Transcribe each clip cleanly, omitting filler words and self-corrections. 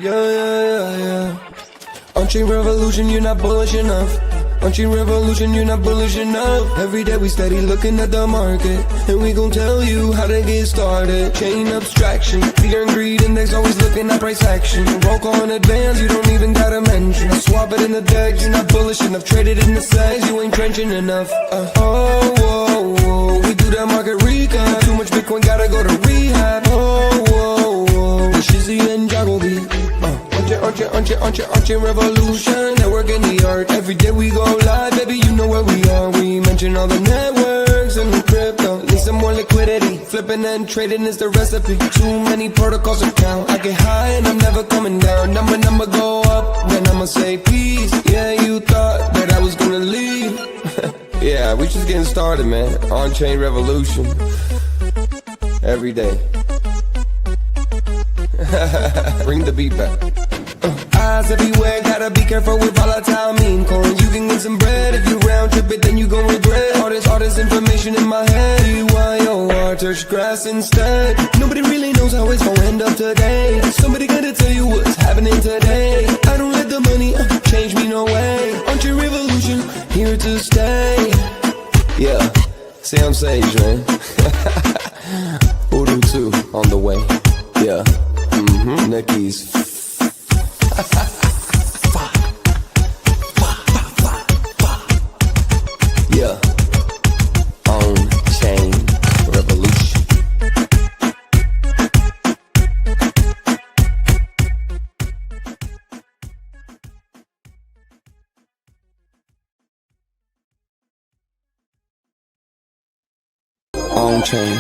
Yeah. OnChain revolution, you're not bullish enough. OnChain revolution, you're not bullish enough. Every day we steady looking at the market, and we gon' tell you how to get started. Chain abstraction, fear and greed index, always looking at price action. Broke on advance, you don't even gotta mention. I swap it in the deck, you're not bullish enough. Traded in the segs, you ain't trenching enough. We do that market recon. Too much Bitcoin, gotta go to rehab. Shizzy and Yagobi. OnChain revolution, network in the art. Every day we go live, baby, you know where we are. We mention all the networks and the crypto. Need some more liquidity, flipping and trading is the recipe. Too many protocols to count. I get high and I'm never coming down. Number go up, then I'ma say peace. Yeah, you thought that I was gonna leave. Yeah, we just getting started, man. OnChain revolution. Every day. Bring the beat back. Eyes everywhere, gotta be careful with volatile meme coins. You can get some bread if you round trip it, then you gon' regret. All this information in my head. EYOR, touch grass instead. Nobody really knows how it's gon' end up today. Somebody gotta tell you what's happening today. I don't let the money change me, no way. OnChain revolution, here to stay. Yeah, say I'm Sage, man. Voodoo 2 on the way. Yeah. Nicky's. Yeah. OnChain revolution. OnChain.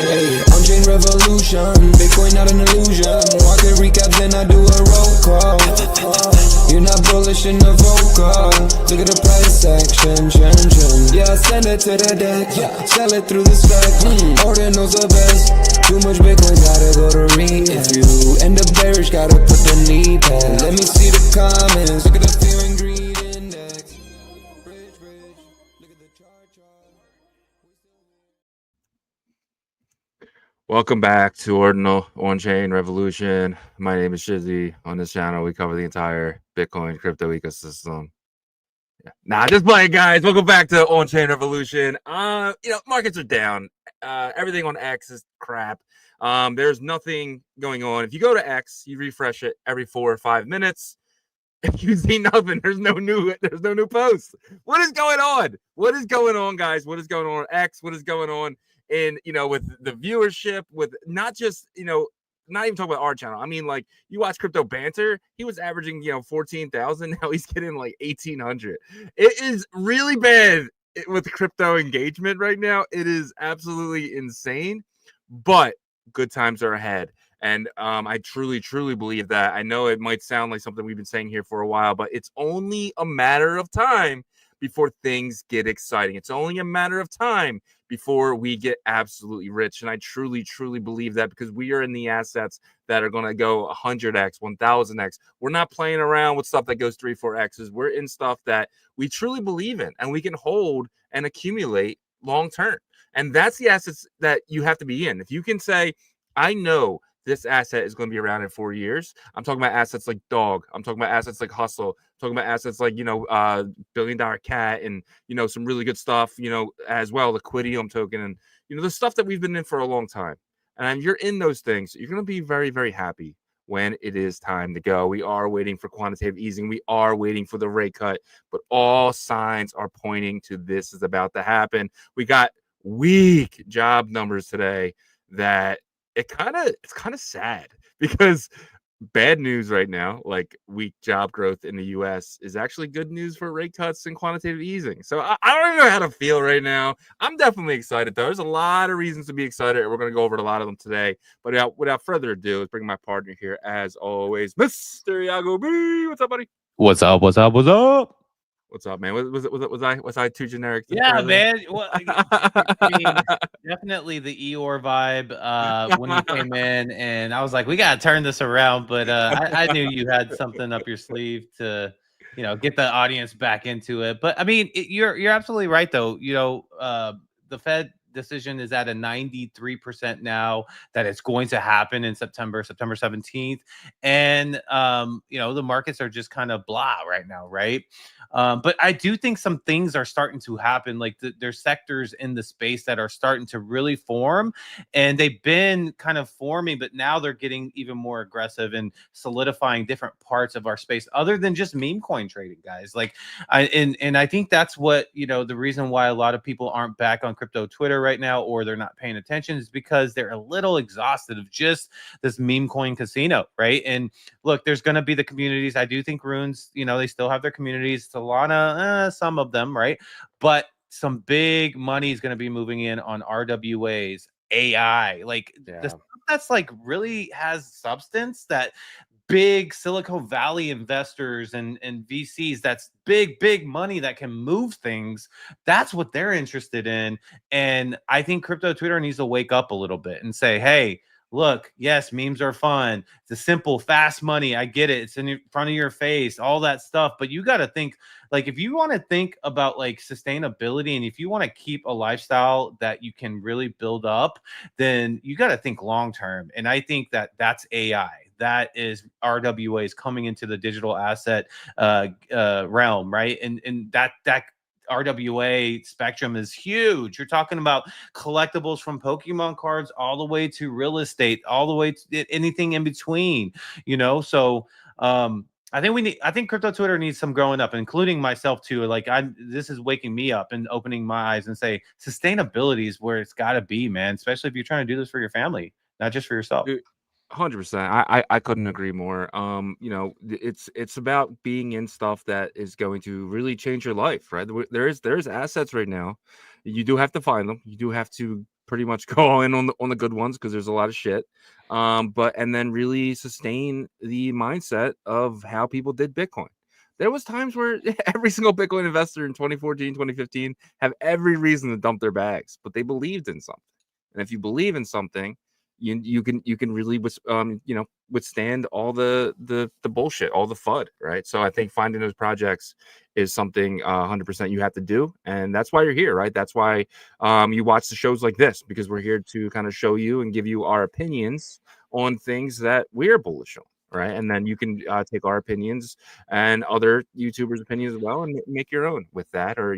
Hey, OnChain revolution. Bitcoin not an illusion. Market recaps, then I do a roll call. You're not bullish in the vocal. Look at the price action, yeah, send it to the deck. Yeah, sell it through the stack. Ordinals the best. Too much Bitcoin, gotta go to read. If you end up bearish, gotta put the knee pad. Let me see the comments. Look at the fear and greed index. Bridge. Look at the chart. Welcome back to Ordinal OnChain Revolution. My name is Shizzy. On this channel, we cover the entire Bitcoin crypto ecosystem. Yeah. Nah, just playing, guys. Welcome back to OnChain Revolution. Markets are down. Everything on X is crap. There's nothing going on. If you go to X, you refresh it every 4 or 5 minutes. If you see nothing, there's no new posts. What is going on? What is going on, guys? What is going on X? What is going on? And with the viewership, with not just not even talking about our channel. I mean, like, you watch Crypto Banter, he was averaging 14,000. Now he's getting like 1,800. It is really bad with crypto engagement right now. It is absolutely insane, but good times are ahead. And I truly believe that. I know it might sound like something we've been saying here for a while, but it's only a matter of time before things get exciting. It's only a matter of time before we get absolutely rich. And I truly believe that, because we are in the assets that are going to go 100x, 1000x. We're not playing around with stuff that goes 3-4x's. We're in stuff that we truly believe in and we can hold and accumulate long term. And that's the assets that you have to be in. If you can say, I know this asset is going to be around in 4 years. I'm talking about assets like Dog. I'm talking about assets like Hustle. I'm talking about assets like, $1 billion cat, and, some really good stuff, as well, the Quidium token, and, the stuff that we've been in for a long time. And you're in those things, you're going to be very, very happy when it is time to go. We are waiting for quantitative easing. We are waiting for the rate cut, but all signs are pointing to this is about to happen. We got weak job numbers today that it's kind of sad, because bad news right now, like weak job growth in the US, is actually good news for rate cuts and quantitative easing. So I don't even know how to feel right now. I'm definitely excited, though. There's a lot of reasons to be excited. We're going to go over a lot of them today. But without further ado, let's bring my partner here, as always, Mr. Yagobi. What's up, buddy? What's up? What's up, man? Was I too generic? Yeah, man. Well, I mean, definitely the Eeyore vibe when you came in, and I was like, we gotta turn this around. But I knew you had something up your sleeve to, get the audience back into it. But I mean, you're absolutely right, though. the Fed decision is at a 93% now that it's going to happen in September 17th. And, the markets are just kind of blah right now, right? But I do think some things are starting to happen. Like there's sectors in the space that are starting to really form, and they've been kind of forming, but now they're getting even more aggressive and solidifying different parts of our space other than just meme coin trading, guys. Like, I think that's what, the reason why a lot of people aren't back on crypto Twitter right now, or they're not paying attention, is because they're a little exhausted of just this meme coin casino, right? And look, there's going to be the communities. I do think Runes, they still have their communities. Solana, some of them, right? But some big money is going to be moving in on RWAs, AI, like the stuff that's like really has substance, that big Silicon Valley investors and VCs, that's big money that can move things. That's what they're interested in. And I think crypto Twitter needs to wake up a little bit and say, hey, look, yes, memes are fun. It's a simple, fast money. I get it. It's in front of your face, all that stuff. But you got to think, like, if you want to think about like sustainability, and if you want to keep a lifestyle that you can really build up, then you got to think long term. And I think that that's AI. That is RWAs coming into the digital asset realm, right? And that RWA spectrum is huge. You're talking about collectibles from Pokemon cards all the way to real estate, all the way to anything in between, So I think crypto Twitter needs some growing up, including myself too. Like this is waking me up and opening my eyes and say sustainability is where it's got to be, man. Especially if you're trying to do this for your family, not just for yourself. 100%. I couldn't agree more. It's about being in stuff that is going to really change your life, right? There's assets right now. You do have to find them. You do have to pretty much go all in on the good ones, because there's a lot of shit. And then really sustain the mindset of how people did Bitcoin. There was times where every single Bitcoin investor in 2014, 2015 have every reason to dump their bags, but they believed in something. And if you believe in something, you can really withstand all the bullshit, all the FUD, right? So I think finding those projects is something 100% you have to do, and that's why you're here, right? That's why you watch the shows like this, because we're here to kind of show you and give you our opinions on things that we're bullish on, right? And then you can take our opinions and other YouTubers' opinions as well, and make your own with that, or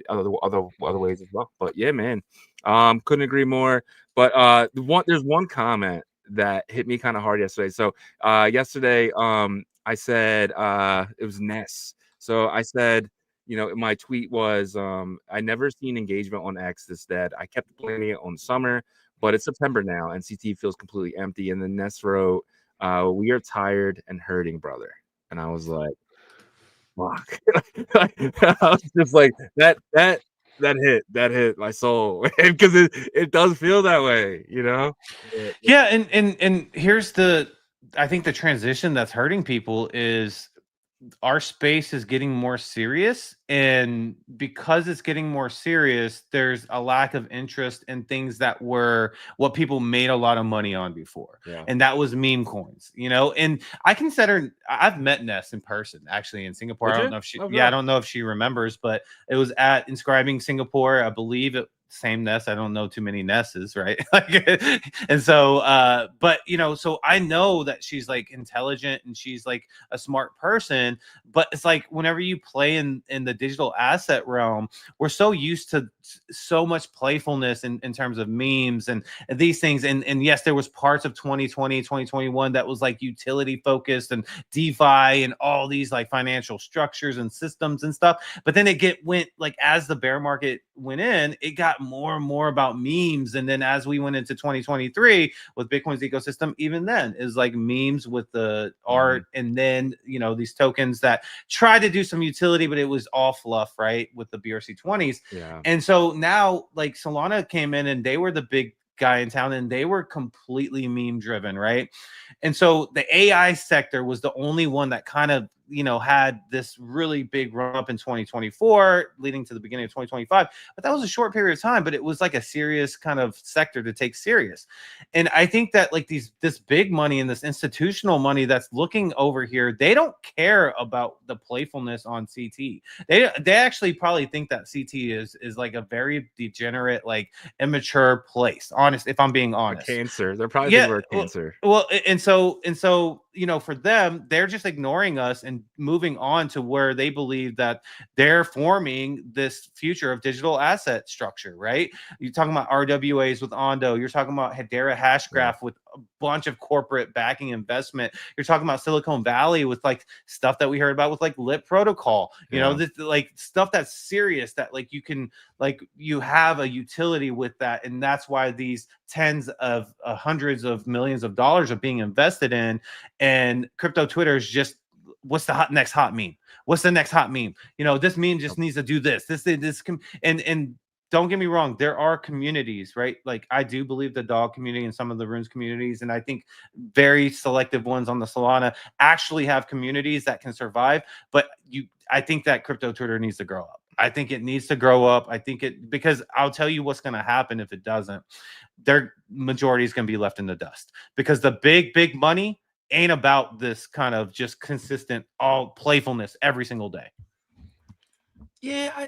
other ways as well. But yeah, man, couldn't agree more. But there's one comment that hit me kind of hard yesterday. So yesterday, I said it was Ness. So I said, my tweet was, I never seen engagement on X this dead. I kept blaming it on summer, but it's September now, and CT feels completely empty. And then Ness wrote, "We are tired and hurting, brother." And I was like, fuck. I was just like, that hit my soul, because it does feel that way, Yeah, and here's I think the transition that's hurting people is our space is getting more serious, and because it's getting more serious, there's a lack of interest in things that were what people made a lot of money on before. And that was meme coins, and I've met Ness in person, actually, in Singapore. I don't know if I don't know if she remembers, but it was at Inscribing Singapore, I believe. Same Ness. I don't know too many Nesses, right? And so, but so I know that she's like intelligent and she's like a smart person. But it's like whenever you play in the digital asset realm, we're so used to so much playfulness in terms of memes and these things. And yes, there was parts of 2020, 2021 that was like utility focused and DeFi and all these like financial structures and systems and stuff. But then it went like, as the bear market went in, it got more and more about memes. And then as we went into 2023 with Bitcoin's ecosystem, even then is like memes with the art, and then these tokens that tried to do some utility, but it was all fluff, right, with the BRC20s. And so now like Solana came in and they were the big guy in town, and they were completely meme driven, right? And so the AI sector was the only one that kind of had this really big run up in 2024 leading to the beginning of 2025, but that was a short period of time, but it was like a serious kind of sector to take serious. And I think that like this big money and this institutional money that's looking over here, they don't care about the playfulness on CT. They actually probably think that CT is like a very degenerate, like immature place. Honest, if I'm being honest. Cancer. They're probably thinking we're cancer. Well, and so for them, they're just ignoring us and moving on to where they believe that they're forming this future of digital asset structure, right? You're talking about RWAs with Ondo. You're talking about Hedera Hashgraph with a bunch of corporate backing investment. You're talking about Silicon Valley with like stuff that we heard about with like Lit Protocol, this like stuff that's serious that like you can like you have a utility with that. And that's why these tens of hundreds of millions of dollars are being invested in. And crypto Twitter is just, what's the next hot meme? What's the next hot meme? This meme just needs to do this. And don't get me wrong, there are communities, right? Like I do believe the dog community and some of the runes communities, and I think very selective ones on the Solana actually have communities that can survive. But I think that crypto Twitter needs to grow up. I think it needs to grow up. Because I'll tell you what's going to happen if it doesn't. Their majority is going to be left in the dust because the big money ain't about this kind of just consistent all playfulness every single day. Yeah,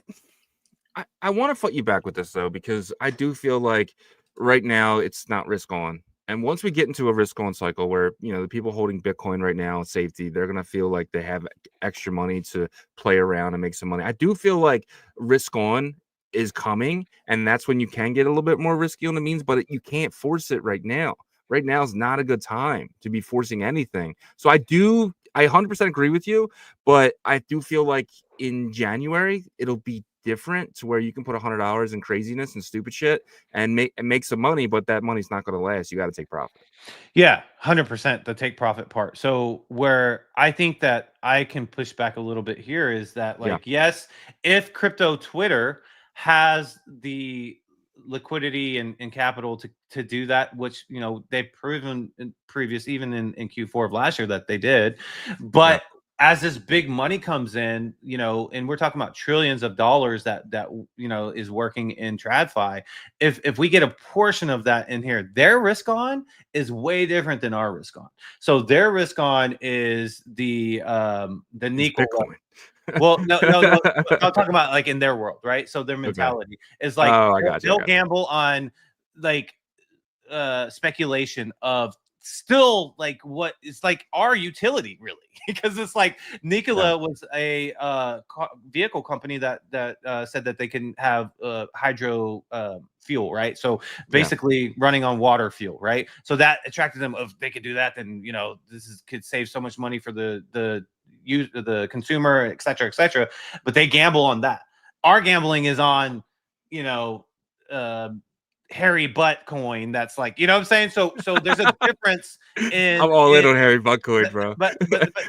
I want to foot you back with this though, because I do feel like right now it's not risk on. And once we get into a risk on cycle where, the people holding Bitcoin right now in safety, they're going to feel like they have extra money to play around and make some money. I do feel like risk on is coming, and that's when you can get a little bit more risky on the means, but you can't force it right now. Right now is not a good time to be forcing anything. So I 100% agree with you, but I do feel like in January, it'll be different to where you can put $100 in craziness and stupid shit and make some money, but that money's not going to last. You got to take profit. Yeah, 100% the take profit part. So where I think that I can push back a little bit here is that yes, if crypto Twitter has the liquidity and capital to do that, which they've proven in previous, even in Q4 of last year that they did, but as this big money comes in, and we're talking about trillions of dollars that is working in TradFi, if we get a portion of that in here, their risk on is way different than our risk on. So their risk on is the nickel. Well, no, I'm talking about like in their world, right? So their mentality is like they'll gamble on like speculation of still like what is like our utility really, because it's like Nikola was a vehicle company that said that they can have hydro fuel, right? So basically running on water fuel, right? So that attracted them. If they could do that, then could save so much money for the consumer, et cetera, but they gamble on that. Our gambling is on Harry Butt coin. That's like, what I'm saying? So there's a difference in I'm all in on Harry Butt coin, bro. But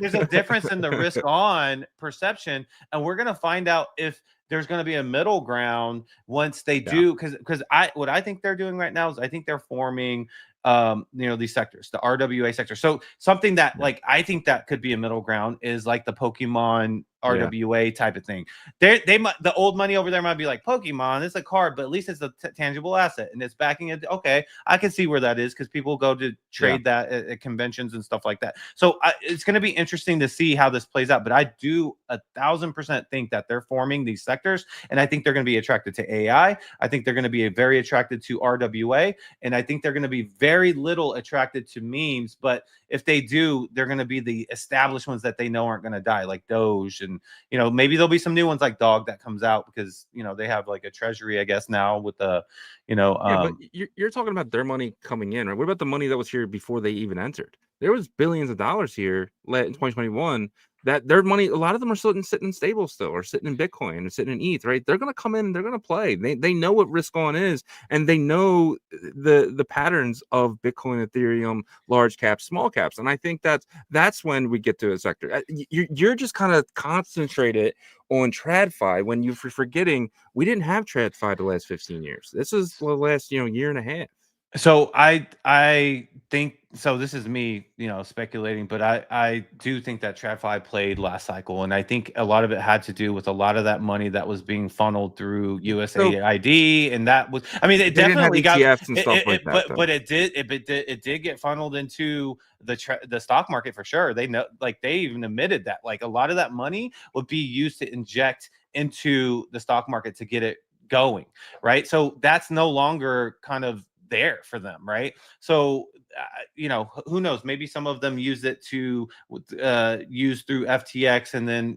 there's a difference in the risk on perception, and we're gonna find out if there's going to be a middle ground once they do, because what I think they're doing right now is I think they're forming these sectors, the RWA sector. So something that like I think that could be a middle ground is like the Pokemon RWA type of thing. They might, the old money over there might be like, Pokemon, it's a card, but at least it's a tangible asset and it's backing it. Okay, I can see where that is because people go to trade that at conventions and stuff like that. So it's going to be interesting to see how this plays out. But I do 1,000% think that they're forming these sectors, and I think they're going to be attracted to AI. I think they're going to be very attracted to RWA, and I think they're going to be very little attracted to memes. But if they do, they're going to be the established ones that they know aren't going to die, like Doge, and maybe there'll be some new ones like Dog that comes out because they have like a treasury, I guess, now with the but you're talking about their money coming in, right? What about the money that was here before they even entered? There was billions of dollars here in 2021 that their money, a lot of them are sitting in stable still, or sitting in Bitcoin, or sitting in ETH, right? They're going to come in, they're going to play. They know what risk on is, and they know the patterns of Bitcoin, Ethereum, large caps, small caps. And I think that's when we get to a sector. You're just kind of concentrated on TradFi when you're forgetting we didn't have TradFi the last 15 years. This is the last year and a half. So I think so. This is me, speculating, but I do think that TradFi played last cycle, and I think a lot of it had to do with a lot of that money that was being funneled through So USAID, and that was, I mean, it they didn't have definitely got ETFs and stuff like it that, though. but it did get funneled into the stock market for sure. They know, like they even admitted that like a lot of that money would be used to inject into the stock market to get it going, right? So that's no longer kind of there for them, right? So who knows, maybe some of them use it to use through FTX and then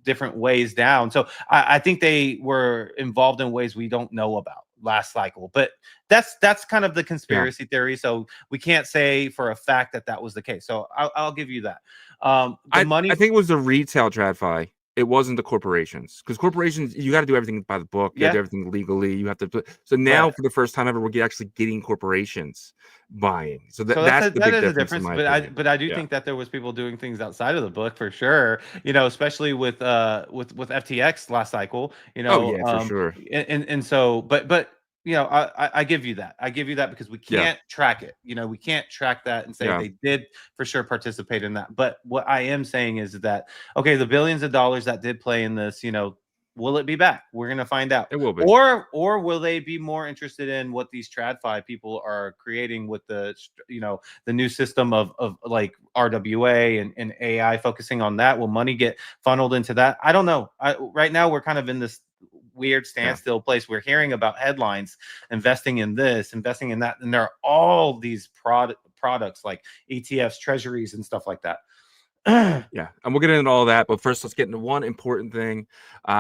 different ways down. So I think they were involved in ways we don't know about last cycle, but that's kind of the conspiracy theory, so we can't say for a fact that was the case. So I'll give you that. I think it was the retail TradFi. It wasn't the corporations, because corporations, you got to do everything by the book. You got to do everything legally. You have to. So now, for the first time ever, we're actually getting corporations buying. So that's the big difference. But I do think that there was people doing things outside of the book for sure. Especially with FTX last cycle. For sure. And so, but. I give you that. I give you that because we can't track it. We can't track that and say they did for sure participate in that. But what I am saying is that, okay, the billions of dollars that did play in this, will it be back? We're going to find out. It will be. Or will they be more interested in what these TradFi people are creating with the new system of like RWA and AI, focusing on that? Will money get funneled into that? I don't know. Right now, we're kind of in this weird standstill place. We're hearing about headlines, investing in this, investing in that, and there are all these products like ETFs, treasuries, and stuff like that. Yeah, and we'll get into all that, but first let's get into one important thing.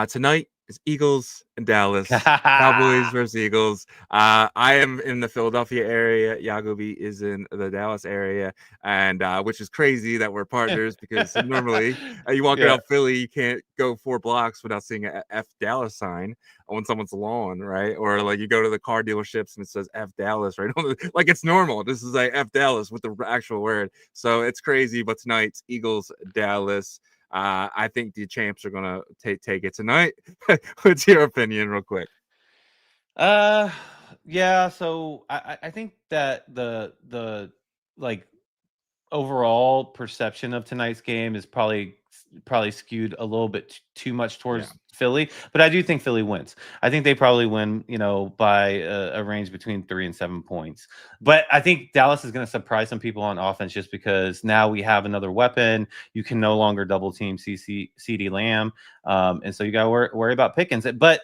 Tonight is Eagles and Dallas. Cowboys versus Eagles. I am in the Philadelphia area. Yagobi is in the Dallas area, and which is crazy that we're partners, because normally you walk around Philly, you can't go 4 blocks without seeing a F Dallas sign on someone's lawn, right? Or like you go to the car dealerships and it says F Dallas, right? Like it's normal. This is like F Dallas with the actual word. So it's crazy. But tonight's Eagles Dallas. I think the champs are gonna take it tonight. What's your opinion, real quick? Yeah. So I think that the like overall perception of tonight's game is probably skewed a little bit too much towards Philly, but I do think Philly wins. I think they probably win, by a range between 3 and 7 points. But I think Dallas is going to surprise some people on offense, just because now we have another weapon. You can no longer double team CeeDee Lamb, and so you got to worry about Pickens. But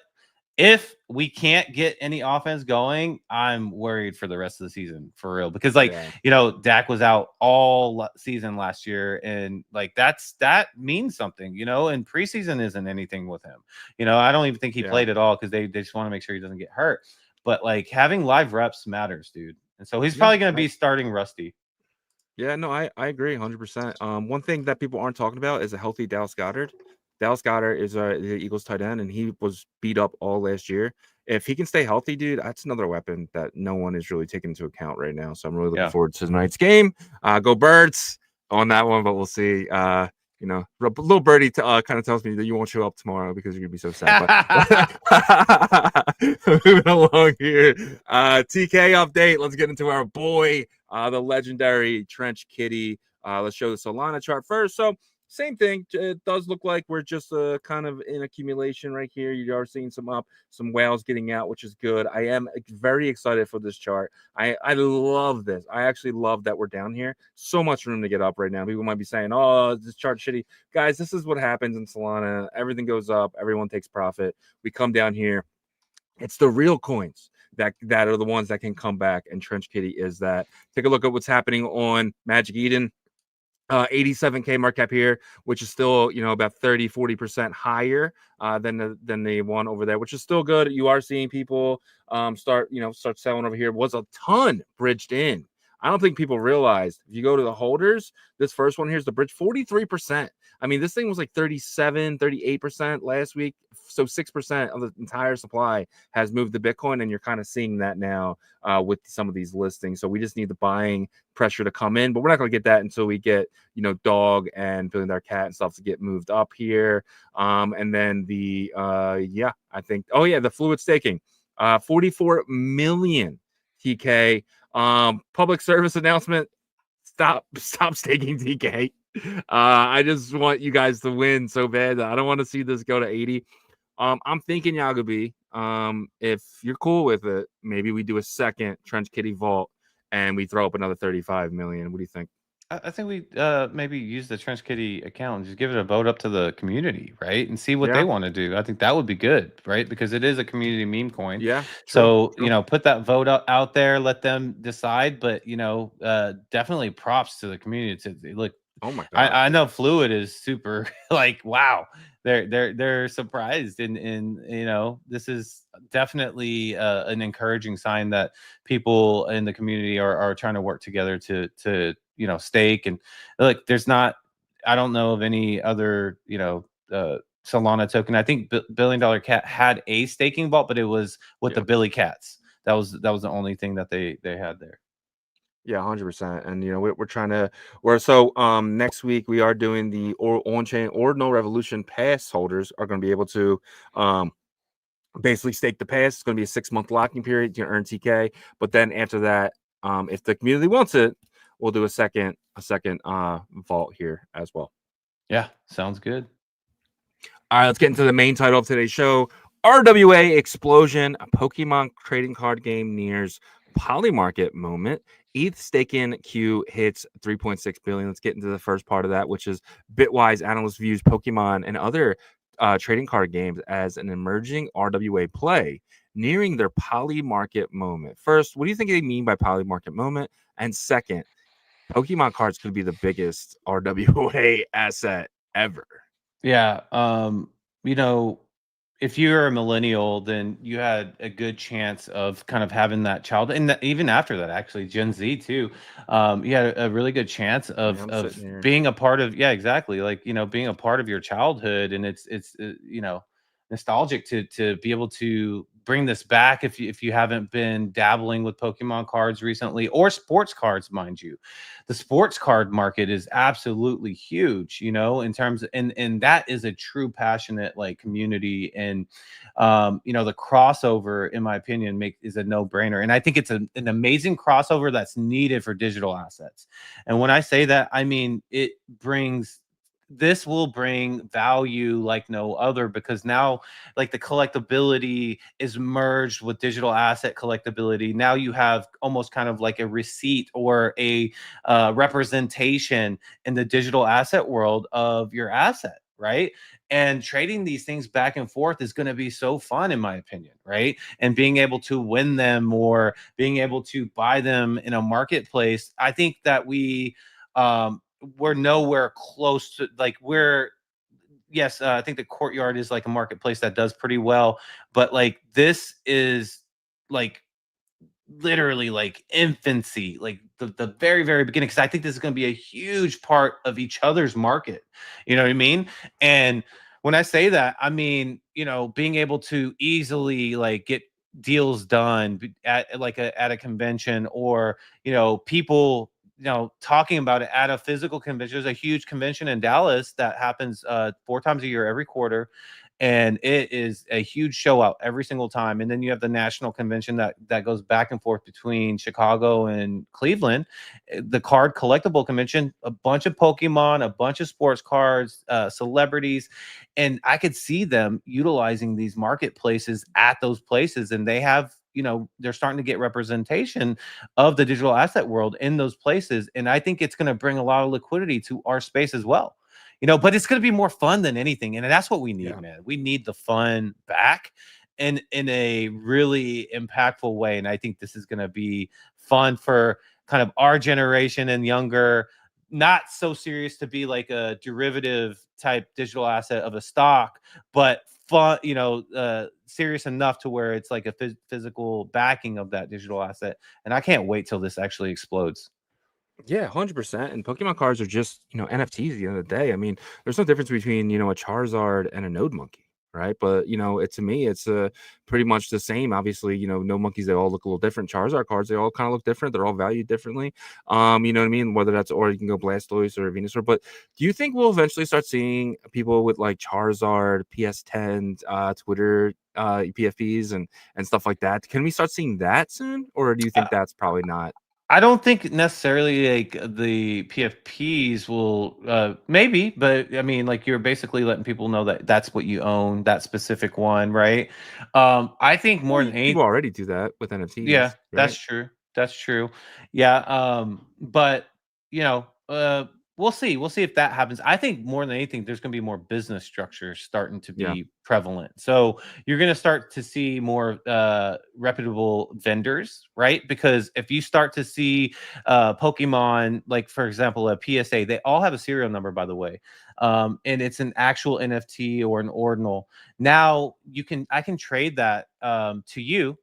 if we can't get any offense going, I'm worried for the rest of the season, for real. Because Dak was out all season last year, and like that means something, and preseason isn't anything with him. I don't even think he played at all, because they just want to make sure he doesn't get hurt. But like having live reps matters, dude. And so he's probably going to be starting Rusty. Yeah, no, I agree 100%. One thing that people aren't talking about is a healthy Dallas Goedert. Dallas Goedert is the Eagles tight end, and he was beat up all last year. If he can stay healthy, dude, that's another weapon that no one is really taking into account right now. So I'm really looking forward to tonight's game. Go Birds on that one, but we'll see. Little birdie kind of tells me that you won't show up tomorrow because you're gonna be so sad. But moving along here, TK update. Let's get into our boy, the legendary Trench Kitty. Let's show the Solana chart first. So same thing. It does look like we're just kind of in accumulation right here. You are seeing some whales getting out, which is good. I am very excited for this chart. I love this. I actually love that we're down here. So much room to get up right now. People might be saying, oh, this chart's shitty. Guys, this is what happens in Solana. Everything goes up. Everyone takes profit. We come down here. It's the real coins that are the ones that can come back, and Trench Kitty is that. Take a look at what's happening on Magic Eden. 87K market cap here, which is still about 30-40% higher than the one over there, which is still good. You are seeing people start selling over here. Was a ton bridged in. I don't think people realized, if you go to the holders, this first one here is the bridge, 43%. I mean, this thing was like 37, 38% last week. So 6% of the entire supply has moved to Bitcoin, and you're kind of seeing that now with some of these listings. So we just need the buying pressure to come in, but we're not going to get that until we get, Dog and Billion Dollar Cat and stuff to get moved up here. And then the the fluid staking, 44 million TK Public service announcement: stop staking DK. I just want you guys to win so bad. I don't want to see this go to 80. I'm thinking Yagobi. If you're cool with it, maybe we do a second Trench Kitty Vault and we throw up another 35 million. What do you think? I think we maybe use the Trench Kitty account and just give it a vote up to the community, right? And see what they Yeah. want to do. I think that would be good, right? Because it is a community meme coin. Yeah. So, true. put that vote out there, let them decide. But, definitely props to the community to look. Oh my god. I know Fluid is super like, wow, they're surprised. And this is definitely an encouraging sign that people in the community are trying to work together to stake. And look, I don't know of any other Solana token. I think Billion Dollar Cat had a staking vault, but it was with the Billy Cats. That was the only thing that they had there. Yeah, 100%. And we're trying to next week we are doing the on-chain Ordinal Revolution pass holders are going to be able to basically stake the pass. It's going to be a 6-month locking period. You can earn TK, but then after that, if the community wants it, we'll do a second vault here as well. Yeah, sounds good. All right, let's get into the main title of today's show. RWA explosion, a Pokemon trading card game nears Polymarket moment. ETH staking queue hits 3.6 billion. Let's get into the first part of that, which is Bitwise analyst views Pokemon and other trading card games as an emerging RWA play nearing their Polymarket moment. First, what do you think they mean by Polymarket moment? And second, Pokemon cards could be the biggest RWA asset ever. Yeah. If you're a millennial, then you had a good chance of kind of having that child, and even after that, actually, Gen Z too. You had a really good chance of being a part of, exactly, like being a part of your childhood, and it's nostalgic to be able to bring this back if you haven't been dabbling with Pokemon cards recently, or sports cards, mind you. The sports card market is absolutely huge, in terms of, and that is a true passionate community. And the crossover, in my opinion, is a no-brainer. And I think it's an amazing crossover that's needed for digital assets. And when I say that, I mean this will bring value like no other, because now the collectability is merged with digital asset collectability. Now you have almost kind of like a receipt or a representation in the digital asset world of your asset, right? And trading these things back and forth is going to be so fun, in my opinion, right? And being able to win them or being able to buy them in a marketplace, I think that we're nowhere close to yes, I think the Courtyard is like a marketplace that does pretty well, but this is literally infancy, the very, very beginning, because I think this is going to be a huge part of each other's market. You know what I mean? And when I say that, I mean, being able to easily get deals done at a convention, or people talking about it at a physical convention. There's a huge convention in Dallas that happens 4 times a year, every quarter, and it is a huge show out every single time. And then you have the national convention that goes back and forth between Chicago and Cleveland, the card collectible convention, a bunch of Pokemon, a bunch of sports cards, celebrities. And I could see them utilizing these marketplaces at those places, and they have they're starting to get representation of the digital asset world in those places. And I think it's going to bring a lot of liquidity to our space as well. But it's going to be more fun than anything. And that's what we need, man. We need the fun back in a really impactful way. And I think this is going to be fun for kind of our generation and younger, not so serious to be like a derivative type digital asset of a stock, but fun, serious enough to where it's like a physical backing of that digital asset. And I can't wait till this actually explodes. Yeah, 100%. And Pokemon cards are just, NFTs at the end of the day. I mean, there's no difference between, a Charizard and a Node Monkey, right? But, to me, it's pretty much the same. Obviously, no monkeys, they all look a little different. Charizard cards, they all kind of look different. They're all valued differently. You know what I mean? Whether that's, or you can go Blastoise or Venusaur. But do you think we'll eventually start seeing people with Charizard, PS10, Twitter, PFPs and stuff like that? Can we start seeing that soon? Or do you think that's probably not I don't think necessarily like the PFPs will maybe, but I mean, like you're basically letting people know that that's what you own, that specific one, right? I think more Well, than people anything, already do that with yeah, NFTs, that's right? true. That's true. Yeah. But we'll see. We'll see if that happens. I think more than anything, there's gonna be more business structures starting to Yeah. be prevalent. So you're gonna start to see more reputable vendors, right? Because if you start to see Pokemon, like for example, a PSA, they all have a serial number, by the way. And it's an actual NFT or an ordinal. Now I can trade that to you.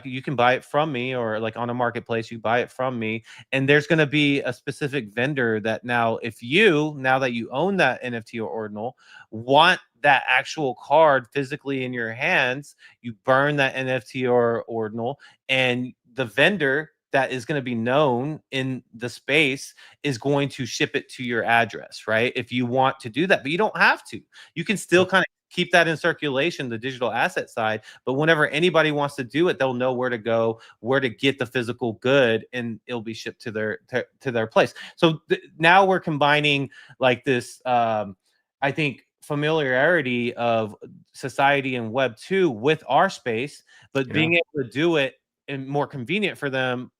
You can buy it from me, or like on a marketplace, you buy it from me, and there's going to be a specific vendor that now, if you, now that you own that NFT or ordinal, want that actual card physically in your hands, you burn that NFT or ordinal, and the vendor that is going to be known in the space is going to ship it to your address, right? If you want to do that, but you don't have to. You can still kind of keep that in circulation, the digital asset side, but whenever anybody wants to do it, they'll know where to go, where to get the physical good, and it'll be shipped to their place. So now we're combining like this I think familiarity of society and web 2 with our space, but being able to do it and more convenient for them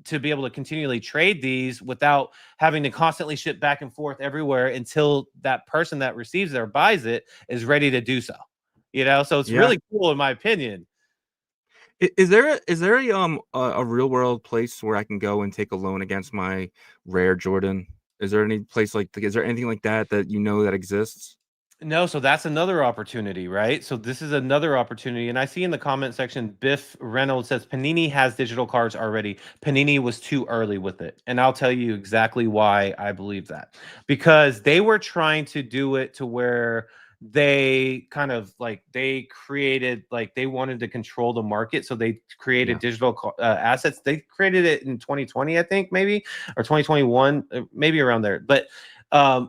to be able to continually trade these without having to constantly ship back and forth everywhere until that person that receives it or buys it is ready to do so. So it's really cool in my opinion. Is there a real world place where I can go and take a loan against my rare Jordan? Is there any place is there anything like that that exists? No, so that's another opportunity, right? So this is another opportunity. And I see in the comment section, Biff Reynolds says Panini has digital cards already. Panini was too early with it. And I'll tell you exactly why I believe that. Because they were trying to do it to where they kind of they created, they wanted to control the market. So they created digital assets. They created it in 2020, I think, maybe, or 2021, maybe around there. But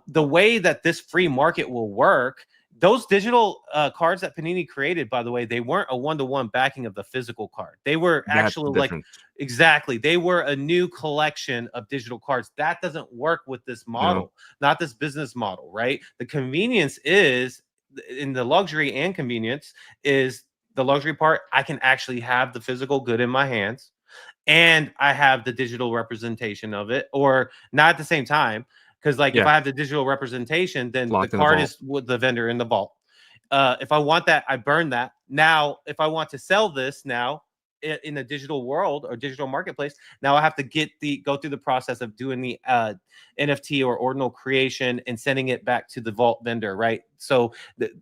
the way that this free market will work, those digital cards that Panini created, by the way, they weren't a one-to-one backing of the physical card. They were actually exactly. They were a new collection of digital cards. That doesn't work with this model, not this business model, right? The convenience is in the luxury, and convenience is the luxury part. I can actually have the physical good in my hands, and I have the digital representation of it, or not at the same time. Because if I have the digital representation, then the card is with the vendor in the vault. If I want that, I burn that. Now, if I want to sell this now in a digital world or digital marketplace, now I have to go through the process of doing the NFT or ordinal creation and sending it back to the vault vendor, right? So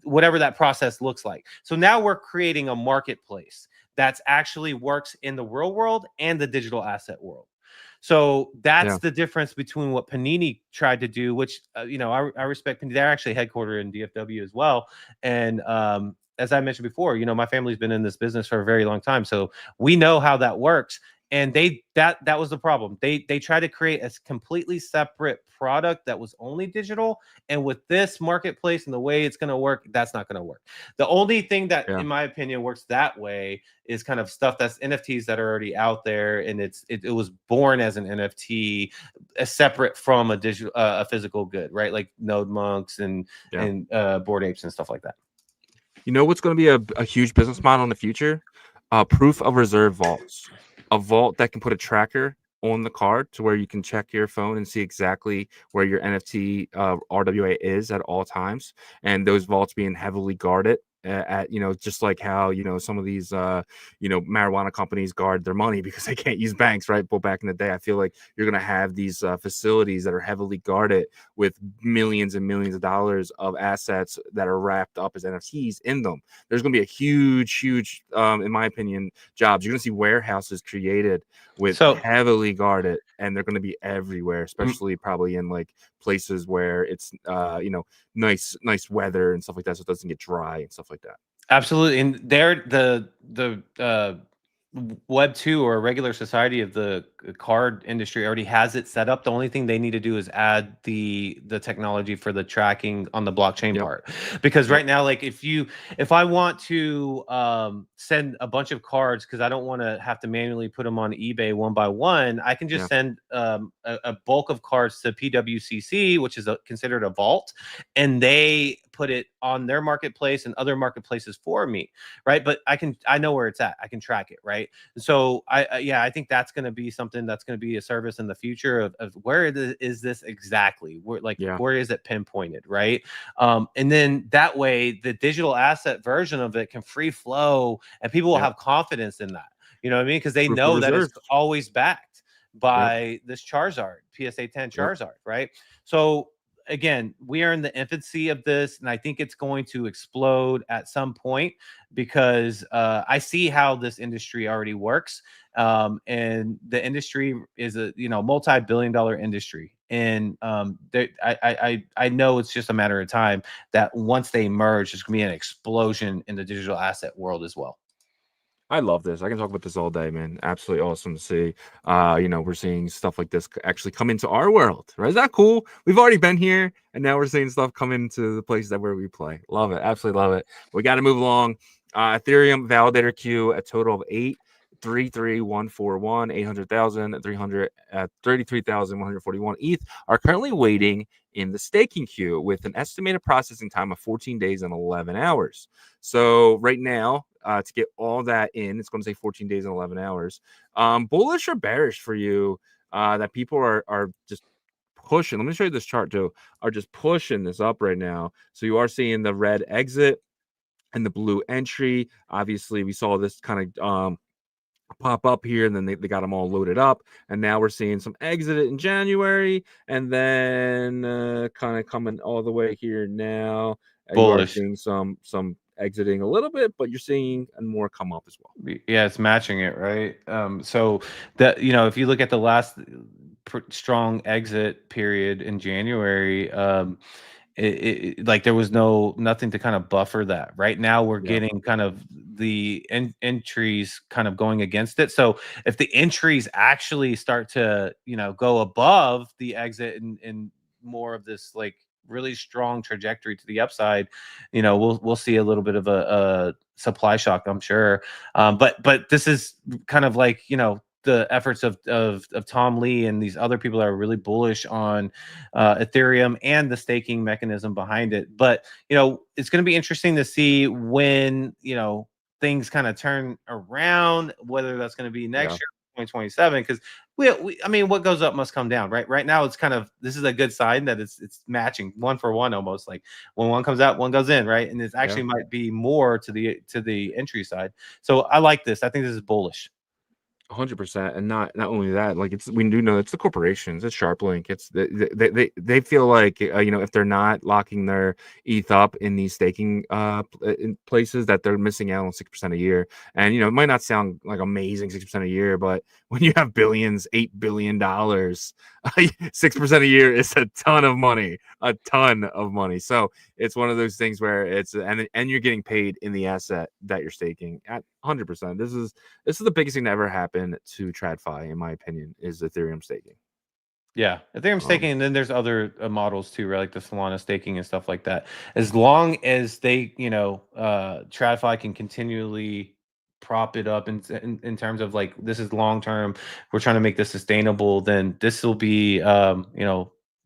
whatever that process looks like. So now we're creating a marketplace that's actually works in the real world and the digital asset world. So that's the difference between what Panini tried to do, which, I respect Panini. They're actually headquartered in DFW as well. And as I mentioned before, my family's been in this business for a very long time. So we know how that works. And that was the problem. They tried to create a completely separate product that was only digital. And with this marketplace and the way it's going to work, that's not going to work. The only thing that, in my opinion, works that way is kind of stuff that's NFTs that are already out there, and it was born as an NFT, separate from a digital, a physical good, right? Like Node Monks and Bored Apes and stuff like that. You know what's going to be a huge business model in the future? Proof of reserve vaults. A vault that can put a tracker on the card to where you can check your phone and see exactly where your NFT RWA is at all times, and those vaults being heavily guarded at just like how some of these marijuana companies guard their money because they can't use banks, right? But back in the day, I feel like you're gonna have these facilities that are heavily guarded with millions and millions of dollars of assets that are wrapped up as NFTs in them. There's gonna be a huge in my opinion, jobs. You're gonna see warehouses created with heavily guarded, and they're gonna be everywhere, especially probably in like places where it's nice weather and stuff like that, so it doesn't get dry and stuff like that. Absolutely. And they're the Web 2 or a regular society of the card industry already has it set up. The only thing they need to do is add the technology for the tracking on the blockchain part. Because right now, like if I want to send a bunch of cards because I don't want to have to manually put them on eBay one by one, I can just send a bulk of cards to PWCC, which is considered a vault, and they put it on their marketplace and other marketplaces for me, right? But I know where it's at. I can track it, right? So I think that's going to be something that's going to be a service in the future of where is this exactly? Where is it pinpointed, right? And then that way the digital asset version of it can free flow and people will have confidence in that. You know what I mean? Because they know that it's always backed by this Charizard, PSA 10 Charizard, right? So again, we are in the infancy of this, and I think it's going to explode at some point because I see how this industry already works, and the industry is a multi-billion-dollar industry, and I know it's just a matter of time that once they merge, there's going to be an explosion in the digital asset world as well. I love this. I can talk about this all day, man. Absolutely awesome to see. We're seeing stuff like this actually come into our world, right? Is that cool? We've already been here, and now we're seeing stuff come into the places where we play. Love it. Absolutely love it. We got to move along. Ethereum validator queue, a total of 833,141, 800,000, 33,141 ETH are currently waiting in the staking queue with an estimated processing time of 14 days and 11 hours. So right now, to get all that in, it's going to say 14 days and 11 hours. Bullish or bearish for you that people are just pushing? Let me show you this chart too. Are just pushing this up right now. So you are seeing the red exit and the blue entry. Obviously, we saw this kind of pop up here, and then they got them all loaded up, and now we're seeing some exit in January, and then kind of coming all the way here now. You are seeing some exiting a little bit, but you're seeing more come up as well. Yeah, it's matching it, right? So that if you look at the last strong exit period in January, like there was nothing to kind of buffer that. Right now we're getting kind of the entries kind of going against it. So if the entries actually start to go above the exit and more of this like really strong trajectory to the upside, we'll see a little bit of a supply shock, I'm sure. But this is kind of like the efforts of Tom Lee and these other people that are really bullish on Ethereum and the staking mechanism behind it. But it's going to be interesting to see when things kind of turn around, whether that's going to be next year, 2027, because I mean, what goes up must come down, right? Right now, it's kind of, this is a good sign that it's matching one for one, almost like when one comes out, one goes in, right? And it actually might be more to the entry side. So I like this. I think this is bullish. 100%, and not only that, like we do know it's the corporations, it's SharpLink, it's they feel like if they're not locking their ETH up in these staking in places, that they're missing out on 6% a year. And it might not sound like amazing 6% a year, but when you have billions, $8 billion, 6% a year is a ton of money, So it's one of those things where it's and you're getting paid in the asset that you're staking at 100%. This is the biggest thing that ever happened to TradFi, in my opinion, is Ethereum staking. Yeah, Ethereum staking, and then there's other models too, right? Like the Solana staking and stuff like that. As long as they, TradFi can continually prop it up in terms of like, this is long term, we're trying to make this sustainable, then this will be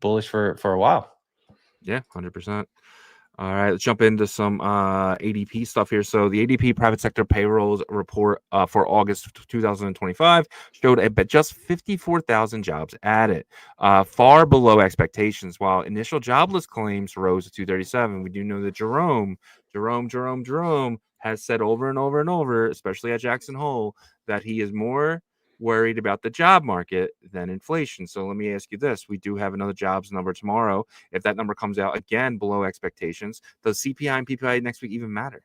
bullish for a while. Yeah, 100%. All right, let's jump into some ADP stuff here. So the ADP private sector payrolls report for August 2025 showed just 54,000 jobs added, far below expectations. While initial jobless claims rose to 237, we do know that Jerome has said over and over and over, especially at Jackson Hole, that he is more worried about the job market than inflation. So let me ask you this. We do have another jobs number tomorrow. If that number comes out again below expectations, does CPI and PPI next week even matter?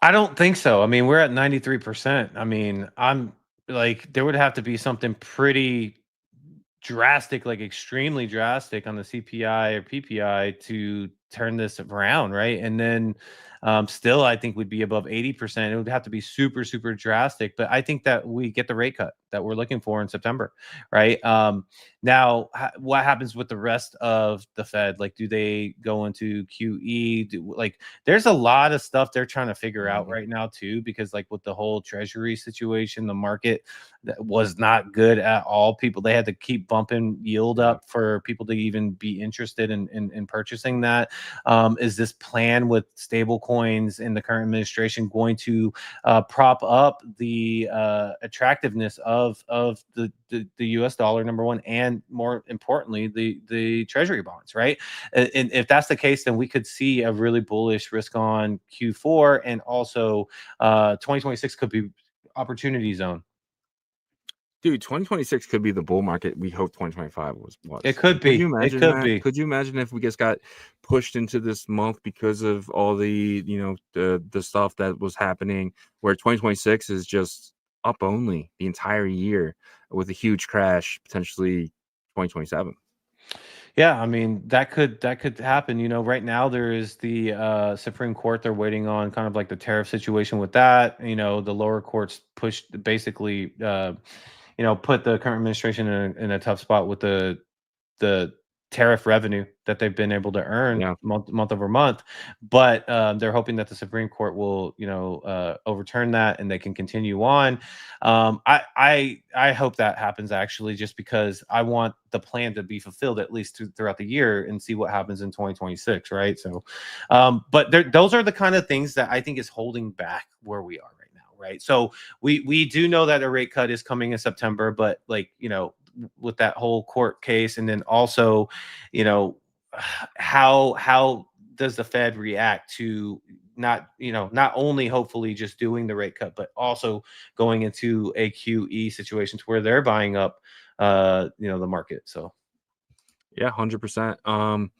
I don't think so. I mean, we're at 93%. I mean, I'm like, there would have to be something pretty drastic, like extremely drastic on the CPI or PPI to turn this around, right? And then still, I think we'd be above 80%. It would have to be super, super drastic. But I think that we get the rate cut that we're looking for in September, right? Now, what happens with the rest of the Fed? Like, do they go into QE? There's a lot of stuff they're trying to figure out right now too, because like with the whole Treasury situation, the market that was not good at all. They had to keep bumping yield up for people to even be interested in purchasing that. Is this plan with stable coins in the current administration going to prop up the attractiveness of the US dollar, number one, and more importantly, the Treasury bonds, right? And if that's the case, then we could see a really bullish risk on Q4, and also 2026 could be opportunity zone. Dude, 2026 could be the bull market we hope 2025 was. It could be. Could you imagine It could that? be. Could you imagine if we just got pushed into this month because of all the, the stuff that was happening, where 2026 is just up only the entire year with a huge crash, potentially 2027? Yeah, I mean that could happen. Right now there is the Supreme Court. They're waiting on kind of like the tariff situation with that. The lower courts pushed basically, put the current administration in a tough spot with the tariff revenue that they've been able to earn month over month. But they're hoping that the Supreme Court will, overturn that and they can continue on. I hope that happens, actually, just because I want the plan to be fulfilled at least throughout the year and see what happens in 2026, right? So, but those are the kind of things that I think is holding back where we are right now, right? So we do know that a rate cut is coming in September, but with that whole court case, and then also, how does the Fed react to not only hopefully just doing the rate cut, but also going into a QE situation where they're buying up, the market. So, yeah, 100%.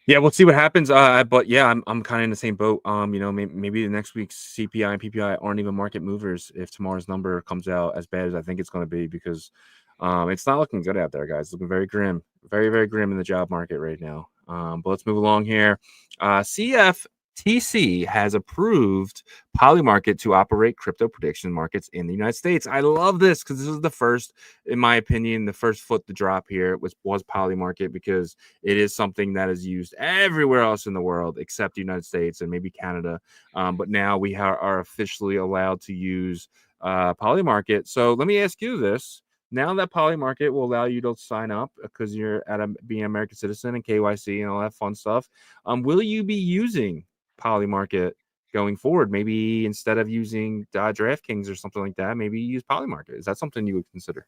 Yeah, we'll see what happens. But yeah, I'm kind of in the same boat. Maybe the next week's CPI and PPI aren't even market movers if tomorrow's number comes out as bad as I think it's going to be, because it's not looking good out there, guys. It's looking very grim, very, very grim in the job market right now. But let's move along here. CFTC has approved Polymarket to operate crypto prediction markets in the United States. I love this because this is the first, in my opinion, the first foot to drop here was Polymarket, because it is something that is used everywhere else in the world except the United States and maybe Canada. But now we are officially allowed to use Polymarket. So let me ask you this. Now that Polymarket will allow you to sign up because you're being an American citizen and KYC and all that fun stuff, will you be using Polymarket going forward? Maybe instead of using DraftKings or something like that, maybe use Polymarket. Is that something you would consider?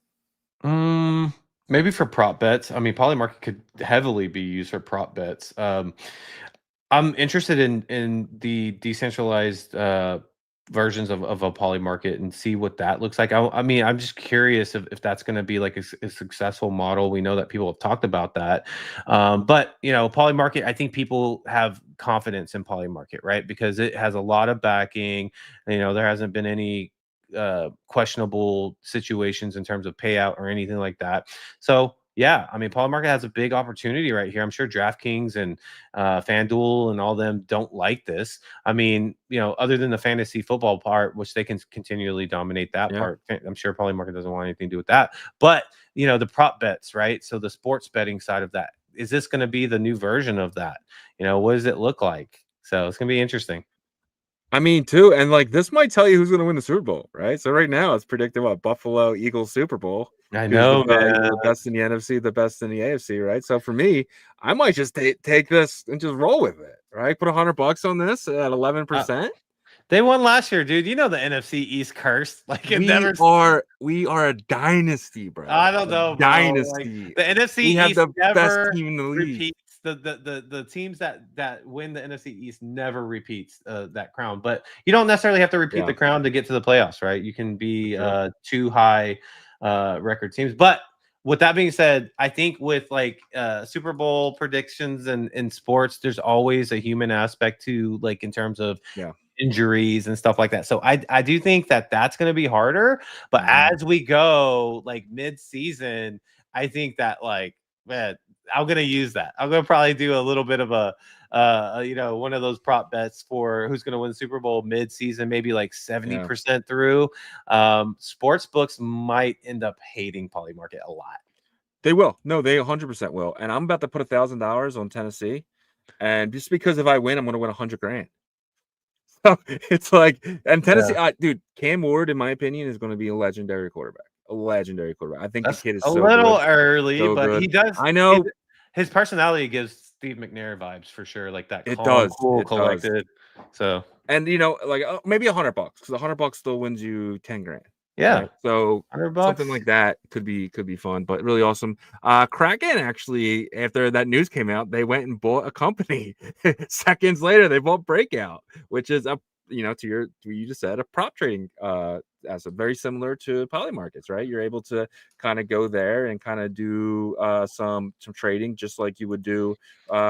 Maybe for prop bets. I mean, Polymarket could heavily be used for prop bets. I'm interested in the decentralized versions of a Polymarket and see what that looks like. I mean, I'm just curious if that's going to be like a successful model. We know that people have talked about that. But, Polymarket, I think people have confidence in Polymarket, right? Because it has a lot of backing. There hasn't been any questionable situations in terms of payout or anything like that. So, yeah, I mean, Polymarket has a big opportunity right here. I'm sure DraftKings and FanDuel and all them don't like this. I mean, other than the fantasy football part, which they can continually dominate that part, I'm sure Polymarket doesn't want anything to do with that. But, the prop bets, right? So the sports betting side of that, is this going to be the new version of that? What does it look like? So it's going to be interesting. I mean, too, and this might tell you who's going to win the Super Bowl, right? So right now it's predicted Buffalo Eagles Super Bowl. I know, man. The best in the NFC, the best in the AFC, right? So for me, I might just take this and just roll with it, right? Put $100 on this at 11%. They won last year, dude. The NFC East cursed. We are a dynasty, bro. I don't know, bro. Dynasty. The NFC we have East the never best team in the league. repeats. The teams that win the NFC East never repeats that crown. But you don't necessarily have to repeat the crown to get to the playoffs, right? You can be two high record teams. But with that being said, I think with Super Bowl predictions and in sports, there's always a human aspect to in terms of injuries and stuff like that. So I do think that that's going to be harder. But as we go mid-season, I think that man, I'm going to use that. I'm going to probably do a little bit of a one of those prop bets for who's going to win Super Bowl mid-season, maybe like 70% through. Sports books might end up hating Polymarket a lot. They will. No, they 100% will. And I'm about to put $1,000 on Tennessee, and just because if I win, I'm going to win $100,000. So it's like, and Tennessee, dude, Cam Ward, in my opinion, is going to be a legendary quarterback. A legendary quarterback. I think That's the kid is a so little good. early, So but good. he does. I know his personality gives Steve McNair vibes for sure, like that. It calm, does. cool, It collected. So, and like maybe $100 because $100 still wins you $10,000. yeah. Right? So $100. something like that could be fun, but really awesome. Kraken actually, after that news came out, they went and bought a company. Seconds later, they bought Breakout, which is to what you just said, a prop trading asset, very similar to Polymarkets, right? You're able to kind of go there and kind of do some trading just like you would do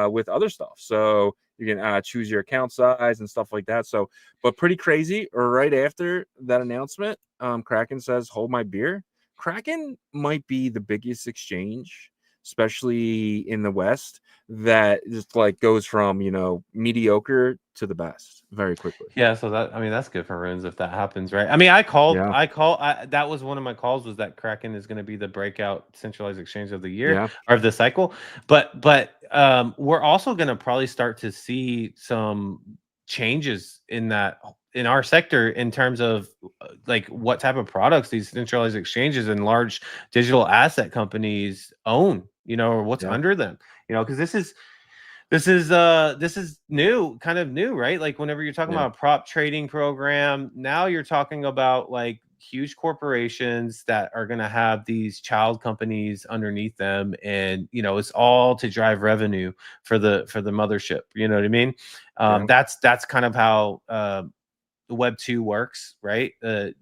with other stuff. So you can choose your account size and stuff like that. So, but pretty crazy. Right after that announcement, Kraken says, "Hold my beer." Kraken might be the biggest exchange, especially in the West, that just like goes from mediocre to the best very quickly. Yeah, so that's good for runes if that happens, right? I mean, that was one of my calls, was that Kraken is going to be the breakout centralized exchange of the year or of the cycle. But we're also going to probably start to see some changes in our sector in terms of like what type of products these centralized exchanges and large digital asset companies own, or what's under them, because this is new, kind of new, right? Like whenever you're talking about a prop trading program, now you're talking about like huge corporations that are going to have these child companies underneath them, and it's all to drive revenue for the mothership. You know what I mean? That's kind of how the Web 2 works, right? The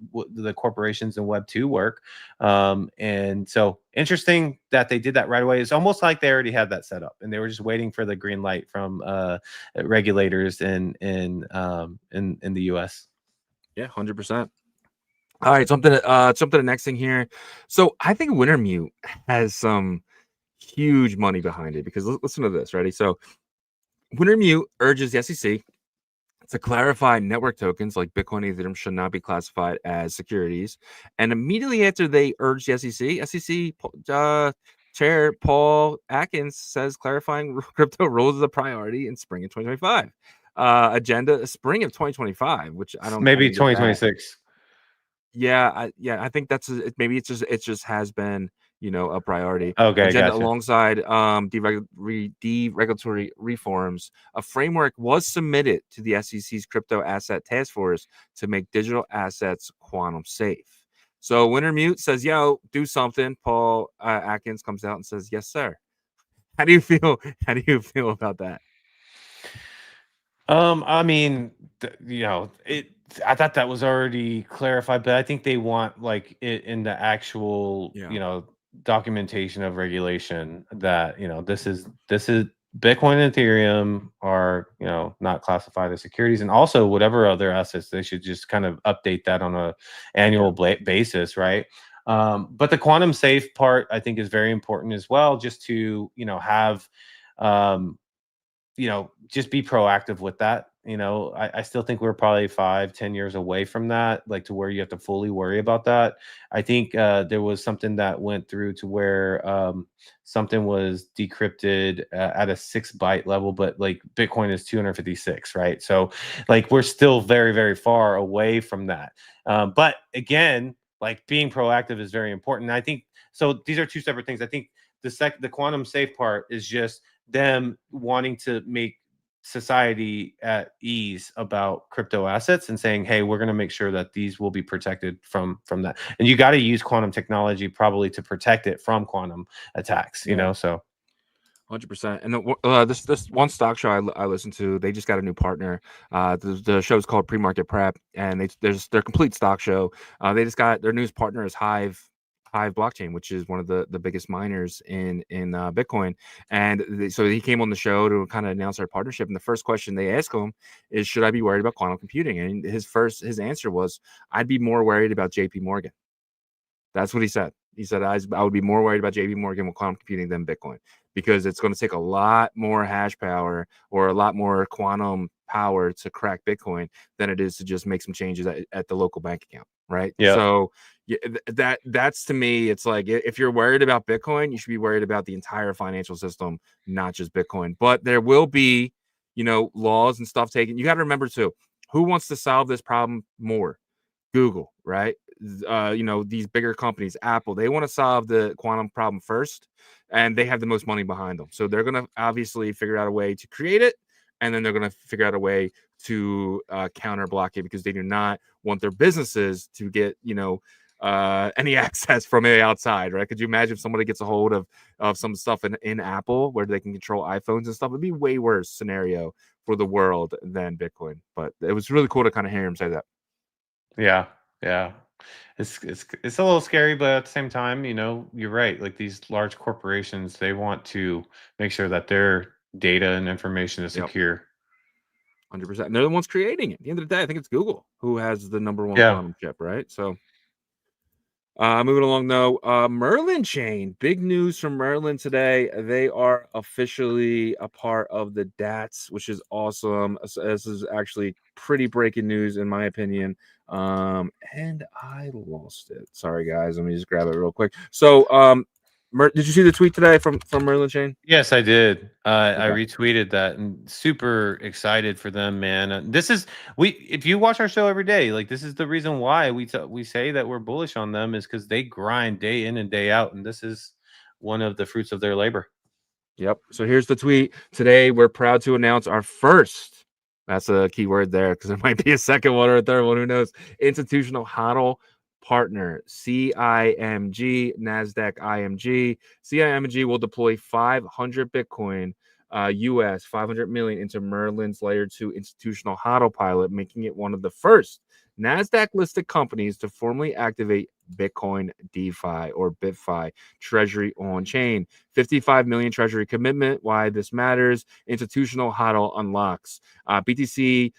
corporations in Web 2 work. And so interesting that they did that right away. It's almost like they already had that set up and they were just waiting for the green light from regulators in the US. Yeah, 100%. All right, something to the next thing here. So I think Wintermute has some huge money behind it, because listen to this, ready? So Wintermute urges the SEC to clarify network tokens like Bitcoin and Ethereum should not be classified as securities. And immediately after they urged the SEC Chair Paul Atkins says clarifying crypto rules is a priority in spring of 2025. Agenda spring of 2025, which I don't, maybe 2026. I think that's maybe it just has been a priority. Okay, agenda gotcha. Alongside deregulatory reforms, a framework was submitted to the SEC's crypto asset task force to make digital assets quantum safe. So Wintermute says, "Yo, do something." Paul Atkins comes out and says, "Yes, sir." How do you feel about that? I mean, I thought that was already clarified, but I think they want like it in the actual, documentation of regulation that, this is Bitcoin and Ethereum are, not classified as securities, and also whatever other assets, they should just kind of update that on a annual basis, right? But the quantum safe part, I think, is very important as well, just to, have, just be proactive with that. I still think we're probably 5-10 years away from that, like to where you have to fully worry about that. I think there was something that went through to where something was decrypted at a 6-byte level, but like Bitcoin is 256, right? So like we're still very, very far away from that. But again, like being proactive is very important. I think so. These are two separate things. I think the quantum safe part is just them wanting to make society at ease about crypto assets and saying, hey, we're going to make sure that these will be protected from that. And you got to use quantum technology probably to protect it from quantum attacks, so 100%. And this one stock show I listened to, they just got a new partner. The show is called Pre-Market Prep, and there's their complete stock show. They just got their newest partner is Hive blockchain, which is one of the biggest miners in Bitcoin. And so he came on the show to kind of announce our partnership. And the first question they asked him is, should I be worried about quantum computing? And his answer was, I'd be more worried about JP Morgan. That's what he said. He said, I would be more worried about JP Morgan with quantum computing than Bitcoin, because it's going to take a lot more hash power or a lot more quantum power to crack Bitcoin than it is to just make some changes at the local bank account, right? Yeah. So that's to me, it's like, if you're worried about Bitcoin, you should be worried about the entire financial system, not just Bitcoin. But there will be, laws and stuff taken. You got to remember too, who wants to solve this problem more? Google, right? These bigger companies, Apple, they want to solve the quantum problem first, and they have the most money behind them. So they're going to obviously figure out a way to create it, and then they're going to figure out a way to counter block it, because they do not want their businesses to get, any access from the outside, right? Could you imagine if somebody gets a hold of some stuff in Apple where they can control iPhones and stuff? It'd be way worse scenario for the world than Bitcoin. But it was really cool to kind of hear him say that. Yeah. It's a little scary, but at the same time, you're right. Like, these large corporations, they want to make sure that their data and information is secure. 100%. They're the ones creating it. At the end of the day, I think it's Google who has the number one Yeah. quantum chip, right? So moving along though, Merlin chain, big news from Merlin today. They are officially a part of the DATS, which is awesome. This is actually pretty breaking news in my opinion. And I lost it. Sorry guys, let me just grab it real quick. So did you see the tweet today from Merlin chain? Yes, I did. I retweeted that, and super excited for them, man. This is if you watch our show every day, like, this is the reason why we say that we're bullish on them, is because they grind day in and day out, and this is one of the fruits of their labor. Yep. So here's the tweet. Today, we're proud to announce our first, that's a key word there, because there might be a second one or a third one, who knows, institutional HODL partner, CIMG, Nasdaq IMG. CIMG will deploy 500 Bitcoin US 500 million into Merlin's layer 2 institutional HODL pilot, making it one of the first Nasdaq-listed companies to formally activate Bitcoin DeFi or BitFi treasury on chain. 55 million treasury commitment. Why this matters: institutional HODL unlocks BTC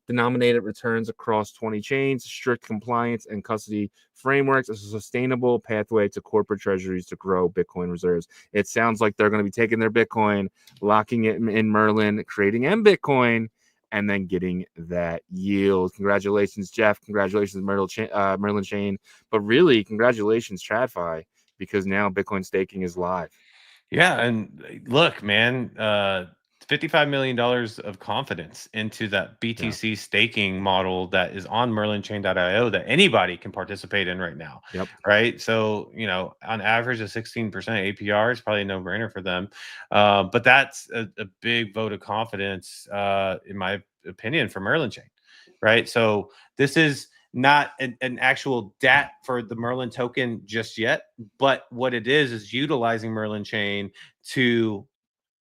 denominated returns across 20 chains, strict compliance and custody frameworks, a sustainable pathway to corporate treasuries to grow Bitcoin reserves. It sounds like they're going to be taking their Bitcoin, locking it in Merlin, creating MBitcoin, and then getting that yield. Congratulations, Jeff. Congratulations, Merlin chain. But really, congratulations, TradFi, because now Bitcoin staking is live. Yeah, and look, man, $55 million of confidence into that BTC staking model that is on merlinchain.io that anybody can participate in right now. Yep. Right. So, on average, a 16% APR is probably a no-brainer for them. But that's a big vote of confidence, in my opinion, for Merlin chain. Right. So this is not an actual DAT for the Merlin token just yet, but what it is utilizing Merlin chain to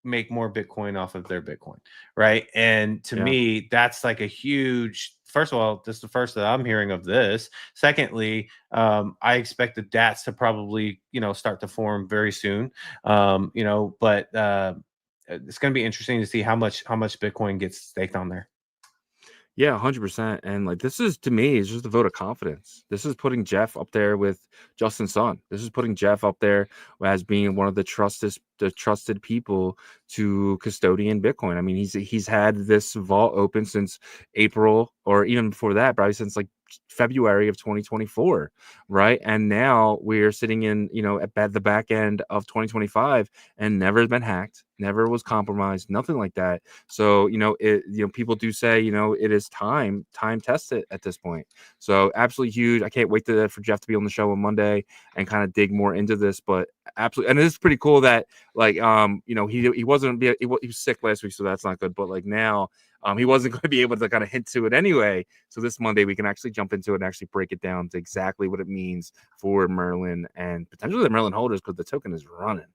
make more Bitcoin off of their Bitcoin, right? And to me, that's like a huge, first of all, this is the first that I'm hearing of this. Secondly, I expect the DATs to probably, start to form very soon, but it's going to be interesting to see how much Bitcoin gets staked on there. Yeah, 100%. And like, this is, to me, is just a vote of confidence. This is putting Jeff up there with Justin Sun. This is putting Jeff up there as being one of the trusted people to custodian Bitcoin. I mean, he's had this vault open since April, or even before that, probably since like February of 2024, right? And now we're sitting in, at the back end of 2025, and never has been hacked, never was compromised, nothing like that. So, people do say, it is time tested at this point. So absolutely huge. I can't wait for Jeff to be on the show on Monday and kind of dig more into this. But absolutely, and it is pretty cool that he was sick last week, so that's not good. But like now, he wasn't going to be able to kind of hint to it anyway. So this Monday we can actually jump into it and actually break it down to exactly what it means for Merlin and potentially the Merlin holders, because the token is running.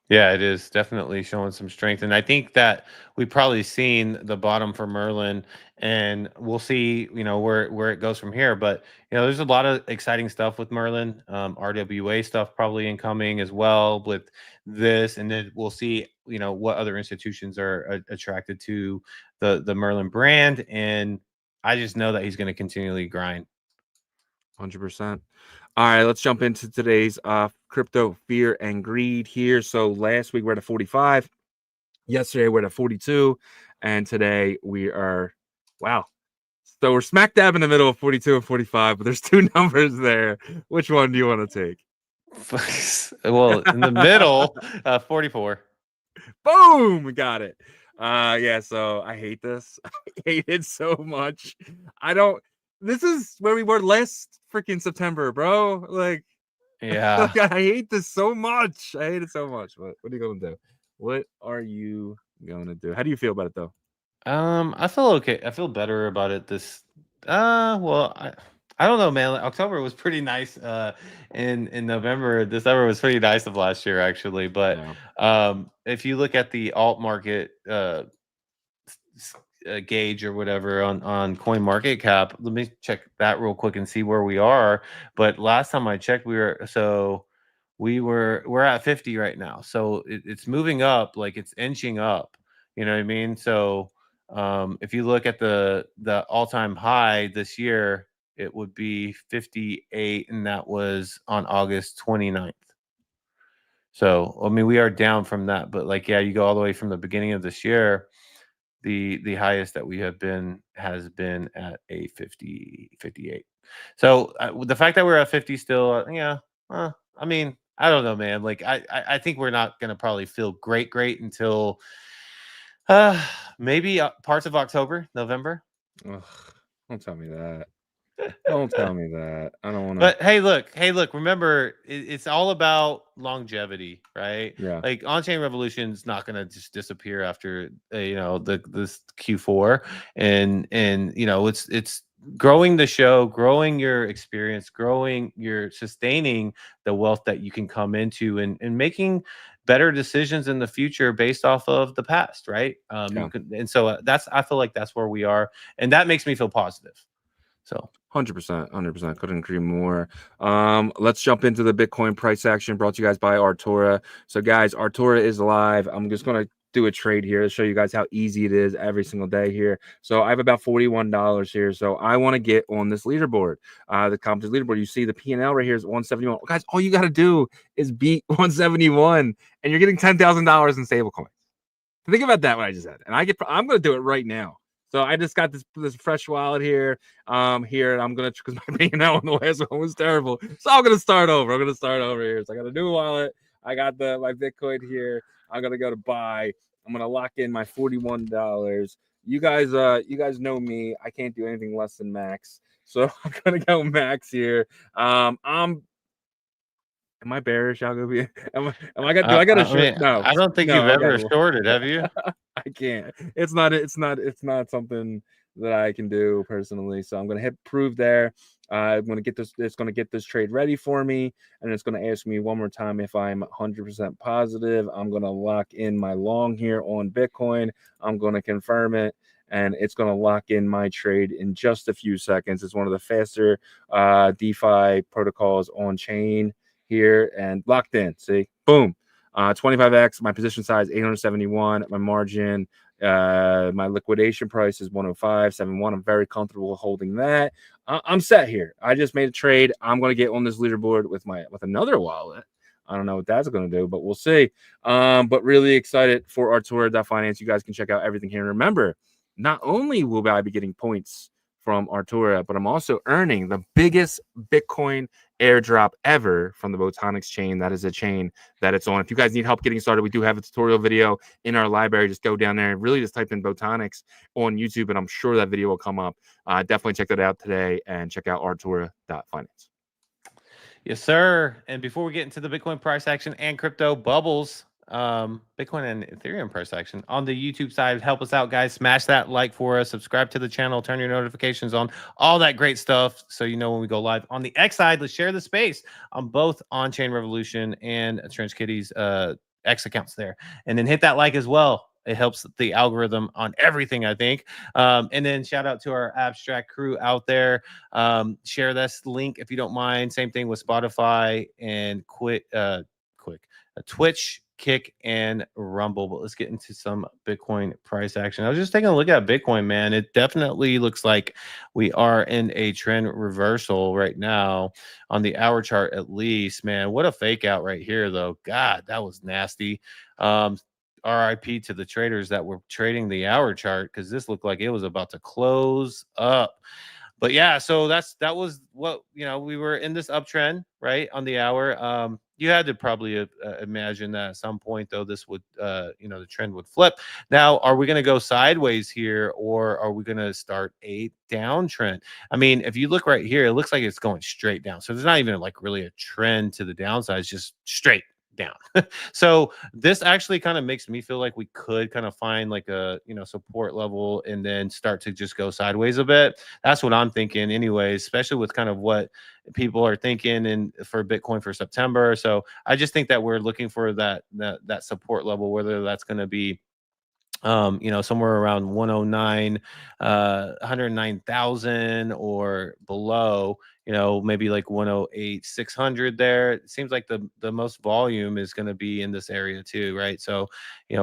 Yeah, it is definitely showing some strength. And I think that we've probably seen the bottom for Merlin, and we'll see, where it goes from here. But, there's a lot of exciting stuff with Merlin, RWA stuff probably incoming as well with this. And then we'll see, what other institutions are attracted to the Merlin brand. And I just know that he's going to continually grind. 100%. All right, let's jump into today's crypto fear and greed here. So last week we're at 45. Yesterday we're at 42, and today we are So we're smack dab in the middle of 42 and 45, but there's two numbers there. Which one do you want to take? Well, in the middle, 44. Boom, we got it. Yeah, so I hate this. I hate it so much. This is where we were last freaking September, bro. Like, Yeah. I hate this so much. I hate it so much. What are you gonna do? What are you gonna do? How do you feel about it though? I feel okay. I feel better about it this well, I don't know, man. October was pretty nice in November. December was pretty nice of last year actually, but if you look at the alt market gauge or whatever on coin market cap, let me check that real quick and see where we are. But last time I checked, we're at 50 right now, so it's moving up, like it's inching up, you know what I mean? So if you look at the all-time high this year, it would be 58, and that was on August 29th. So I mean, we are down from that, but like, yeah, you go all the way from the beginning of this year, the highest that we have been has been at a 58. So the fact that we're at 50 still, I mean, I don't know, man. Like I think we're not gonna probably feel great until maybe parts of October, November. Ugh, don't tell me that. Don't tell me that. I don't want to. But hey, look. Remember, it's all about longevity, right? Yeah. Like on-chain revolution's not gonna just disappear after this Q4, and it's growing the show, growing your experience, sustaining the wealth that you can come into, and making better decisions in the future based off of the past, right? So I feel like that's where we are, and that makes me feel positive. So 100%, couldn't agree more. Let's jump into the Bitcoin price action brought to you guys by Artura. So guys, Artura is live. I'm just gonna do a trade here to show you guys how easy it is every single day here. So I have about $41 here. So I want to get on this leaderboard, the competition leaderboard. You see the P&L right here is 171. Guys, all you got to do is beat 171, and you're getting $10,000 in stablecoins. Think about that, what I just said. And I'm going to do it right now. So I just got this fresh wallet here. And I'm gonna, because my P&L on the last one was terrible. So I'm gonna start over. Here. So I got a new wallet. I got my Bitcoin here. I'm gonna go to buy. I'm gonna lock in my $41. You guys know me. I can't do anything less than max. So I'm gonna go max here. Am I bearish, Yagobi? Do I got a short? No, I don't think you've ever shorted, have you? I can't. It's not something that I can do personally. So I'm gonna hit prove there. I'm gonna get this. It's gonna get this trade ready for me, and it's gonna ask me one more time if I'm 100% positive. I'm gonna lock in my long here on Bitcoin. I'm gonna confirm it, and it's going to lock in my trade in just a few seconds. It's one of the faster DeFi protocols on chain here, and locked in. See, boom, 25x. My position size 871. My margin, my liquidation price is 105.71. I'm very comfortable holding that. I'm set here. I just made a trade. I'm going to get on this leaderboard with another wallet. I don't know what that's going to do, but we'll see. But really excited for Artura.finance. You guys can check out everything here. And remember, not only will I be getting points from Artura, but I'm also earning the biggest Bitcoin airdrop ever from the Botonics chain. That is a chain that it's on. If you guys need help getting started, we do have a tutorial video in our library. Just go down there and really just type in Botonics on YouTube, and I'm sure that video will come up. Definitely check that out today, and check out Artura.finance. Yes, sir. And before we get into the Bitcoin price action and crypto bubbles, Bitcoin and Ethereum price action on the YouTube side, help us out, guys. Smash that like for us, subscribe to the channel, turn your notifications on, all that great stuff, so you know when we go live. On the X side, let's share the space on both On-Chain Revolution and Trench Kitty's X accounts there, and then hit that like as well. It helps the algorithm on everything, I think. And then shout out to our abstract crew out there. Share this link if you don't mind. Same thing with Spotify and quick. Twitch, Kick, and Rumble. But let's get into some Bitcoin price action. I was just taking a look at Bitcoin, man. It definitely looks like we are in a trend reversal right now on the hour chart, at least. Man, what a fake out right here, though. God, that was nasty. RIP to the traders that were trading the hour chart, because this looked like it was about to close up. But yeah, so that was what, we were in this uptrend, right, on the hour. You had to probably imagine that at some point, though, this would, the trend would flip. Now, are we going to go sideways here, or are we going to start a downtrend? I mean, if you look right here, it looks like it's going straight down. So there's not even like really a trend to the downside. It's just straight down. So this actually kind of makes me feel like we could kind of find like a support level and then start to just go sideways a bit. That's what I'm thinking anyways, especially with kind of what people are thinking and for Bitcoin for September. So I just think that we're looking for that support level, whether that's going to be somewhere around 109 109,000 or below, maybe like 108 600 there. It seems like the most volume is going to be in this area too, right? So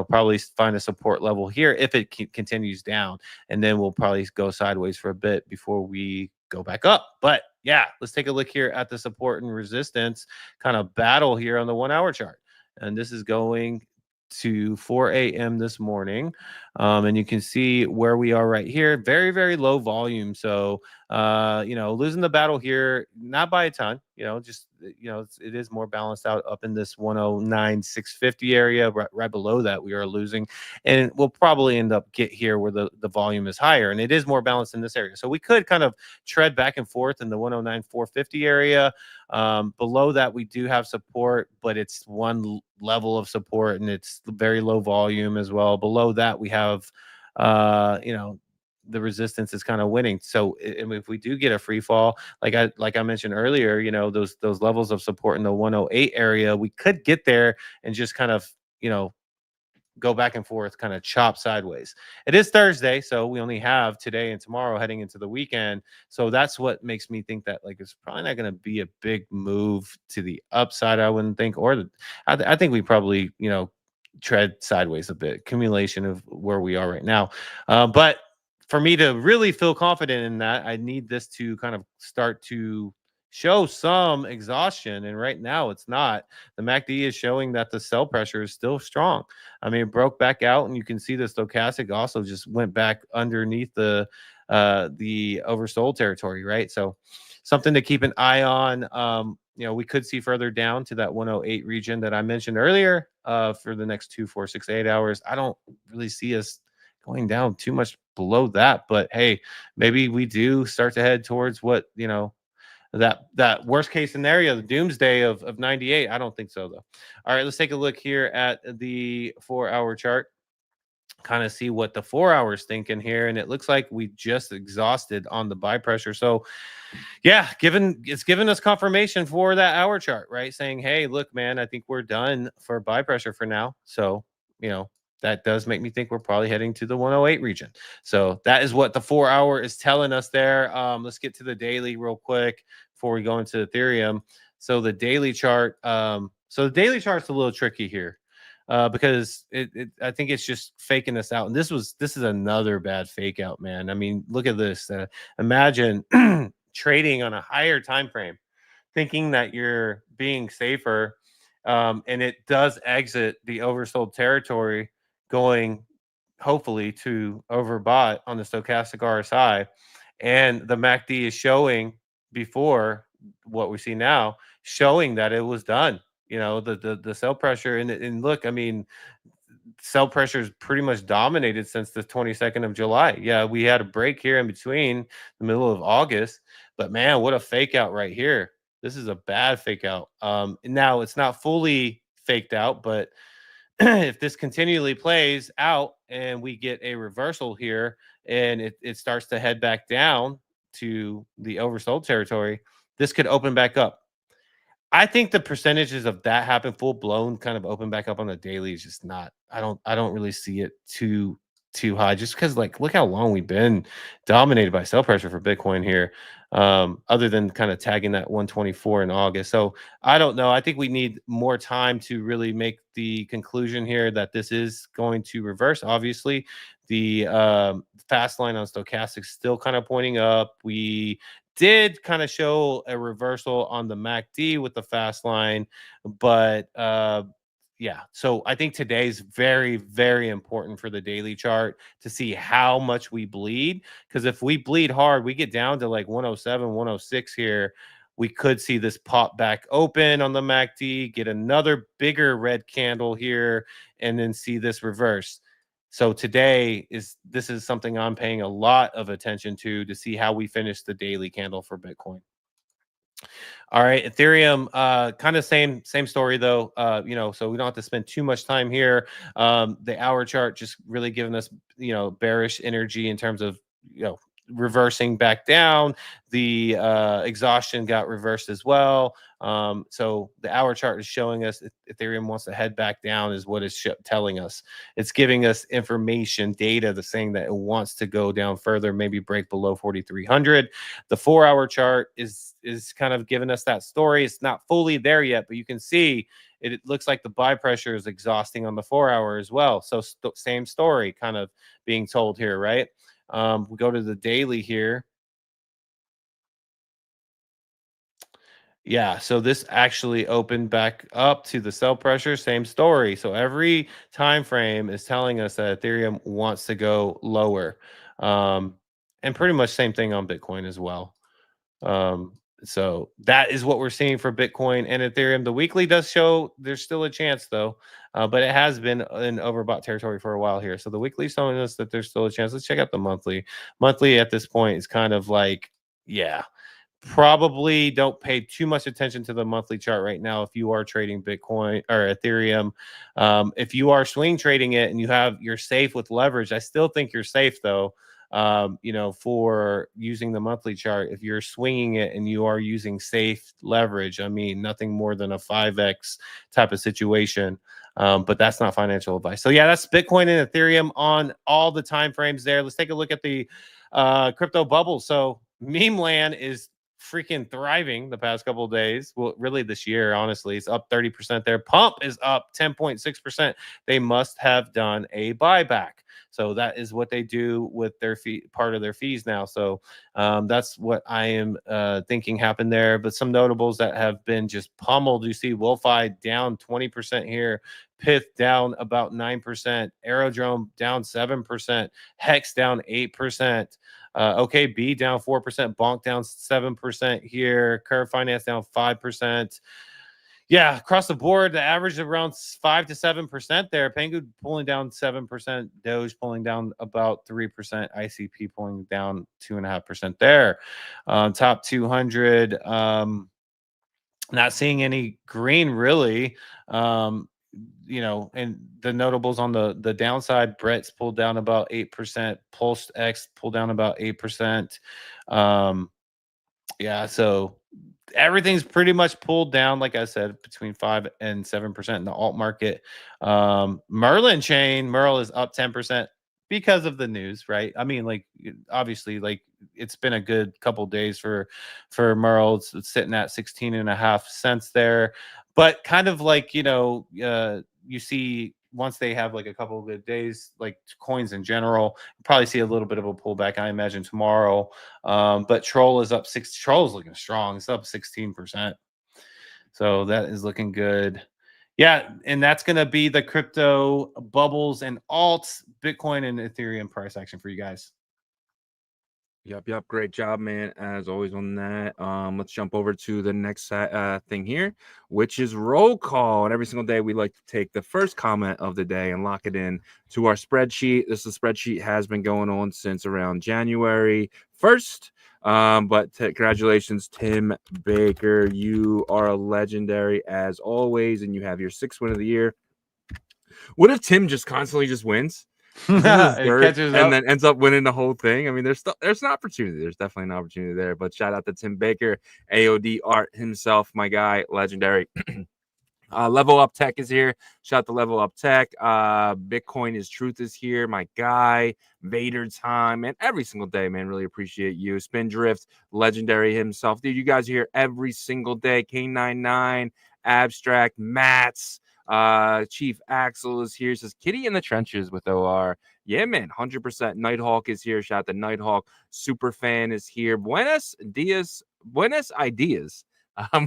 probably find a support level here if it continues down, and then we'll probably go sideways for a bit before we go back up. But yeah, let's take a look here at the support and resistance kind of battle here on the 1 hour chart, and this is going to 4 a.m. this morning, and you can see where we are right here. Very, very low volume. So losing the battle here, not by a ton. It is more balanced out up in this 109 650 area. Right below that, we are losing, and we'll probably end up get here where the volume is higher, and it is more balanced in this area. So we could kind of tread back and forth in the 109 450 area. Below that, we do have support, but it's one level of support, and it's very low volume as well. Below that, we have the resistance is kind of winning. So if we do get a free fall, like I mentioned earlier, those levels of support in the 108 area, we could get there and just kind of go back and forth, kind of chop sideways. It is Thursday, so we only have today and tomorrow heading into the weekend. So that's what makes me think that like it's probably not going to be a big move to the upside, I wouldn't think, or I think we probably tread sideways a bit, accumulation of where we are right now. But for me to really feel confident in that, I need this to kind of start to show some exhaustion, and right now it's not. The MACD is showing that the sell pressure is still strong. I mean, it broke back out, and you can see the stochastic also just went back underneath the oversold territory, right? So something to keep an eye on. We could see further down to that 108 region that I mentioned earlier for the next 2, 4, 6, 8 hours. I don't really see us going down too much below that, but hey, maybe we do start to head towards what that worst case scenario, the doomsday of 98. I don't think so, though. All right, let's take a look here at the 4 hour chart, kind of see what the 4 hours thinking here, and it looks like we just exhausted on the buy pressure. So yeah, it's given us confirmation for that hour chart, right, saying, hey, look, man, I think we're done for buy pressure for now. So that does make me think we're probably heading to the 108 region. So that is what the 4 hour is telling us there. Let's get to the daily real quick before we go into Ethereum. So the daily chart, so the daily chart's a little tricky here because I think it's just faking this out. And this is another bad fake out, man. I mean, look at this. Imagine trading on a higher time frame, thinking that you're being safer, and it does exit the oversold territory, going hopefully to overbought on the stochastic RSI, and the MACD is showing before what we see now, showing that it was done. The sell pressure, and look, I mean, sell pressure is pretty much dominated since the 22nd of July. Yeah, we had a break here in between the middle of August, but man, what a fake out right here. This is a bad fake out. Now it's not fully faked out, but if this continually plays out and we get a reversal here and it starts to head back down to the oversold territory, this could open back up. I think the percentages of that happen full blown kind of open back up on the daily is just not, I don't really see it too high, just because like look how long we've been dominated by sell pressure for Bitcoin here. other than kind of tagging that 124 in August. So I don't know. I think we need more time to really make the conclusion here that this is going to reverse. Obviously, the fast line on stochastic still kind of pointing up. We did kind of show a reversal on the MACD with the fast line, but yeah, so I think today's very, very important for the daily chart to see how much we bleed. Because if we bleed hard, we get down to like 107, 106 here. We could see this pop back open on the MACD, get another bigger red candle here, and then see this reverse. So today this is something I'm paying a lot of attention to see how we finish the daily candle for Bitcoin. All right, Ethereum, kind of same story though. So we don't have to spend too much time here. The hour chart just really giving us, bearish energy in terms of, reversing back down. The exhaustion got reversed as well. So the hour chart is showing us Ethereum wants to head back down is what it's telling us. It's giving us information, data, the saying that it wants to go down further, maybe break below 4,300. The 4-hour chart is kind of giving us that story. It's not fully there yet, but you can see it looks like the buy pressure is exhausting on the 4-hour as well. So same story kind of being told here, right? We go to the daily here. Yeah, so this actually opened back up to the sell pressure, same story. So every time frame is telling us that Ethereum wants to go lower. And pretty much same thing on Bitcoin as well. So that is what we're seeing for Bitcoin and Ethereum. The weekly does show there's still a chance though, but it has been in overbought territory for a while here. So the weekly is showing us that there's still a chance. Let's check out the monthly. Monthly at this point is kind of like, yeah, probably don't pay too much attention to the monthly chart right now if you are trading Bitcoin or Ethereum. If you are swing trading it and you're safe with leverage, I still think you're safe though. For using the monthly chart, if you're swinging it and you are using safe leverage, I mean, nothing more than a 5x type of situation. But that's not financial advice. So yeah, that's Bitcoin and Ethereum on all the time frames there. Let's take a look at the crypto bubble. So meme land is freaking thriving the past couple of days. Well, really this year, honestly, it's up 30% there. Pump is up 10.6%. They must have done a buyback. So that is what they do with their fee, part of their fees now. So that's what I am thinking happened there. But some notables that have been just pummeled. You see WolfEye down 20% here. Pith down about 9%. Aerodrome down 7%. Hex down 8%. OKB down 4%. Bonk down 7% here. Curve Finance down 5%. Yeah, across the board, the average around 5 to 7% there. Pengu pulling down 7%, Doge pulling down about 3%, ICP pulling down 2.5% there. Top 200, not seeing any green really. And the notables on the downside, Brett's pulled down about 8%, Pulse X pulled down about 8%. Yeah, so everything's pretty much pulled down, like I said, between 5 and 7% in the alt market. Merlin chain, Merl is up 10% because of the news, right? I mean, like, obviously, like, it's been a good couple days for Merl. It's sitting at 16.5 cents there. But kind of like, you see once they have like a couple of good days, like coins in general, probably see a little bit of a pullback, I imagine, tomorrow. But Troll is up Troll is looking strong. It's up 16%. So that is looking good. Yeah, and that's going to be the crypto bubbles and alts, Bitcoin and Ethereum price action for you guys. Yep. Great job, man. As always on that. Let's jump over to the next thing here, which is roll call. And every single day we like to take the first comment of the day and lock it in to our spreadsheet. This spreadsheet has been going on since around January 1st. But congratulations, Tim Baker. You are legendary as always, and you have your 6th win of the year. What if Tim just constantly just wins? And then ends up winning the whole thing? I mean, there's an opportunity. There's definitely an opportunity there. But shout out to Tim Baker, AOD Art himself, my guy, legendary. Level Up Tech is here. Shout out to Level Up Tech. Bitcoin is Truth is here. My guy, Vader Time, man. Every single day, man. Really appreciate you. Spindrift, legendary himself. Dude, you guys are here every single day. K99, Abstract, Mats, Chief Axel is here. Says Kitty in the trenches with OR. Yeah, man. 100%. Nighthawk is here. Shout out to Nighthawk. Superfan is here. Buenos ideas.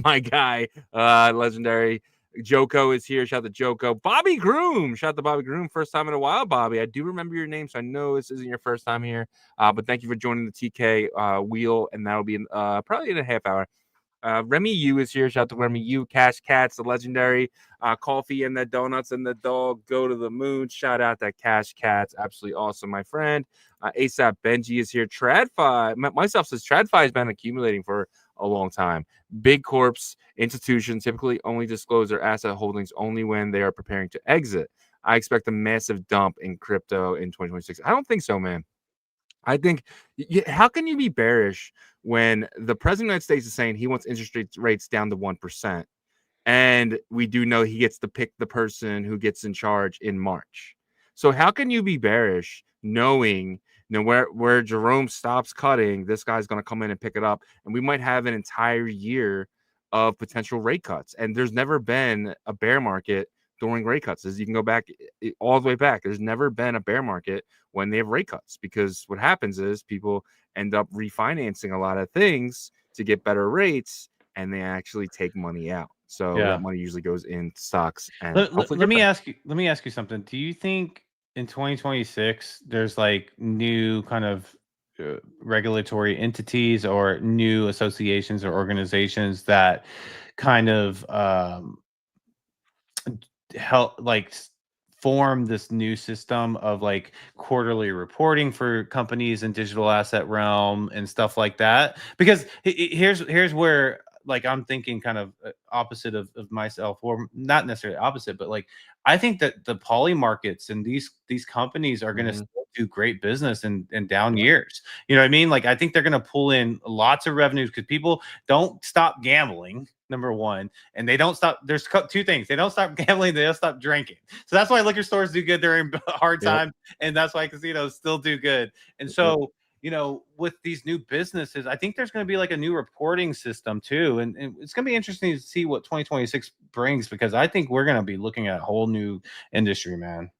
My guy, legendary. Joko is here. Shout out to Joko. Bobby Groom. Shout out to Bobby Groom. First time in a while, Bobby. I do remember your name, so I know this isn't your first time here. But thank you for joining the TK wheel, and that'll be probably in a half hour. Remy U is here. Shout out to Remy U. Cash Cats, the legendary. Coffee and the donuts and the dog go to the moon. Shout out to Cash Cats. Absolutely awesome, my friend. ASAP Benji is here. TradFi. Myself says TradFi has been accumulating for a long time. Big corps, institutions typically only disclose their asset holdings only when they are preparing to exit. I expect a massive dump in crypto in 2026. I don't think so, man. I think, how can you be bearish when the president of the United States is saying he wants interest rates down to 1%, and we do know he gets to pick the person who gets in charge in March? So how can you be bearish knowing where Jerome stops cutting, this guy's going to come in and pick it up, and we might have an entire year of potential rate cuts? And there's never been a bear market during rate cuts. As you can go back all the way back, there's never been a bear market when they have rate cuts, because what happens is people end up refinancing a lot of things to get better rates, and they actually take money out. So that money usually goes in stocks. And let me ask you something. Do you think in 2026 there's like new kind of regulatory entities or new associations or organizations that kind of help like form this new system of like quarterly reporting for companies in digital asset realm and stuff like that? Because here's where like I'm thinking kind of opposite of myself, or not necessarily opposite, but like I think that the Polymarkets and these companies are going to still do great business in down years. You know what I mean? Like I think they're going to pull in lots of revenues because people don't stop gambling, number one, and they don't stop. There's two things: they don't stop gambling, they don't stop drinking. So that's why liquor stores do good during hard times, and that's why casinos still do good. And so, you know, with these new businesses, I think there's going to be like a new reporting system too. And it's going to be interesting to see what 2026 brings, because I think we're going to be looking at a whole new industry, man.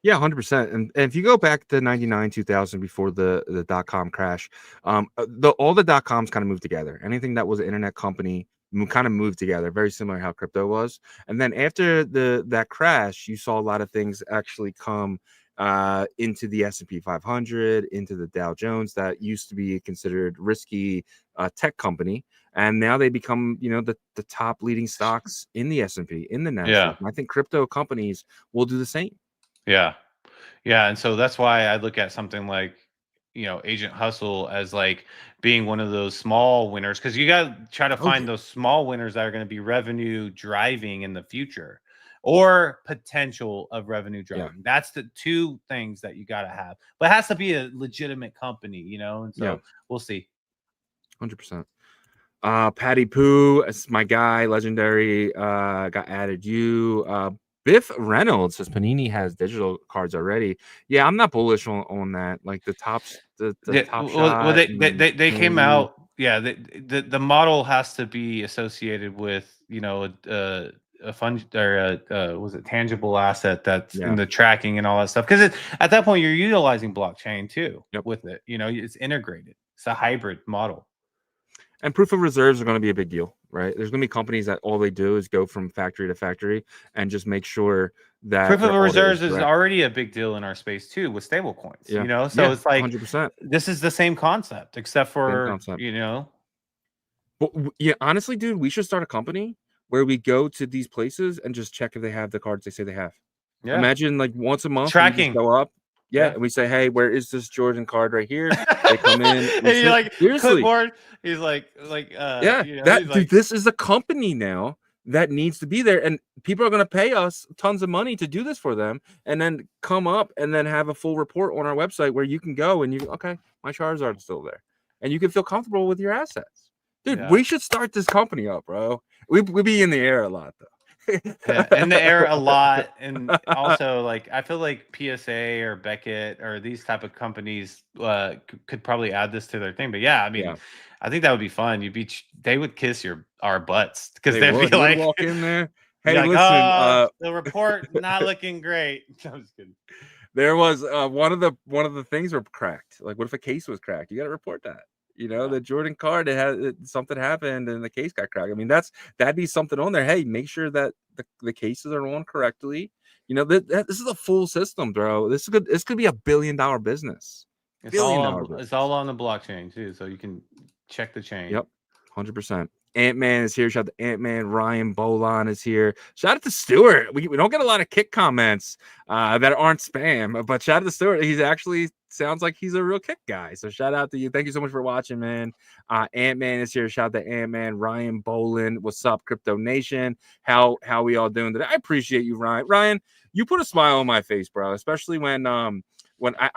Yeah, 100%. And if you go back to 99, 2000, before the dot-com crash, all the dot-coms kind of moved together. Anything that was an internet company kind of moved together, very similar to how crypto was. And then after that crash, you saw a lot of things actually come into the S&P 500, into the Dow Jones that used to be considered risky tech company, and now they become, you know, the top leading stocks in the S&P, in the Nasdaq. Yeah. And I think crypto companies will do the same. Yeah. And so that's why I look at something like, you know, Agent Hustle as like being one of those small winners, because you got to try to find those small winners that are going to be revenue driving in the future, or potential of revenue driving. That's the two things that you got to have, but it has to be a legitimate company, you know? And so we'll see. 100%. Patty Poo, it's my guy, legendary, got added. Biff Reynolds says Panini has digital cards already. Yeah, I'm not bullish on that. Like the top shot. They came out. Yeah, the model has to be associated with, you know, a fund or was it tangible asset that's in the tracking and all that stuff. Because at that point you're utilizing blockchain too with it. You know, it's integrated. It's a hybrid model. And proof of reserves are going to be a big deal, right? There's going to be companies that all they do is go from factory to factory and just make sure that proof of reserves is already a big deal in our space too, with stable coins. You know, so it's like 100%. This is the same concept, except for you know. But yeah, honestly, dude, we should start a company where we go to these places and just check if they have the cards they say they have. Yeah. Imagine like once a month, tracking, go up. Yeah, and we say, hey, where is this Jordan card right here? They come in. And you're like, clipboard. He's like, yeah, you know, dude, this is a company now that needs to be there, and people are going to pay us tons of money to do this for them, and then come up and then have a full report on our website where you can go and okay, my Charizard's still there, and you can feel comfortable with your assets, dude. We should start this company up, bro. We be in the air a lot though. Yeah, and the air a lot, and also like I feel like PSA or Beckett or these type of companies could probably add this to their thing. But yeah, I mean, Yeah. I think that would be fun. They would kiss our butts because They they'd would. be You would like, walk in there. be Hey, like, listen. oh, the report not looking great. I'm just kidding. There was one of the things were cracked. Like, what if a case was cracked? You got to report that. You know, the Jordan card, something happened and the case got cracked. I mean, that'd be something on there. Hey, make sure that the cases are on correctly. You know, this is a full system, bro. This could be $1 billion business. It's all on the blockchain too, so you can check the chain. Yep, 100%. Ant-Man is here. Shout out to Ant-Man. Ryan Bolon is here. Shout out to Stuart. We don't get a lot of kick comments that aren't spam, but shout out to Stuart. He's actually sounds like he's a real kick guy. So shout out to you. Thank you so much for watching, man. Ant-Man is here. Shout out to Ant-Man. Ryan Bolin. What's up, Crypto Nation? How we all doing today? I appreciate you, Ryan. Ryan, you put a smile on my face, bro, especially when I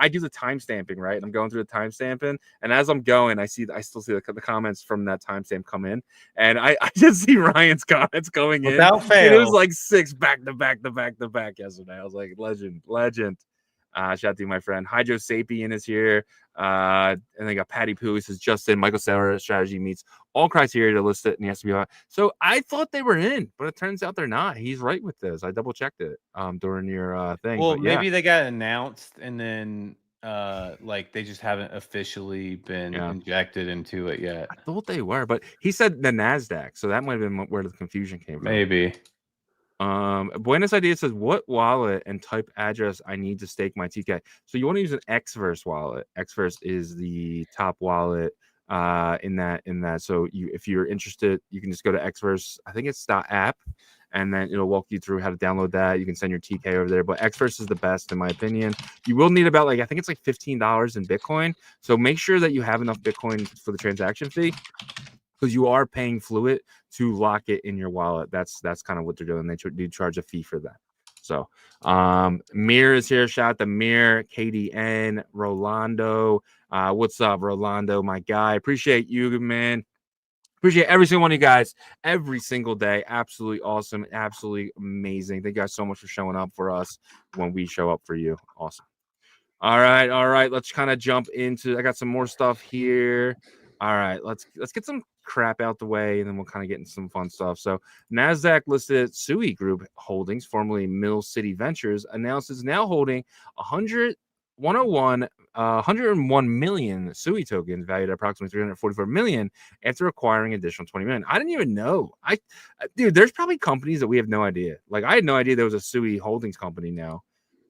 do the timestamping, right? I'm going through the timestamping, and as I'm going, I still see the comments from that timestamp come in, and I just see Ryan's comments coming in. Without fail. It was like 6 back to back yesterday. I was like, legend. Shout out to you, my friend. Hydro Sapien is here. And they got Patty Poo. He says Justin, Michael Sauer strategy meets all criteria to list it in the SBI. So I thought they were in, but it turns out they're not. He's right with this. I double checked it during your thing. Well, but yeah. maybe they got announced and then like they just haven't officially been injected into it yet. I thought they were, but he said the Nasdaq, so that might have been where the confusion came from. Maybe. Buenos Idea says, what wallet and type address I need to stake my TK? So you want to use an Xverse wallet. Xverse is the top wallet in that. So if you're interested, you can just go to Xverse. I think it's .app, and then it'll walk you through how to download that. You can send your TK over there, but Xverse is the best in my opinion. You will need about I think it's like $15 in Bitcoin. So make sure that you have enough Bitcoin for the transaction fee, because you are paying Fluid to lock it in your wallet. That's kind of what they're doing. They do charge a fee for that. So Mir is here. Shout out to Mir, KDN, Rolando. What's up, Rolando, my guy? Appreciate you, man. Appreciate every single one of you guys every single day. Absolutely awesome. Absolutely amazing. Thank you guys so much for showing up for us when we show up for you. Awesome. All right. Let's kind of jump into, I got some more stuff here. All right, let's get some crap out the way, and then we'll kind of get into some fun stuff. So Nasdaq-listed SUI Group Holdings, formerly Mill City Ventures, announces now holding 101 million SUI tokens valued at approximately 344 million after acquiring additional 20 million. I didn't even know. Dude, there's probably companies that we have no idea. Like, I had no idea there was a SUI Holdings company now.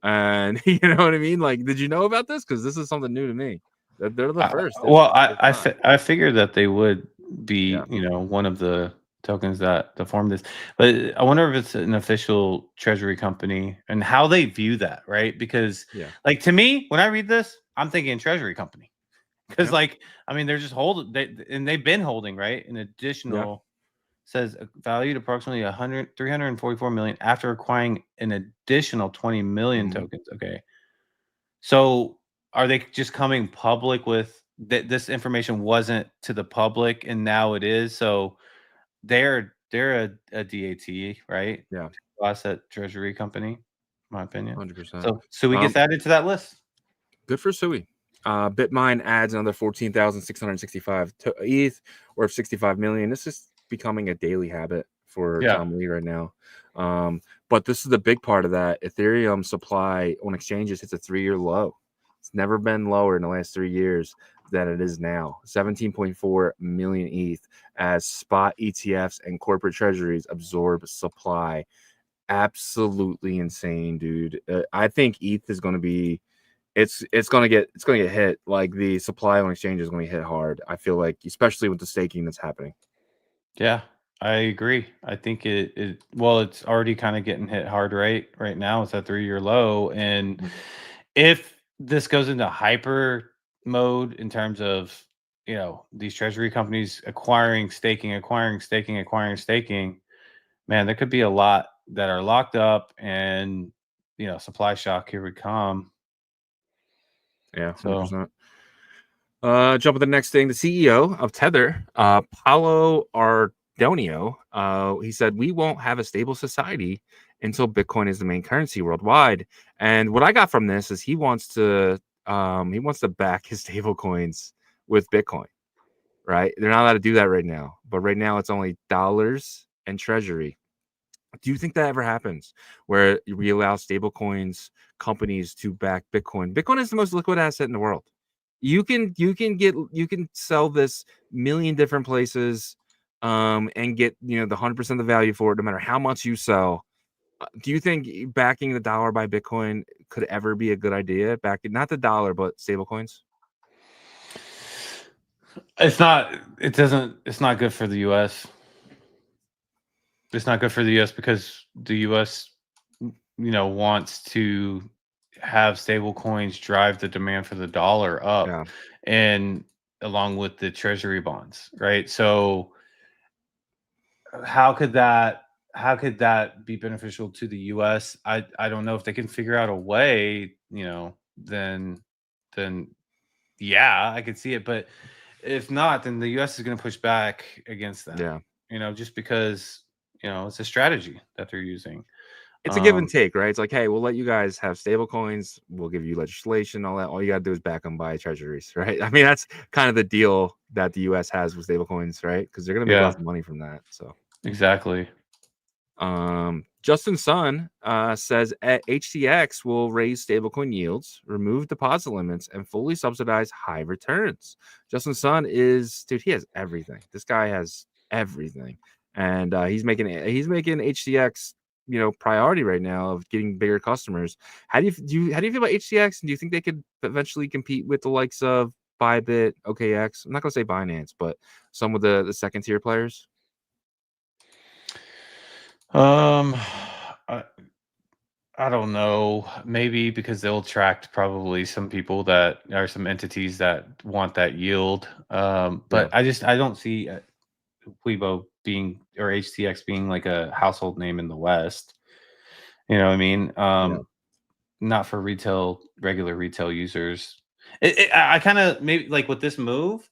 And you know what I mean? Like, did you know about this? Because this is something new to me. They're the first. Well, I figured that they would be, one of the tokens that form this, but I wonder if it's an official treasury company and how they view that, right? Because, like, to me, when I read this, I'm thinking treasury company, because, they're just they've been holding, right? An additional says valued approximately 344 million after acquiring an additional 20 million tokens. Okay, so are they just coming public with this information wasn't to the public and now it is? So they're a DAT, right? Yeah. Asset treasury company, in my opinion. 100%. So SUI gets added to that list. Good for SUI. Bitmine adds another 14,665 to ETH, or 65 million. This is becoming a daily habit for Tom Lee right now. But this is the big part of that. Ethereum supply on exchanges hits a 3-year low. It's never been lower in the last 3 years than it is now. 17.4 million ETH as spot ETFs and corporate treasuries absorb supply. Absolutely insane, dude. I think ETH is going to be it's going to get hit. Like, the supply on exchange is going to hit hard. I feel like, especially with the staking that's happening. Yeah, I agree. I think it's already kind of getting hit hard right now. It's at 3-year low, and if this goes into hyper mode in terms of these treasury companies acquiring staking, man, there could be a lot that are locked up, and supply shock here would come. Yeah, 100%. Jump to the next thing. The CEO of Tether, Paolo Donio, he said, we won't have a stable society until Bitcoin is the main currency worldwide. And what I got from this is he wants to back his stable coins with Bitcoin, right? They're not allowed to do that right now, but right now it's only dollars and treasury. Do you think that ever happens where we allow stable coins companies to back Bitcoin? Bitcoin is the most liquid asset in the world. You can sell this million different places and get the 100% of the value for it no matter how much you sell. Do you think backing the dollar by Bitcoin could ever be a good idea? Backing not the dollar but stable coins? It's not good for the US. It's not good for the US because the US wants to have stable coins drive the demand for the dollar up. Yeah. And along with the treasury bonds, right? So how could that be beneficial to the US? I don't know. If they can figure out a way, then yeah, I could see it. But if not, then the US is going to push back against that. Yeah. Just because it's a strategy that they're using. It's a give and take, right? It's like, hey, we'll let you guys have stable coins. We'll give you legislation, all that. All you got to do is back them by treasuries, right? I mean, that's kind of the deal that the U.S. has with stable coins, right? Because they're going to make lots of money from that. So exactly. Justin Sun says HTX will raise stablecoin yields, remove deposit limits, and fully subsidize high returns. Justin Sun he has everything. This guy has everything, and he's making HTX priority right now of getting bigger customers. How do you feel about HTX? And do you think they could eventually compete with the likes of Bybit, OKX? I'm not gonna say Binance, but some of the second tier players. I don't know. Maybe because they'll attract probably some people that are some entities that want that yield. But I don't see Weibo being or HTX being like a household name in the West. You know what I mean? Not for regular retail users. I kind of maybe like with this move,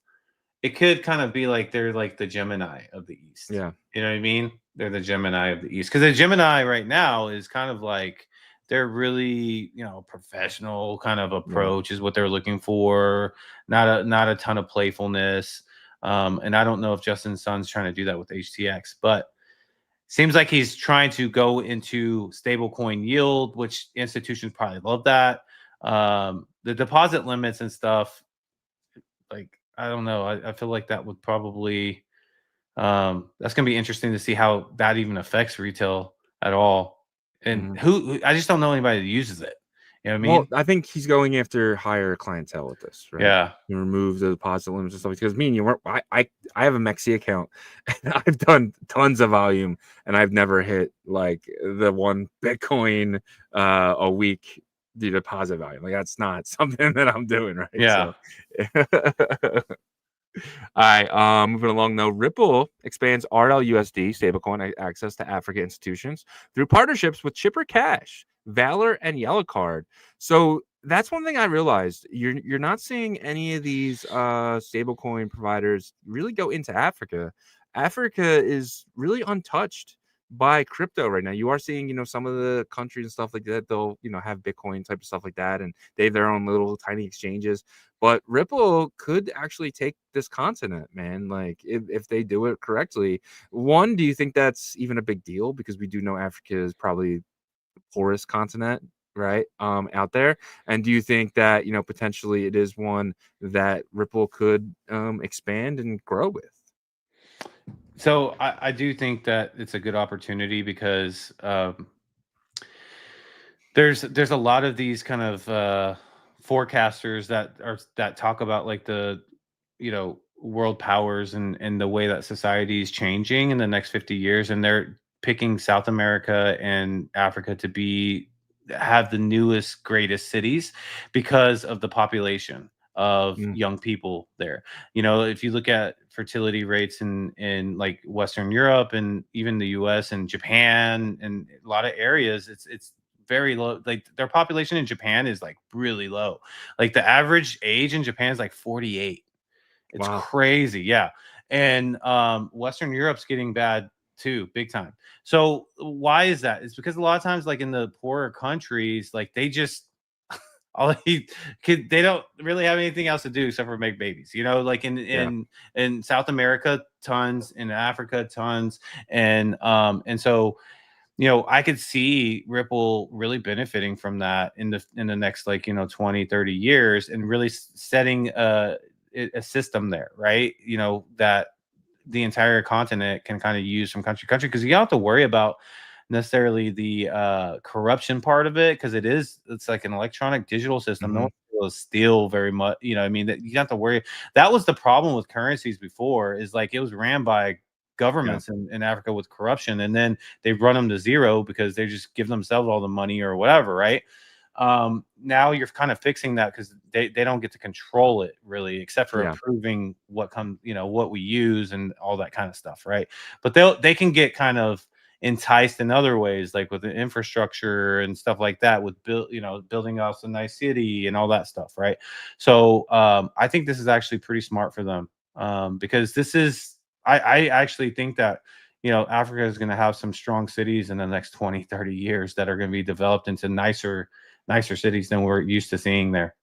it could kind of be like they're like the Gemini of the East. Yeah. You know what I mean? They're the Gemini of the East. Because the Gemini right now is kind of like they're really, professional kind of approach is what they're looking for. Not a ton of playfulness. And I don't know if Justin Sun's trying to do that with HTX, but seems like he's trying to go into stablecoin yield, which institutions probably love that. The deposit limits and stuff, like, I don't know. I feel like that would probably that's going to be interesting to see how that even affects retail at all. And who I just don't know anybody that uses it. You know what I mean? Well, I think he's going after higher clientele with this, right? Yeah. You remove the deposit limits and stuff because me and you weren't. I have a Mexi account and I've done tons of volume and I've never hit like the 1 Bitcoin a week the deposit volume. Like that's not something that I'm doing, right? Yeah. So. All right, moving along though, Ripple expands RLUSD stablecoin access to African institutions through partnerships with Chipper Cash, VALR, and Yellow Card. So that's one thing I realized. You're not seeing any of these stablecoin providers really go into Africa. Africa is really untouched by crypto right now. You are seeing, some of the countries and stuff like that, they'll, have Bitcoin type of stuff like that, and they have their own little tiny exchanges. But Ripple could actually take this continent, man. Like if they do it correctly. One, do you think that's even a big deal? Because we do know Africa is probably the poorest continent, right? Out there. And do you think that, potentially it is one that Ripple could expand and grow with? So I do think that it's a good opportunity because there's a lot of these kind of forecasters that talk about like the world powers and the way that society is changing in the next 50 years, and they're picking South America and Africa to have the newest, greatest cities because of the population of young people there. If you look at fertility rates in like Western Europe and even the US and Japan and a lot of areas, it's very low. Like their population in Japan is like really low. Like the average age in Japan is like 48. It's crazy. Yeah. And Western Europe's getting bad too, big time. So why is that? It's because a lot of times, like in the poorer countries, like they just they don't really have anything else to do except for make babies, like in South America, tons, in Africa, tons. And so I could see Ripple really benefiting from that in the next 20, 30 years, and really setting a system there, right? That the entire continent can kind of use from country to country, because you don't have to worry about necessarily the corruption part of it, because it's like an electronic digital system. No one will steal very much, I mean, that you don't have to worry. That was the problem with currencies before, is like it was ran by governments in Africa with corruption, and then they run them to zero because they just give themselves all the money or whatever, right? Now you're kind of fixing that, because they don't get to control it really, except for approving what comes, what we use and all that kind of stuff, right? But they can get kind of enticed in other ways, like with the infrastructure and stuff like that, with building us a nice city and all that stuff, right? So I think this is actually pretty smart for them, because this is I actually think that Africa is going to have some strong cities in the next 20, 30 years that are going to be developed into nicer cities than we're used to seeing there.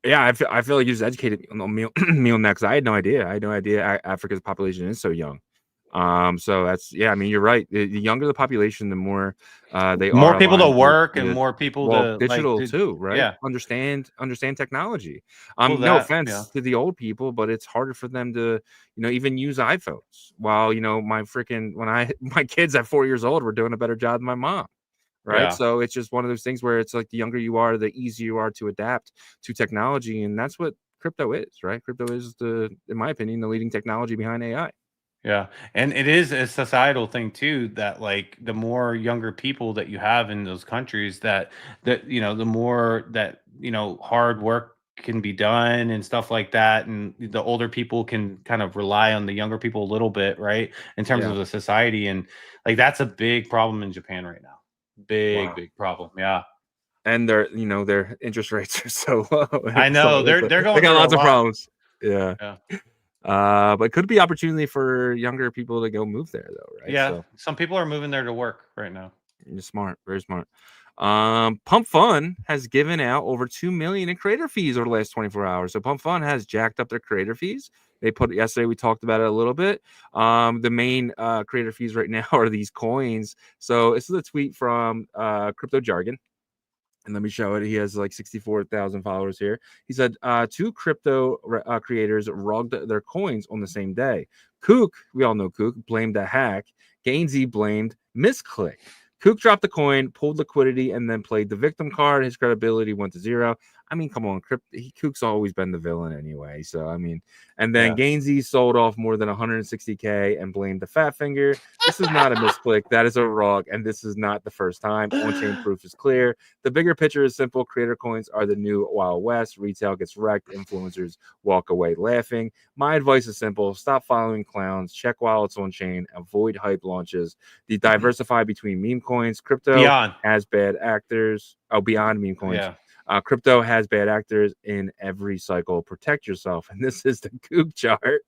Yeah, I feel like you just educated me on that, because I had no idea. Africa's population is so young. So that's, I mean, you're right. The younger the population, the more more people to work, and more people to digital too, right? Yeah, understand technology. No offense to the old people, but it's harder for them to even use iPhones. While my kids at 4 years old were doing a better job than my mom. Right. Yeah. So it's just one of those things where it's like the younger you are, the easier you are to adapt to technology. And that's what crypto is, right? Crypto is in my opinion, the leading technology behind AI. Yeah. And it is a societal thing too, that like the more younger people that you have in those countries, that the more that, hard work can be done and stuff like that. And the older people can kind of rely on the younger people a little bit, right? In terms of the society. And like, that's a big problem in Japan right now. Big problem. Yeah. And their interest rates are so low. I know they're going, they got lots of problems. Yeah. But it could be opportunity for younger people to go move there though, right? Yeah. So some people are moving there to work right now. You're smart, very smart. Pump Fun has given out over $2 million in creator fees over the last 24 hours. So Pump Fun has jacked up their creator fees. They put yesterday, we talked about it a little bit. The main creator fees right now are these coins. So this is a tweet from Crypto Jargon. And let me show it. He has like 64,000 followers here. He said, 2 crypto creators rugged their coins on the same day. Kook, we all know Kook, blamed a hack. Gainsey blamed misclick. Kook dropped the coin, pulled liquidity, and then played the victim card. His credibility went to zero. I mean, come on, Kook's always been the villain anyway. So, I mean, and then Gainsey sold off more than 160K and blamed the fat finger. This is not a misclick. That is a rug, and this is not the first time. On-chain proof is clear. The bigger picture is simple. Creator coins are the new Wild West. Retail gets wrecked. Influencers walk away laughing. My advice is simple. Stop following clowns. Check wallets on-chain. Avoid hype launches. Diversify between meme coins. Crypto has bad actors. Beyond meme coins. Yeah. Crypto has bad actors in every cycle. Protect yourself. And this is the Kook chart.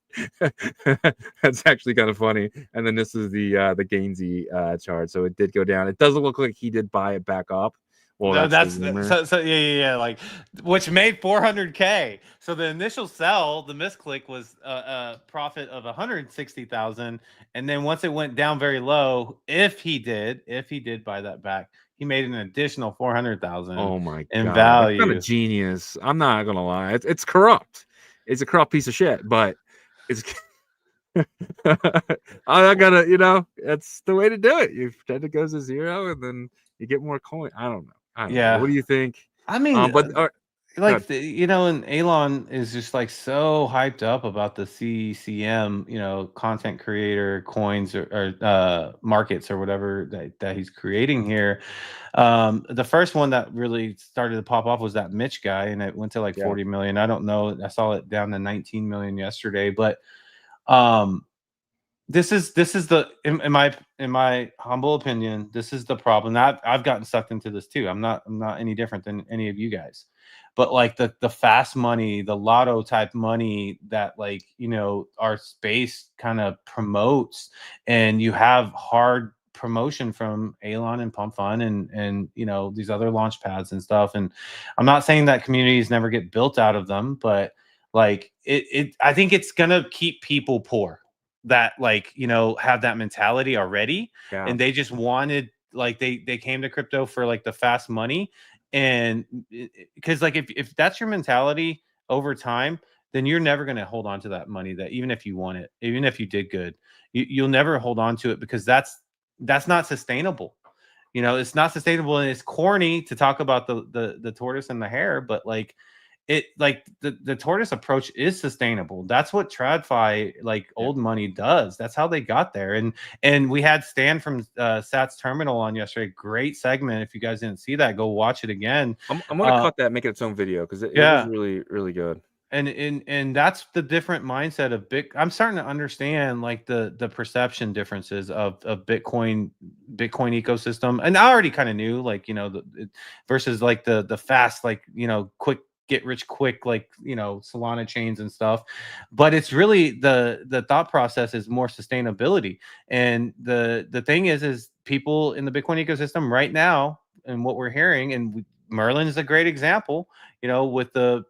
That's actually kind of funny. And then this is the Gainsey chart. So it did go down. It doesn't look like he did buy it back up. Well, no, that's like, which made 400K. So the initial sell, the misclick, was a profit of 160,000, and then once it went down very low, if he did buy that back, he made an additional 400,000. Oh my god! In value. That's kind of genius. I'm not gonna lie. It's corrupt. It's a corrupt piece of shit. But it's. I gotta, that's the way to do it. You pretend it goes to zero, and then you get more coin. I don't know. What do you think? I mean, and Elon is just like so hyped up about the CCM, content creator coins or markets or whatever that he's creating here. The first one that really started to pop off was that Mitch guy, and it went to like 40 million. I don't know. I saw it down to 19 million yesterday, but this is the in my humble opinion, this is the problem. I've gotten sucked into this too. I'm not any different than any of you guys. but like the fast money, the lotto type money that like, you know, our space kind of promotes, and you have hard promotion from Elon and Pump Fun and you know, these other launch pads and stuff. And I'm not saying that communities never get built out of them, but like I think it's gonna keep people poor that like, you know, have that mentality already. Yeah. And they just wanted, like, they came to crypto for like the fast money. And because like if that's your mentality over time, then you're never going to hold on to that money, that even if you want it, even if you did good, you'll never hold on to it, because that's not sustainable. You know, it's not sustainable, and it's corny to talk about the tortoise and the hare, but like it, like the tortoise approach is sustainable. That's what TradFi, like old money, does. That's how they got there. And we had Stan from Sats Terminal on yesterday. Great segment. If you guys didn't see that, go watch it again. I'm gonna cut that, make it its own video, because it was really, really good. And that's the different mindset of I'm starting to understand like the perception differences of Bitcoin ecosystem. And I already kind of knew, like, you know, versus like the fast, like, you know, quick get rich quick, like, you know, Solana chains and stuff. But it's really the thought process is more sustainability. And the thing is people in the Bitcoin ecosystem right now, and what we're hearing, and Merlin is a great example, you know, with the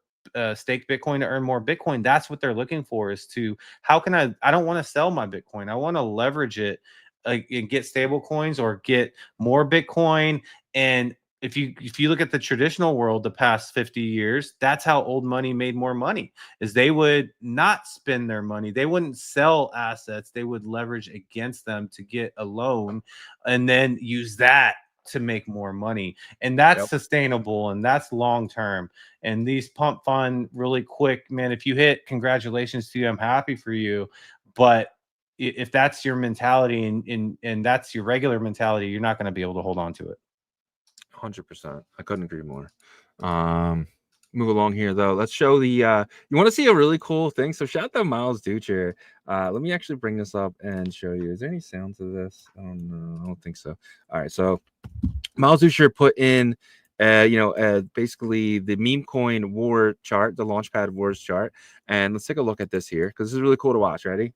stake Bitcoin to earn more Bitcoin. That's what they're looking for, is to, how can I don't want to sell my Bitcoin. I want to leverage it and get stable coins or get more Bitcoin. And if you look at the traditional world, the past 50 years, that's how old money made more money, is they would not spend their money. They wouldn't sell assets. They would leverage against them to get a loan and then use that to make more money. And that's sustainable, and that's long term. And these pump fund really quick, man, if you hit, congratulations to you. I'm happy for you. But if that's your mentality and that's your regular mentality, you're not going to be able to hold on to it. 100%. I couldn't agree more. Move along here though. Let's show the you want to see a really cool thing. So shout out to Miles Deutscher. Let me actually bring this up and show you. Is there any sound to this? I don't know. I don't think so. All right. So Miles Deutscher put in basically the meme coin war chart, the Launchpad wars chart. And let's take a look at this here, because this is really cool to watch. Ready?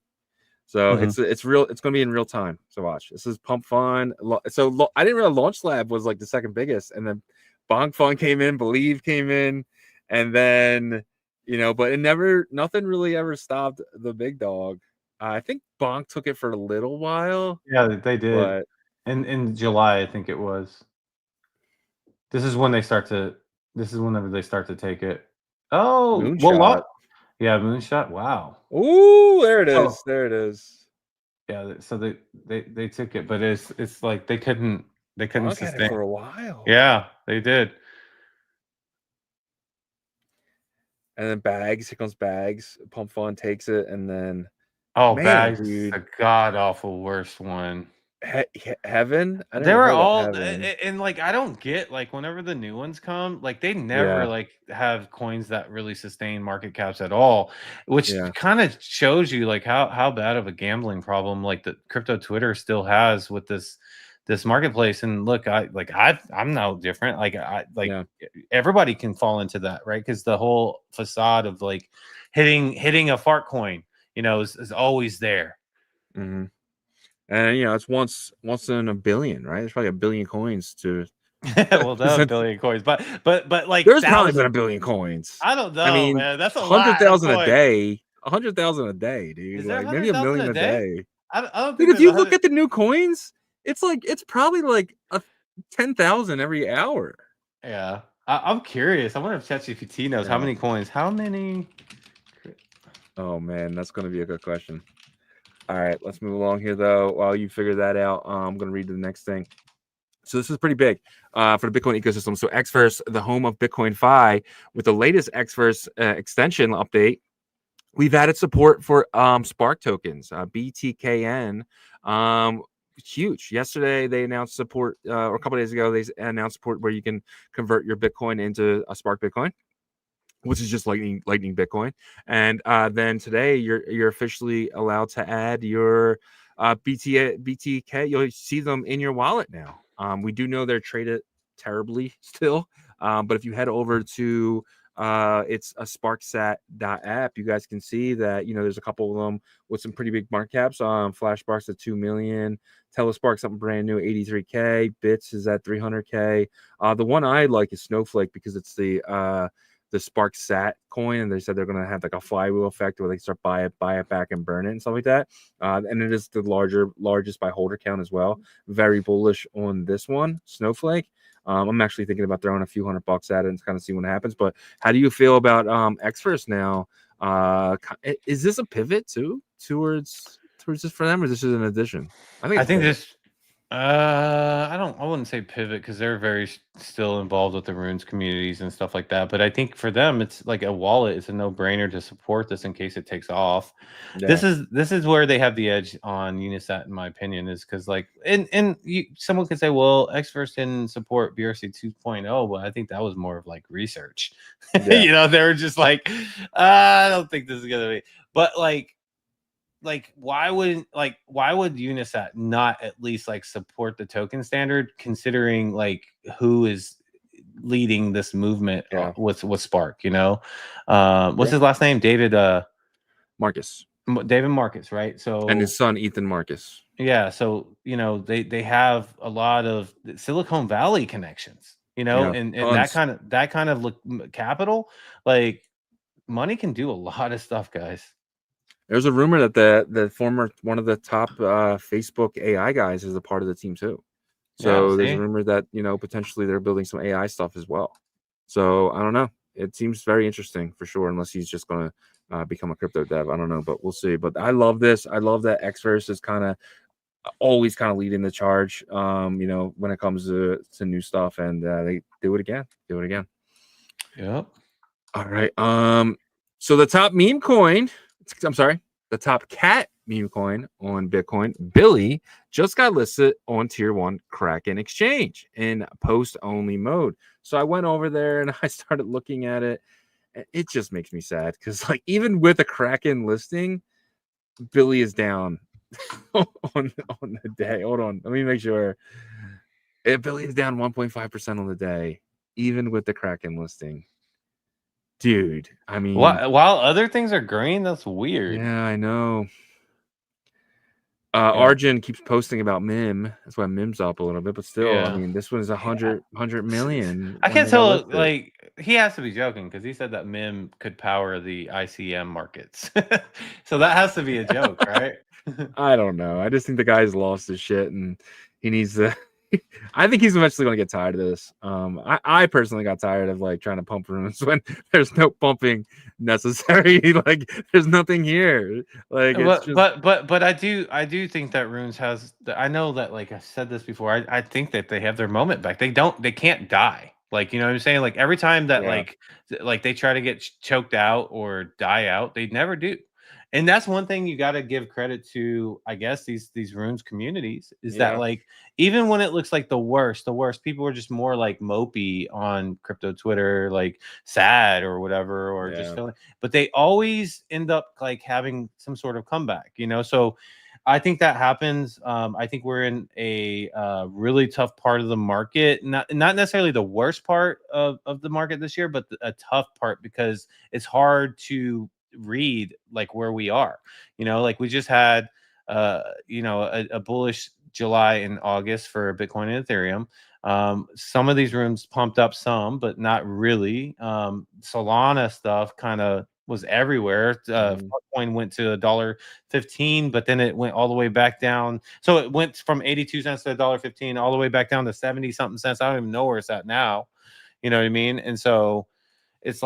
So it's real. It's going to be in real time. So watch. This is Pump Fun. So I didn't realize Launch Lab was like the second biggest, and then Bonk Fun came in, Believe came in, and then but nothing really ever stopped the big dog. I think Bonk took it for a little while. Yeah, they did. But in July, I think it was. This is when they start to. This is whenever they start to take it. Oh, Moonshot. Yeah, Moonshot. Wow. Ooh, there it is. There it is. Yeah, so they took it, but it's like they couldn't sustain it for a while. Yeah, they did. And then Bags, here comes Bags. Pump Fun takes it, and then Bags, dude, a god awful worst one. Heaven. They were all, and like I don't get, like, whenever the new ones come, like they never like have coins that really sustain market caps at all, which kind of shows you like how bad of a gambling problem like the crypto Twitter still has with this marketplace. And look, I'm no different. Like everybody can fall into that, right? Because the whole facade of like hitting a fart coin, is always there. Mm-hmm. And it's once in a billion, right? There's probably a billion coins to. Well, there's a billion coins, but like there's probably been a billion coins. I don't know. I mean, man, that's 100,000 a day. 100,000 a day, dude. Is there like maybe a million a day. I don't dude, think if you look at the new coins, it's probably like 10,000 every hour. Yeah, I'm curious. I wonder if ChatGPT knows how many coins. How many? Oh man, that's gonna be a good question. All right, let's move along here, though. While you figure that out, I'm going to read the next thing. So this is pretty big for the Bitcoin ecosystem. So Xverse, the home of Bitcoin Fi, with the latest Xverse extension update, we've added support for Spark tokens, BTKN. Huge. Yesterday, they announced support, or a couple days ago, they announced support where you can convert your Bitcoin into a Spark Bitcoin, which is just Lightning Bitcoin. And then today you're officially allowed to add your BTK. You'll see them in your wallet now. We do know they're traded terribly still. But if you head over to it's a sparksat.app, you guys can see that, there's a couple of them with some pretty big market caps. Flashspark's at 2 million, Telespark something brand new, 83k, Bits is at 300k. The one I like is Snowflake because it's the SparkSat coin, and they said they're going to have like a flywheel effect where they start buy it back and burn it and stuff like that. And it is the largest by holder count as well. Very bullish on this one, Snowflake. I'm actually thinking about throwing a few $100 at it and kind of see what happens. But how do you feel about Xverse now? Is this a pivot too towards this for them, or this is an addition? I think this. I wouldn't say pivot because they're very still involved with the runes communities and stuff like that. But I think for them, it's like a wallet. It's a no-brainer to support this in case it takes off. Yeah. This is where they have the edge on Unisat, in my opinion, is because someone could say, well, Xverse didn't support BRC 2.0, but I think that was more of like research. Yeah. They were just like, I don't think this is gonna be, but why would Unisat not at least support the token standard, considering who is leading this movement with Spark? What's his last name? David Marcus. David Marcus, right? So, and his son Ethan Marcus. Yeah, so they have a lot of Silicon Valley connections, and that kind of capital, money can do a lot of stuff, guys. There's a rumor that the former one of the top Facebook AI guys is a part of the team too. So there's a rumor that potentially they're building some AI stuff as well. So I don't know. It seems very interesting for sure, unless he's just going to become a crypto dev. I don't know, but we'll see. But I love this. I love that Xverse is always leading the charge. When it comes to new stuff, and they do it again. Yep. All right. So the top meme coin. The top cat meme coin on Bitcoin, Billy, just got listed on tier 1 Kraken exchange in post-only mode. So I went over there and I started looking at it. It just makes me sad because even with a Kraken listing, Billy is down on the day. Hold on, let me make sure. Billy is down 1.5% on the day, even with the Kraken listing. Dude, I mean, while other things are green, that's weird. Yeah, I know. Arjun keeps posting about Mim. That's why Mim's up a little bit, but still, I mean, this one is 100 million. I can't tell. He has to be joking because he said that Mim could power the ICM markets. So that has to be a joke, right? I don't know. I just think the guy's lost his shit and he needs to. I think he's eventually going to get tired of this. I personally got tired of trying to pump rooms when there's no pumping necessary. There's nothing here. But I do think that Runes has. I know that I said this before. I think that they have their moment back. They can't die. You know what I'm saying? Every time that they try to get choked out or die out, they never do. And that's one thing you got to give credit to, I guess, these runes communities is that even when it looks like the worst, people are just more mopey on crypto Twitter, sad or whatever, or just feeling, but they always end up having some sort of comeback, So I think that happens. I think we're in a really tough part of the market, not necessarily the worst part of the market this year, but a tough part because it's hard to read where we are, we just had a bullish July and August for Bitcoin and Ethereum. Some of these rooms pumped up some, but not really. Solana stuff kind of was everywhere. Coin went to $1.15, but then it went all the way back down. So it went from 82 cents to $1.15 all the way back down to 70 something cents. I don't even know where it's at now. You know what I mean? And so it's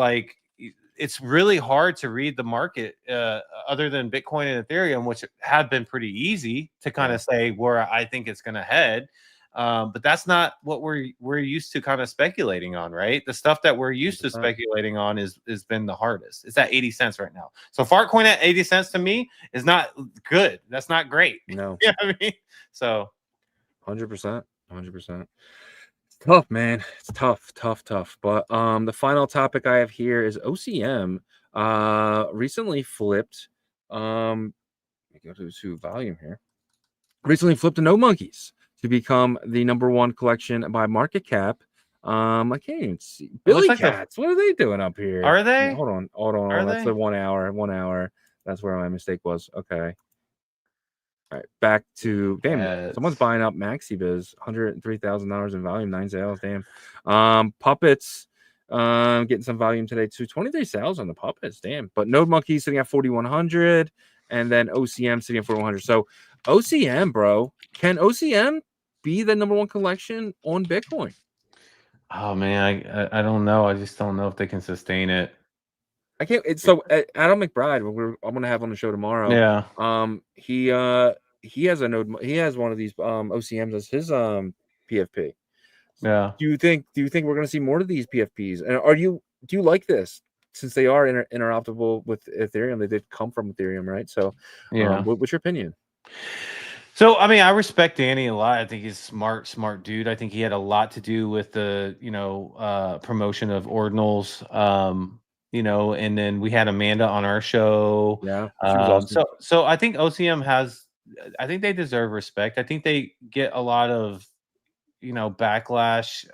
it's really hard to read the market other than Bitcoin and Ethereum, which have been pretty easy to kind of say where I think it's going to head. But that's not what we're used to kind of speculating on, right? The stuff that we're used to speculating on has been the hardest. It's at 80 cents right now. So Fartcoin at 80 cents to me is not good. That's not great. No. You know what I mean? So 100%. Tough, man. It's tough. But the final topic I have here is OCM recently flipped. Let me go to volume here. Recently flipped to No Monkeys to become the #1 collection by market cap I can't even see. It Billy looks like Cats. What are they doing up here? Are they? Hold on. Are That's they? the 1 hour. 1 hour. That's where my mistake was. Okay. All right. Back to damn. Someone's buying up MaxiBiz. $103,000 in volume. 9 sales. Damn. Puppets. Getting some volume today too. 23 sales on the puppets. Damn. But Node Monkey sitting at 4,100, and then OCM sitting at 4,100. So OCM, bro. Can OCM be the #1 collection on Bitcoin? Oh man, I don't know. I just don't know if they can sustain it. I can't. It's so Adam McBride. I'm gonna have on the show tomorrow. Yeah. He has a node. He has one of these OCMs as his PFP. Yeah. Do you think we're gonna see more of these PFPs? And do you like this? Since they are interoperable with Ethereum, they did come from Ethereum, right? So, Yeah. What's your opinion? So, I mean, I respect Danny a lot. I think he's smart dude. I think he had a lot to do with the, promotion of Ordinals. And then we had Amanda on our show. Yeah, she was awesome. So I think OCM I think they deserve respect. I think they get a lot of, backlash,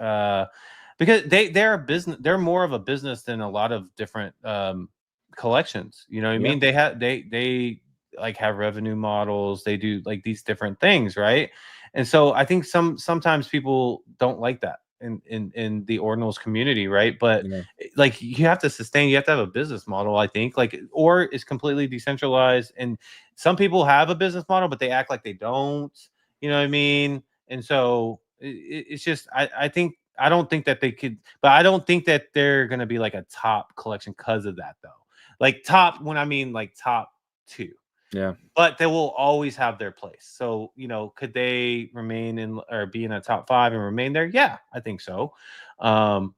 because they're a business. They're more of a business than a lot of different collections. You know what I mean? They like have revenue models. They do like these different things, right? And so I think sometimes people don't like that in the Ordinals community, right? But like you have to sustain. You have to have a business model. I think or it's completely decentralized. And some people have a business model, but they act like they don't. You know what I mean? And so it's just I think I don't think that they could, but I don't think that they're gonna be like a top collection because of that though. Like top when I mean like top 2. Yeah. But they will always have their place. So, could they remain or be in a top 5 and remain there? Yeah, I think so. And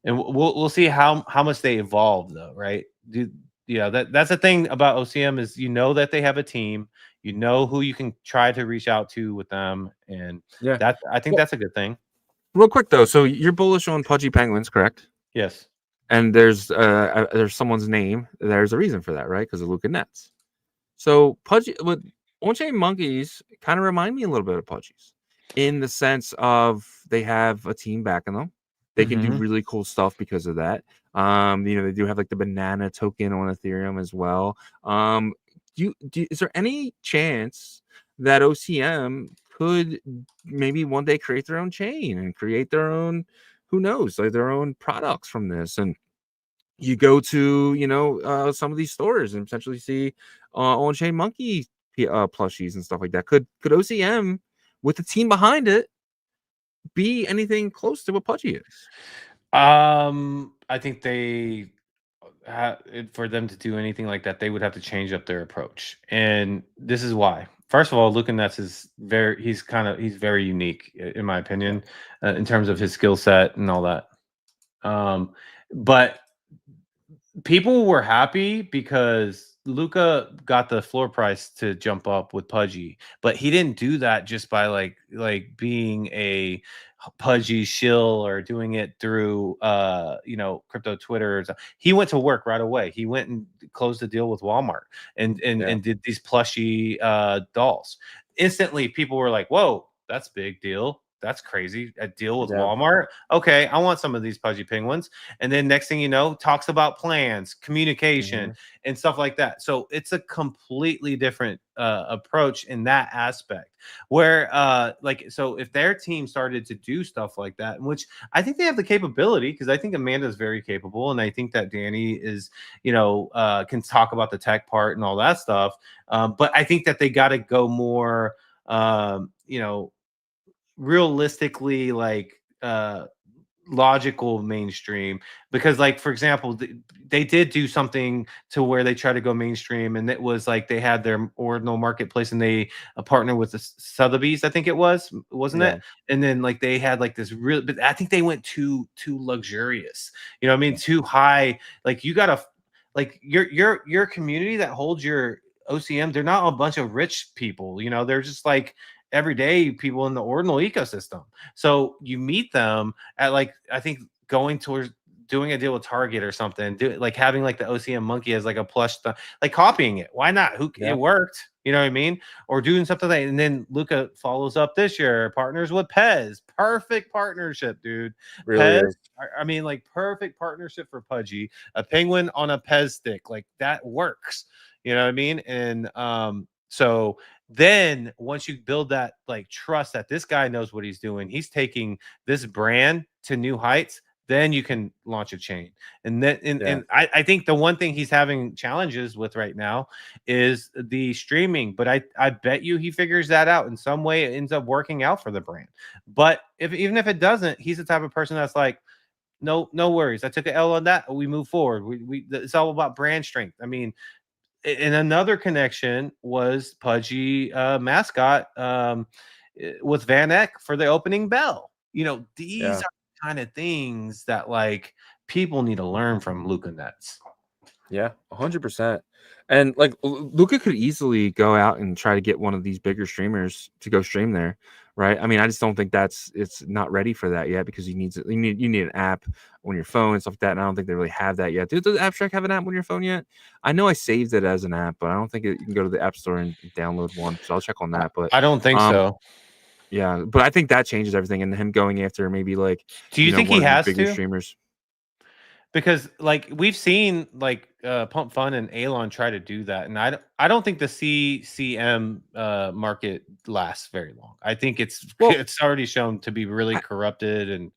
we'll see how much they evolve though, right? That's the thing about OCM is that they have a team, who you can try to reach out to with them, and I think that's a good thing. Real quick though, so you're bullish on Pudgy Penguins, correct? Yes. And there's someone's name. There's a reason for that, right? Because of Luca Nets. So Pudgy with OnChain Monkeys kind of remind me a little bit of Pudgies in the sense of they have a team backing them. They can do really cool stuff because of that. They do have like the banana token on Ethereum as well. Is there any chance that OCM could maybe one day create their own chain and create their own, who knows, like their own products from this? And you go to some of these stores and potentially see on-chain monkey plushies and stuff like that. Could OCM with the team behind it be anything close to what Pudgy is? I think for them to do anything like that, they would have to change up their approach, and this is why. First of all, Luca Nets is he's very unique in my opinion, in terms of his skill set and all that. But people were happy because Luca got the floor price to jump up with Pudgy, but he didn't do that just by like being a Pudgy shill or doing it through crypto Twitter. He went to work right away. He went and closed the deal with Walmart and did these plushy dolls. Instantly, people were like, "Whoa, that's a big deal. That's crazy. A deal with Walmart. Okay, I want some of these Pudgy Penguins." And then next thing you know, talks about plans, communication, and stuff like that. So it's a completely different approach in that aspect. Where so if their team started to do stuff like that, which I think they have the capability, because I think Amanda's very capable, and I think that Danny is, can talk about the tech part and all that stuff. But I think that they got to go more, realistically logical mainstream, because for example, they did do something to where they tried to go mainstream, and it was like they had their ordinal marketplace and they partnered with the Sotheby's, I think it wasn't it? And then they had this real, but I think they went too luxurious, too high. You gotta your community that holds your OCM, they're not a bunch of rich people, they're just everyday people in the ordinal ecosystem. So you meet them at I think going towards doing a deal with Target or something, like having like the OCM monkey as like a plush, like copying it. Why not? It worked. You know what I mean? Or doing something like, and then Luca follows up this year, partners with Pez. Perfect partnership, dude. Really Pez, is. I mean, like perfect partnership for Pudgy. A penguin on a Pez stick, like that works. You know what I mean? And so then once you build that like trust that this guy knows what he's doing, he's taking this brand to new heights, then you can launch a chain. And then and I think the one thing he's having challenges with right now is the streaming, but I bet you he figures that out in some way. It ends up working out for the brand. But even if it doesn't, he's the type of person that's like, no worries. I took an L on that. We move forward. It's all about brand strength. I mean, and another connection was Pudgy mascot with Van Eck for the opening bell. You know, these are kind of things that like people need to learn from Luca Nets. Yeah, 100%. And like Luca could easily go out and try to get one of these bigger streamers to go stream there, right? I mean, I just don't think it's not ready for that yet because you need an app on your phone and stuff like that. And I don't think they really have that yet. Does Abstract have an app on your phone yet? I know I saved it as an app, but I don't think you can go to the App Store and download one. So I'll check on that. But I don't think so. Yeah, but I think that changes everything, and him going after maybe like do you think he has bigger to? Streamers. Because like we've seen like Pump Fun and Elon try to do that, and I don't think the CCM market lasts very long. I think it's already shown to be really corrupted, and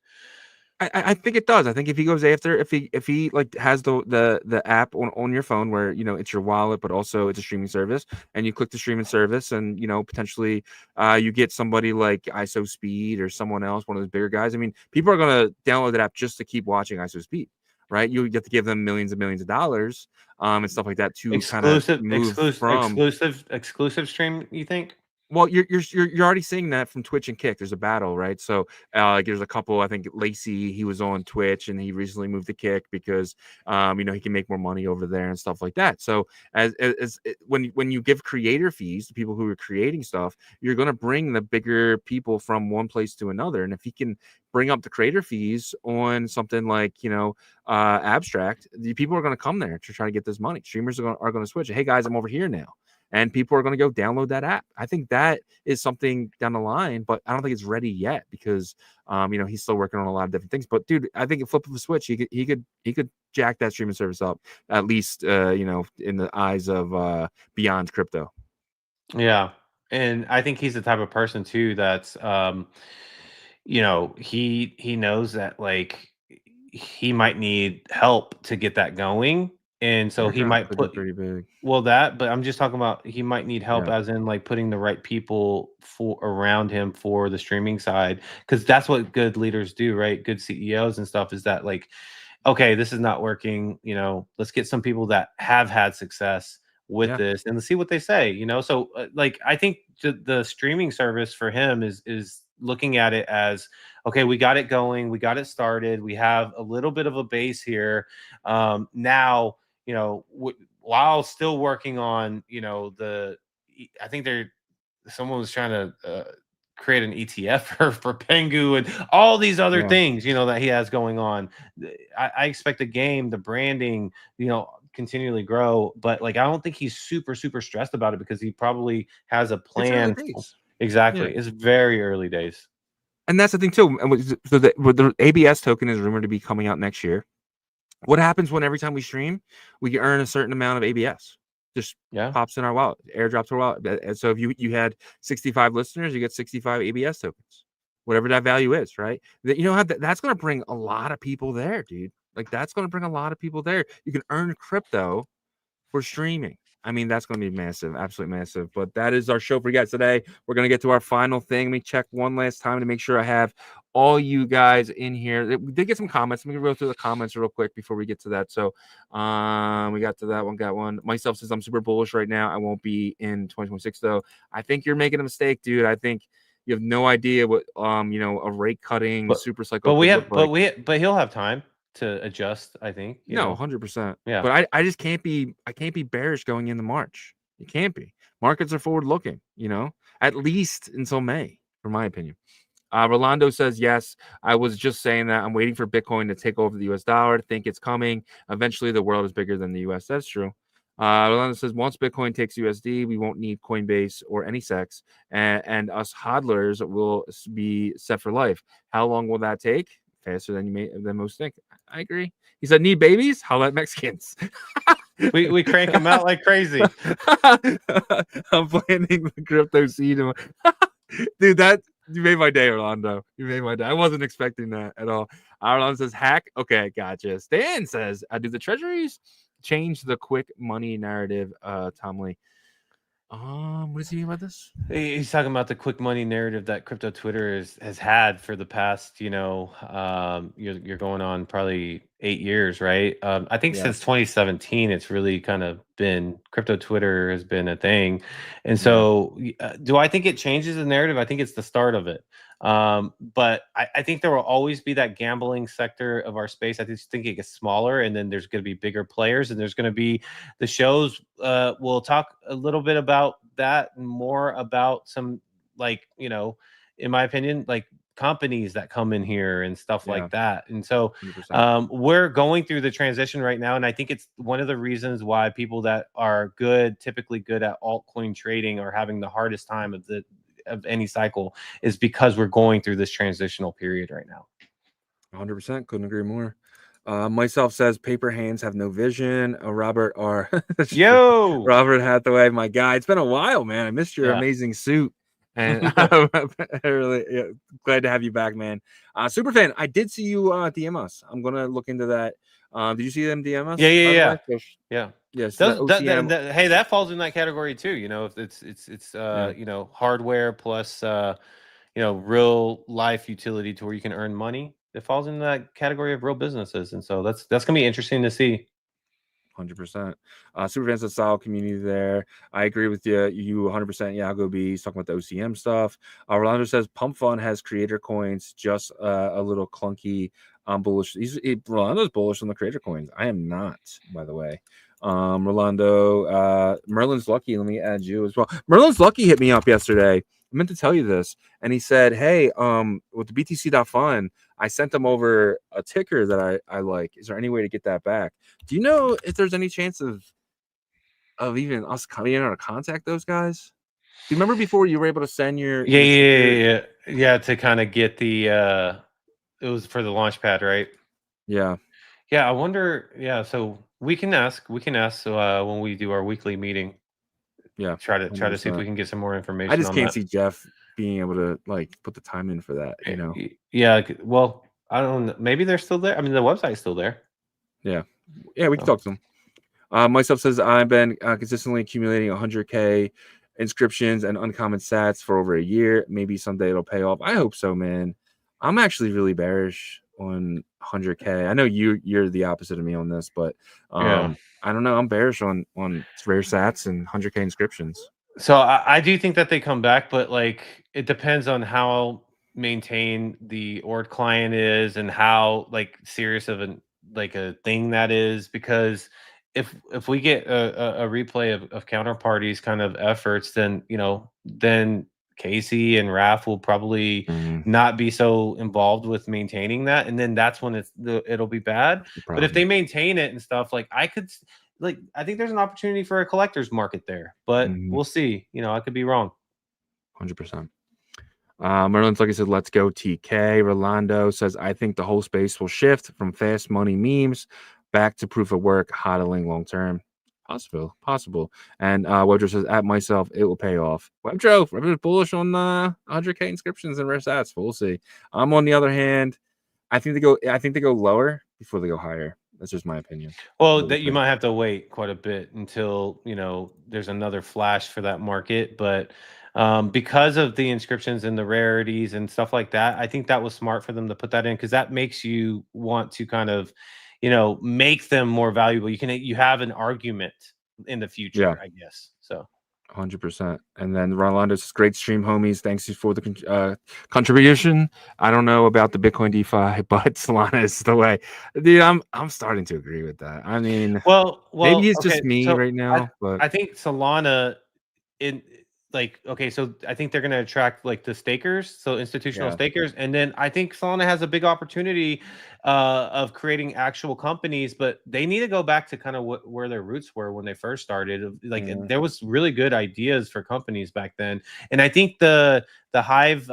I think it does. I think if he goes after, if he like has the app on your phone where it's your wallet, but also it's a streaming service, and you click the streaming service, and potentially you get somebody like ISO Speed or someone else, one of those bigger guys. I mean, people are gonna download that app just to keep watching ISO Speed. Right, you have to give them millions and millions of dollars, and stuff like that to exclusive stream. You think? Well, you're already seeing that from Twitch and Kick. There's a battle, right? So, like, there's a couple. I think Lacey, he was on Twitch, and he recently moved to Kick because, he can make more money over there and stuff like that. So, when you give creator fees to people who are creating stuff, you're going to bring the bigger people from one place to another. And if he can bring up the creator fees on something like Abstract, the people are going to come there to try to get this money. Streamers are going to switch. Hey guys, I'm over here now. And people are going to go download that app. I think that is something down the line, but I don't think it's ready yet because, he's still working on a lot of different things. But dude, I think a flip of a switch, he could jack that streaming service up at least, in the eyes of beyond crypto. Yeah, and I think he's the type of person too that's, he knows that like he might need help to get that going. And so he might put pretty big. but I'm just talking about he might need help as in like putting the right people around him for the streaming side, because that's what good leaders do, right? Good CEOs and stuff is that like, okay, this is not working. Let's get some people that have had success with this and let's see what they say. So like I think the streaming service for him is looking at it as, okay, we got it going, we got it started, we have a little bit of a base here. Now, while still working on, I think someone was trying to create an ETF for Pengu and all these other things, that he has going on. I expect the game, the branding, continually grow, but like I don't think he's super stressed about it because he probably has a plan. Exactly. It's very early days. And that's the thing too. So the ABS token is rumored to be coming out next year. What happens when every time we stream, we earn a certain amount of ABS? Just pops in our wallet, airdrops to our wallet. And so if you had 65 listeners, you get 65 ABS tokens, whatever that value is, right? That's going to bring a lot of people there, dude. Like that's going to bring a lot of people there. You can earn crypto for streaming. I mean, that's going to be massive, absolutely massive. But that is our show for you guys today. We're going to get to our final thing. Let me check one last time to make sure I have all you guys in here. We did get some comments. Let me go through the comments real quick before we get to that. So we got to that one, got one. Myself says I'm super bullish right now. I won't be in 2026, though. I think you're making a mistake, dude. I think you have no idea what, a rate cutting super cycle. But he'll have time to adjust, I think. 100%. Yeah. But I just can't be bearish going into March. You can't be. Markets are forward looking, at least until May, for my opinion. Rolando says, yes, I was just saying that. I'm waiting for Bitcoin to take over the US dollar. Think it's coming. Eventually, the world is bigger than the US. That's true. Rolando says, once Bitcoin takes USD, we won't need Coinbase or any SEX, and us hodlers will be set for life. How long will that take? Faster than most think. I agree. He said, need babies? How about Mexicans? We crank them out like crazy. I'm planting the crypto seed. Dude, you made my day, Orlando. You made my day. I wasn't expecting that at all. Orlando says, hack. Okay, gotcha. Stan says, do the treasuries change the quick money narrative? Tom Lee. What does he mean by this? He's talking about the quick money narrative that crypto Twitter has had for the past, you're going on probably 8 years, right? I think since 2017, it's really kind of been crypto Twitter has been a thing. And so do I think it changes the narrative? I think it's the start of it. But I think there will always be that gambling sector of our space. I just think it gets smaller, and then there's going to be bigger players, and there's going to be the shows. We'll talk a little bit about that and more about some, in my opinion, like companies that come in here and stuff like that. And so we're going through the transition right now, and I think it's one of the reasons why people that are typically good at altcoin trading are having the hardest time of any cycle, is because we're going through this transitional period right now. 100%. Couldn't agree more. Myself says paper hands have no vision. Robert Robert Hathaway, my guy. It's been a while, man. I missed your amazing suit, and I'm really glad to have you back, man. Superfan, I did see you DM us. I'm gonna look into that. Did you see them DM us? Yeah. Yes. Hey, that falls in that category too. If it's hardware plus real life utility to where you can earn money. It falls into that category of real businesses, and so that's gonna be interesting to see. 100%. Superfans a solid community there. I agree with you. You 100%. Yagobi. He's talking about the OCM stuff. Rolando says Pump Fund has creator coins, just a little clunky. Bullish. Rolando's bullish on the creator coins. I am not, by the way. Rolando, Merlin's Lucky. Let me add you as well. Merlin's Lucky hit me up yesterday. I meant to tell you this, and he said, "Hey, with the BTC.fund, I sent him over a ticker that I like. Is there any way to get that back? Do you know if there's any chance of even us coming in or contact those guys? Do you remember before you were able to send your to kind of get the it was for the Launchpad, right? Yeah. I wonder. So we can ask when we do our weekly meeting. Yeah, try to see if we can get some more information. I just can't see Jeff being able to put the time in for that, Yeah, well, I don't know. Maybe they're still there. I mean, the website's still there. Yeah, we can talk to them. Myself says I've been consistently accumulating 100K inscriptions and uncommon sats for over a year. Maybe someday it'll pay off. I hope so, man. I'm actually really bearish on 100K. I know you're the opposite of me on this, but I don't know. I'm bearish on rare sats and 100K inscriptions. So I do think that they come back, but it depends on how maintained the ORD client is and how serious of a thing that is. Because if we get a replay of counterparties kind of efforts, then then Casey and Raf will probably not be so involved with maintaining that, and then that's when it'll be bad. But if they maintain it and stuff, I think there's an opportunity for a collector's market there, but we'll see. I could be wrong. 100%. Merlin's like I said, let's go TK. Rolando says I think the whole space will shift from fast money memes back to proof of work hodling long term. Possible. And Webdro says, at myself, it will pay off. Webdro, we're bullish on 100K inscriptions and rare stats. We'll see. On the other hand, I think they go lower before they go higher. That's just my opinion. Well, you might have to wait quite a bit until there's another flash for that market. But because of the inscriptions and the rarities and stuff like that, I think that was smart for them to put that in, because that makes you want to kind of make them more valuable. You have an argument in the future, I guess. So 100%. And then Rolando's great stream, homies. Thanks for the contribution. I don't know about the Bitcoin DeFi, but Solana is the way. Dude, I'm starting to agree with that. I mean, well, maybe it's just me right now, but I think Solana like, okay, so I think they're going to attract like the stakers, so institutional Yeah. stakers, and then I think Solana has a big opportunity of creating actual companies, but they need to go back to kind of where their roots were when they first started. Like there was really good ideas for companies back then, and I think the Hive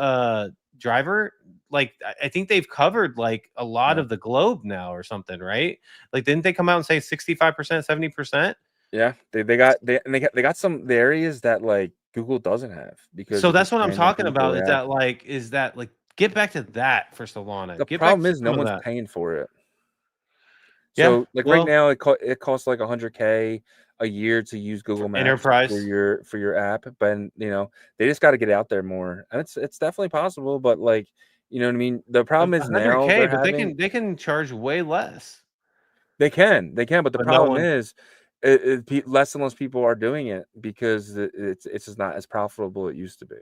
driver, like I think they've covered like a lot of the globe now or something, right? Like didn't they come out and say 65%, 70%? Yeah, they got some areas that like Google doesn't have because So of that's this what I'm brand new talking Google about. app. Is that like get back to that for Solana? The Get back problem to is no some of one's that. paying for it. Yeah. So like right Well, now it costs like $100K a year to use Google Maps enterprise. for your app, but they just got to get out there more, and it's definitely possible. But like you know what I mean. The problem is now 100K, they're but having they can charge way less. they can, but the But no problem one. is less and less people are doing it because it's just not as profitable it used to be.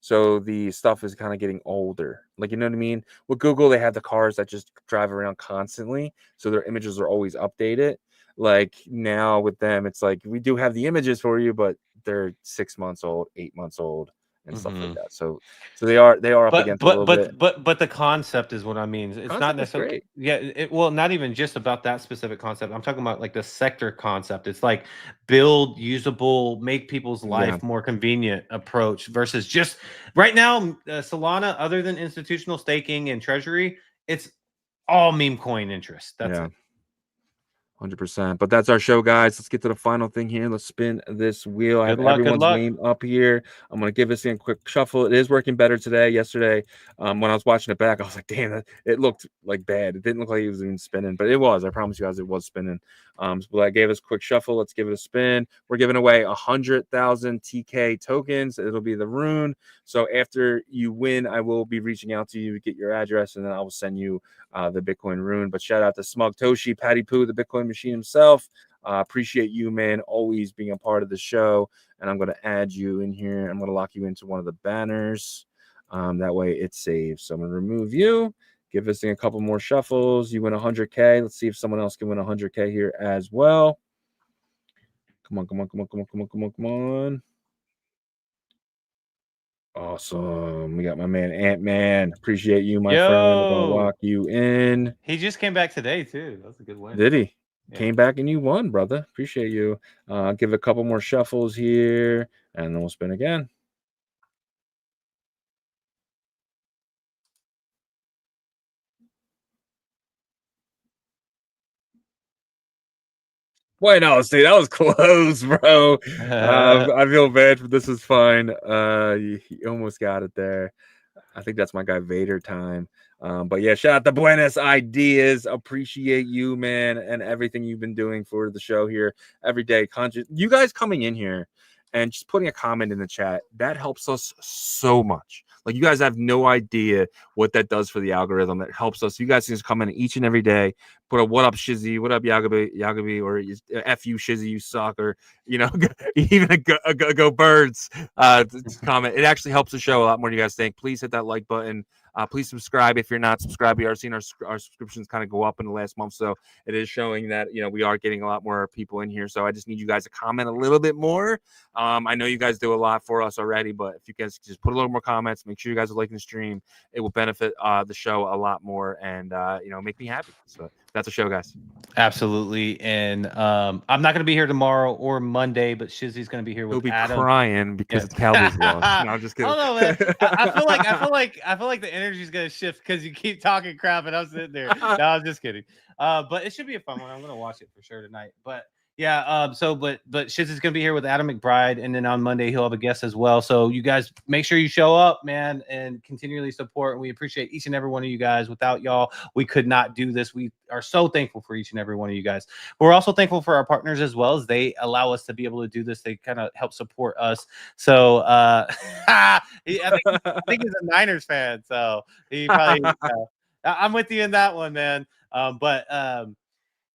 So the stuff is kind of getting older. Like, you know what I mean? With Google, they have the cars that just drive around constantly, so their images are always updated. Like now with them, it's like we do have the images for you, but they're 6 months old, 8 months old, and stuff like that. So they are up against a little bit. But the concept is what I mean. It's not Concept is necessarily, great. yeah. Well, not even just about that specific concept. I'm talking about like the sector concept. It's like build usable, make people's Yeah. life more convenient approach versus just right now. Solana, other than institutional staking and treasury, it's all meme coin interest. That's Yeah. it. 100%. But that's our show, guys. Let's get to the final thing here. Let's spin this wheel. I have Good luck. Good everyone's luck. name up here. I'm going to give this thing a quick shuffle. It is working better today. Yesterday, when I was watching it back, I was like, damn, it looked like bad. It didn't look like it was even spinning, but it was. I promise you guys it was spinning. So I gave us a quick shuffle. Let's give it a spin. We're giving away 100,000 TK tokens. It'll be the rune. So after you win, I will be reaching out to you, get your address, and then I will send you the Bitcoin rune. But shout out to Smug Toshi, Patty Poo, the Bitcoin machine himself. Appreciate you, man, always being a part of the show. And I'm going to add you in here. I'm going to lock you into one of the banners. That way it saves. So I'm going to remove you. Give this thing a couple more shuffles. You win 100K. Let's see if someone else can win 100K here as well. Come on, come on, come on, come on, come on, come on, come on. Awesome. We got my man Ant-Man. Appreciate you, my friend. We're going to lock you in. He just came back today, too. That's a good win. Did he? Yeah. Came back and you won, brother. Appreciate you. Give it a couple more shuffles here, and then we'll spin again. Wait, no, see, that was close, bro. I feel bad, but this is fine. You almost got it there. I think that's my guy Vader time. But yeah, shout out to Buenos Ideas. Appreciate you, man, and everything you've been doing for the show here every day. You guys coming in here and just putting a comment in the chat, that helps us so much. Like, you guys have no idea what that does for the algorithm. That helps us. You guys can just come in each and every day, put a what up Shizzy, what up Yagobi, or F you Shizzy, you suck, or even a go birds comment. It actually helps the show a lot more than you guys think. Please hit that like button. Please subscribe if you're not subscribed. We are seeing our subscriptions kind of go up in the last month, so it is showing that we are getting a lot more people in here. So I just need you guys to comment a little bit more. I know you guys do a lot for us already, but if you guys just put a little more comments, make sure you guys are liking the stream. It will benefit the show a lot more, and make me happy. So that's a show, guys. Absolutely. And I'm not going to be here tomorrow or Monday, but Shizzy's going to be here with He'll be Adam. crying because it's Cowboys lost. No, I'm just kidding. I don't know, man. I feel like the energy is going to shift because you keep talking crap and I'm sitting there. No, I'm just kidding. But it should be a fun one. I'm going to watch it for sure tonight. But yeah, but Shizzy's gonna be here with Adam McBride, and then on Monday he'll have a guest as well. So you guys make sure you show up, man, and continually support. And we appreciate each and every one of you guys. Without y'all, we could not do this. We are so thankful for each and every one of you guys. We're also thankful for our partners as well, as they allow us to be able to do this. They kind of help support us. So I think he's a Niners fan, so he probably I'm with you in that one, man.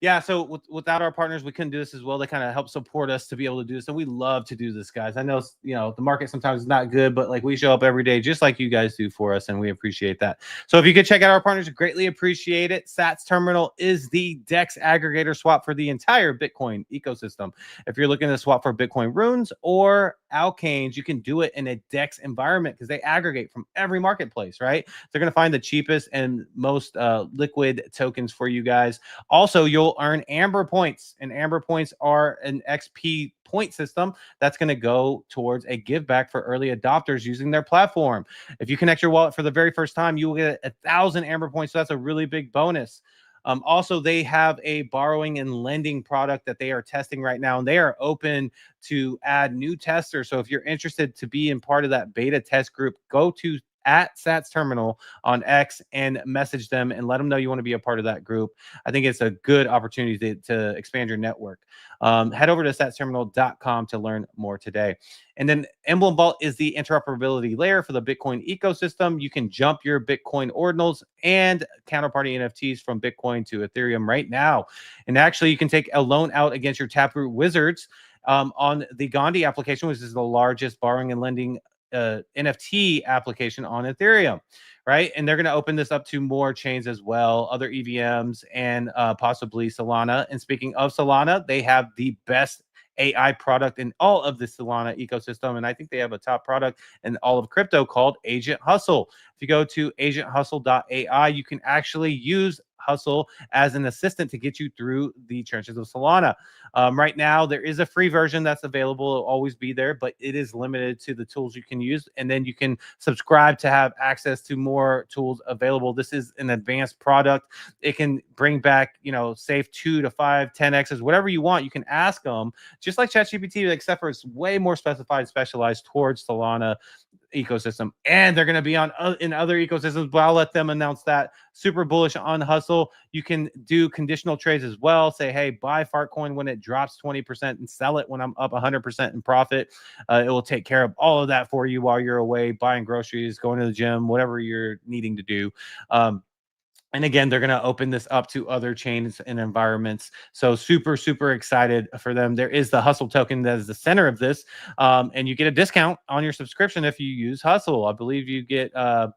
Yeah, so without our partners, we couldn't do this as well. They kind of help support us to be able to do this, and we love to do this, guys. I know, you know, the market sometimes is not good, but like we show up every day, just like you guys do for us, and we appreciate that. So if you could check out our partners, greatly appreciate it. Sats Terminal is the DEX aggregator swap for the entire Bitcoin ecosystem. If you're looking to swap for Bitcoin runes or alkanes, you can do it in a DEX environment because they aggregate from every marketplace, right? They're going to find the cheapest and most liquid tokens for you guys. Also, you'll earn Amber points, and Amber points are an XP point system that's going to go towards a give back for early adopters using their platform. If you connect your wallet for the very first time, you will get 1,000 Amber points. So that's a really big bonus. Also, they have a borrowing and lending product that they are testing right now, and they are open to add new testers. So if you're interested to be in part of that beta test group, go to @Sats Terminal on X and message them and let them know you want to be a part of that group. I think it's a good opportunity to expand your network. Head over to satsterminal.com to learn more today. And then Emblem Vault is the interoperability layer for the Bitcoin ecosystem. You can jump your Bitcoin ordinals and counterparty NFTs from Bitcoin to Ethereum right now. And actually, you can take a loan out against your Taproot Wizards on the Gandhi application, which is the largest borrowing and lending NFT application on Ethereum, right? And they're going to open this up to more chains as well, other EVMs, and possibly Solana. And speaking of Solana, they have the best AI product in all of the Solana ecosystem, and I think they have a top product in all of crypto called Agent Hustle. If you go to agenthustle.ai, you can actually use Hustle as an assistant to get you through the trenches of Solana. Right now, there is a free version that's available. It'll always be there, but it is limited to the tools you can use. And then you can subscribe to have access to more tools available. This is an advanced product. It can bring back, you know, save 2 to 5, 10x's, whatever you want. You can ask them, just like ChatGPT, except for it's way more specified, specialized towards Solana ecosystem, and they're going to be on in other ecosystems, but I'll let them announce that. Super bullish on Hustle. You can do conditional trades as well. Say, hey, buy Fartcoin when it drops 20% and sell it when I'm up 100% in profit. It will take care of all of that for you while you're away buying groceries, going to the gym, whatever you're needing to do. And again, they're going to open this up to other chains and environments. So super, super excited for them. There is the Hustle token that is the center of this. And you get a discount on your subscription if you use Hustle. I believe you get a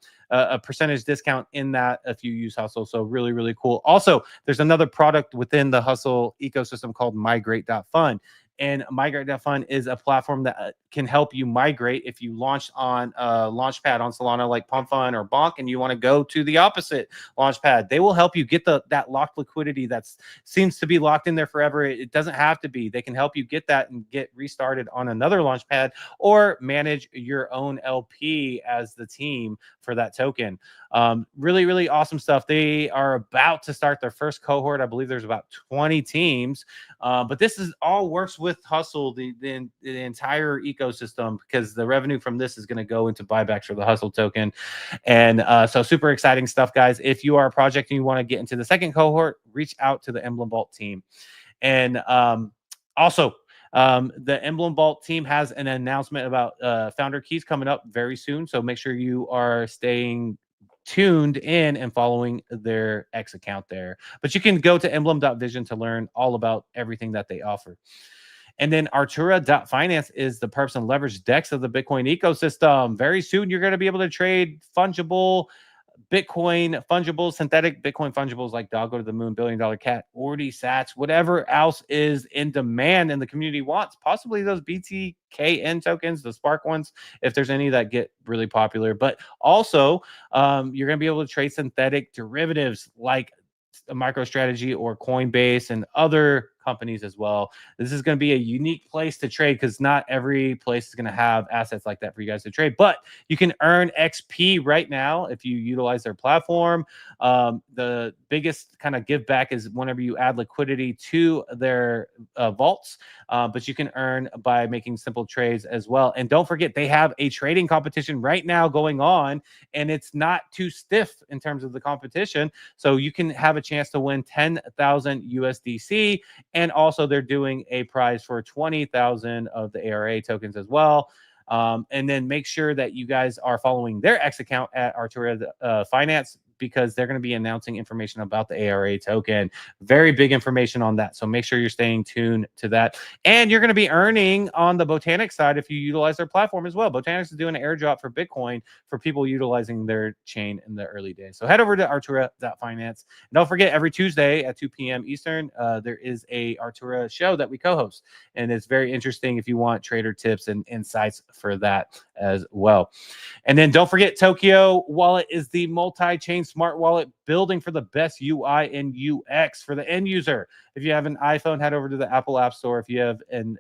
percentage discount in that if you use Hustle. So really, really cool. Also, there's another product within the Hustle ecosystem called Migrate.fund. And Migrate.fund is a platform that can help you migrate if you launch on Launchpad on Solana like Pump Fund or Bonk, and you want to go to the opposite Launchpad. They will help you get that locked liquidity that seems to be locked in there forever. It doesn't have to be. They can help you get that and get restarted on another Launchpad, or manage your own LP as the team for that token. Really, really awesome stuff. They are about to start their first cohort. I believe there's about 20 teams, but this is all works with Hustle, the entire ecosystem, because the revenue from this is going to go into buybacks for the Hustle token. And so super exciting stuff, guys. If you are a project and you want to get into the second cohort, reach out to the Emblem Vault team. And also, the Emblem Vault team has an announcement about founder keys coming up very soon. So make sure you are staying tuned in and following their X account there. But you can go to emblem.vision to learn all about everything that they offer. And then Artura.finance is the perps and leverage DEX of the Bitcoin ecosystem. Very soon, you're going to be able to trade fungible Bitcoin fungibles, synthetic Bitcoin fungibles like Doggo to the Moon, $1 Billion Cat, Ordi, Sats, whatever else is in demand and the community wants. Possibly those BTKN tokens, the Spark ones, if there's any that get really popular. But also, you're going to be able to trade synthetic derivatives like a MicroStrategy or Coinbase and other companies as well. This is going to be a unique place to trade because not every place is going to have assets like that for you guys to trade, but you can earn XP right now if you utilize their platform. The biggest kind of give back is whenever you add liquidity to their vaults, but you can earn by making simple trades as well. And don't forget, they have a trading competition right now going on, and it's not too stiff in terms of the competition. So you can have a chance to win 10,000 USDC. And also they're doing a prize for 20,000 of the ARA tokens as well. And then make sure that you guys are following their X account at Artura Finance, because they're going to be announcing information about the ARA token. Very big information on that. So make sure you're staying tuned to that. And you're going to be earning on the Botanics side if you utilize their platform as well. Botanics is doing an airdrop for Bitcoin for people utilizing their chain in the early days. So head over to Artura.finance. And don't forget, every Tuesday at 2 p.m. Eastern, there is a Artura show that we co-host. And it's very interesting if you want trader tips and insights for that as well. And then don't forget, Tokyo Wallet is the multi-chain smart wallet building for the best UI and UX for the end user. If you have an iPhone, head over to the Apple App Store. If you have an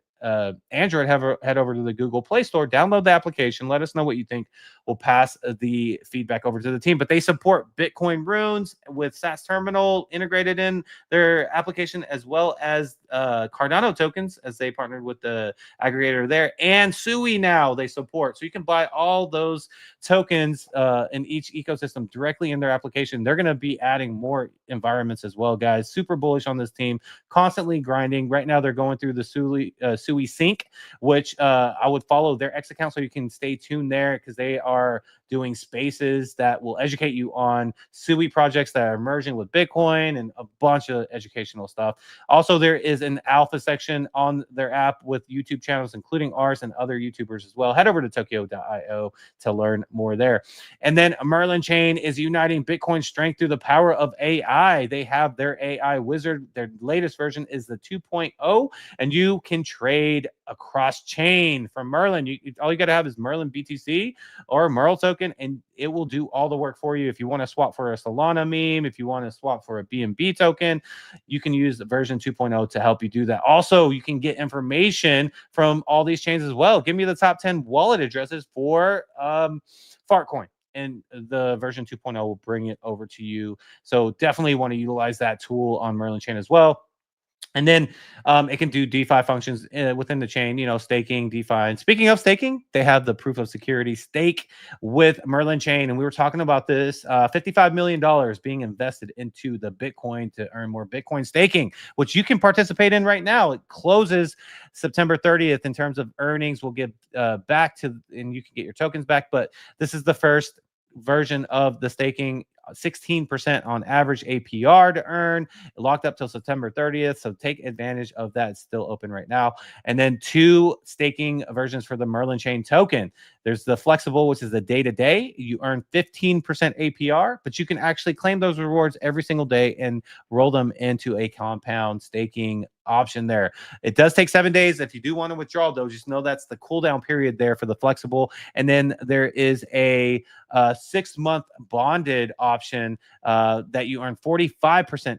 Android, head over to the Google Play Store, download the application. Let us know what you think. We'll pass the feedback over to the team. But they support Bitcoin runes with SAS Terminal integrated in their application, as well as Cardano tokens, as they partnered with the aggregator there, and SUI now they support. So you can buy all those tokens in each ecosystem directly in their application. They're going to be adding more environments as well, guys. Super bullish on this team, constantly grinding. Right now, they're going through the SUI Sync, which I would follow their X account so you can stay tuned there, because they are doing spaces that will educate you on SUI projects that are merging with Bitcoin and a bunch of educational stuff. Also, there is an alpha section on their app with YouTube channels, including ours and other YouTubers as well. Head over to Tokyo.io to learn more there. And then Merlin Chain is uniting Bitcoin strength through the power of AI. They have their AI wizard. Their latest version is the 2.0, and you can trade across chain from Merlin. All you got to have is Merlin BTC or Merl token, and it will do all the work for you. If you want to swap for a Solana meme, if you want to swap for a BNB token, you can use the version 2.0 to help you do that. Also, you can get information from all these chains as well. Give me the top 10 wallet addresses for Fartcoin, and the version 2.0 will bring it over to you. So definitely want to utilize that tool on Merlin Chain as well. And then it can do DeFi functions within the chain, staking, DeFi. And speaking of staking, they have the proof of security stake with Merlin Chain. And we were talking about this, $55 million being invested into the Bitcoin to earn more Bitcoin staking, which you can participate in right now. It closes September 30th in terms of earnings. We'll give back to, and you can get your tokens back. But this is the first version of the staking, 16% on average APR to earn, locked up till September 30th. So take advantage of that. It's still open right now. And then 2 staking versions for the Merlin Chain token. There's the flexible, which is the day-to-day. You earn 15% APR, but you can actually claim those rewards every single day and roll them into a compound staking option there. It does take 7 days. If you do want to withdraw, though, just know that's the cooldown period there for the flexible. And then there is a 6-month bonded option that you earn 45%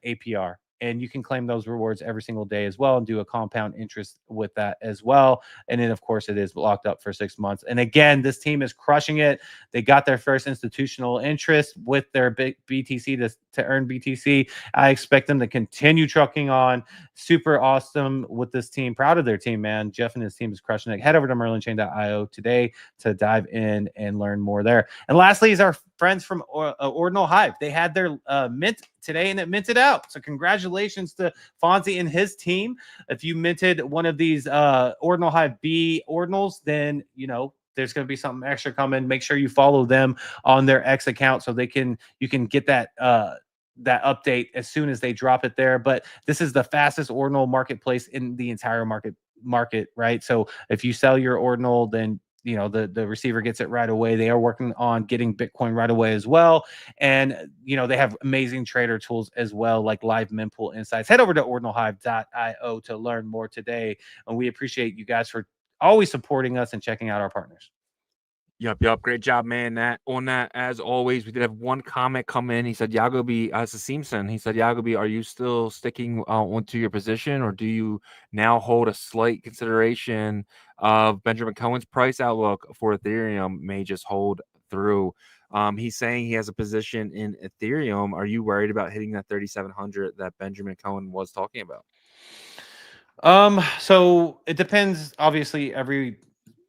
APR. And you can claim those rewards every single day as well and do a compound interest with that as well. And then, of course, it is locked up for 6 months. And again, this team is crushing it. They got their first institutional interest with their big BTC to earn BTC. I expect them to continue trucking on. Super awesome with this team. Proud of their team, man. Jeff and his team is crushing it. Head over to merlinchain.io today to dive in and learn more there. And lastly is our friends from Ordinal Hive. They had their mint today and it minted out. So congratulations to Fonzie and his team. If you minted one of these Ordinal Hive B Ordinals, then there's going to be something extra coming. Make sure you follow them on their X account so you can get that that update as soon as they drop it there. But this is the fastest ordinal marketplace in the entire market, right? So if you sell your ordinal, then the receiver gets it right away. They are working on getting Bitcoin right away as well. And, they have amazing trader tools as well, like live mempool insights. Head over to ordinalhive.io to learn more today. And we appreciate you guys for always supporting us and checking out our partners. Yep. Great job, man. On that, as always, we did have one comment come in. He said, Yagobi, as a Simpson, he said, Yagobi, are you still sticking onto your position, or do you now hold a slight consideration of Benjamin Cohen's price outlook for Ethereum may just hold through? He's saying he has a position in Ethereum. Are you worried about hitting that 3,700 that Benjamin Cohen was talking about? So it depends, obviously,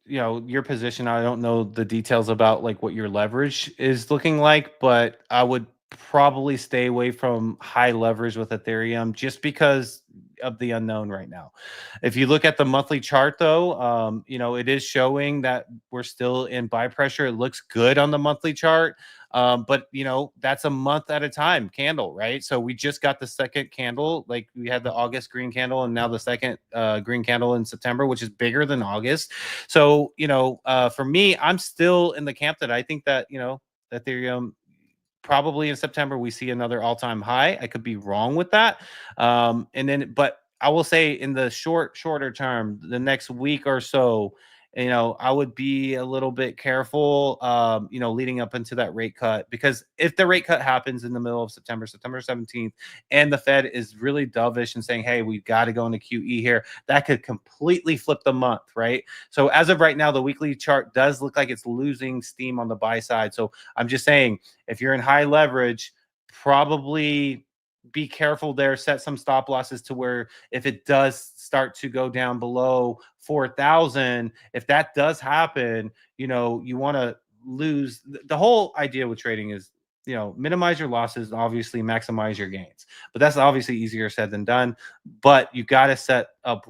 your position. I don't know the details about like what your leverage is looking like, but I would probably stay away from high leverage with Ethereum just because of the unknown right now. If you look at the monthly chart, though, it is showing that we're still in buy pressure. It looks good on the monthly chart. But that's a month at a time candle, right? So we just got the second candle. Like we had the August green candle, and now the second green candle in September, which is bigger than August. So for me, I'm still in the camp that I think that Ethereum probably in September we see another all-time high. I could be wrong with that. But I will say in the shorter term, the next week or so, I would be a little bit careful, leading up into that rate cut, because if the rate cut happens in the middle of September 17th, and the Fed is really dovish and saying, hey, we've got to go into QE here, that could completely flip the month, right? So as of right now, the weekly chart does look like it's losing steam on the buy side. So I'm just saying, if you're in high leverage, probably be careful there, set some stop losses to where if it does start to go down below 4,000, if that does happen, you want to lose. The whole idea with trading is, minimize your losses and obviously maximize your gains. But that's obviously easier said than done. But you got to set up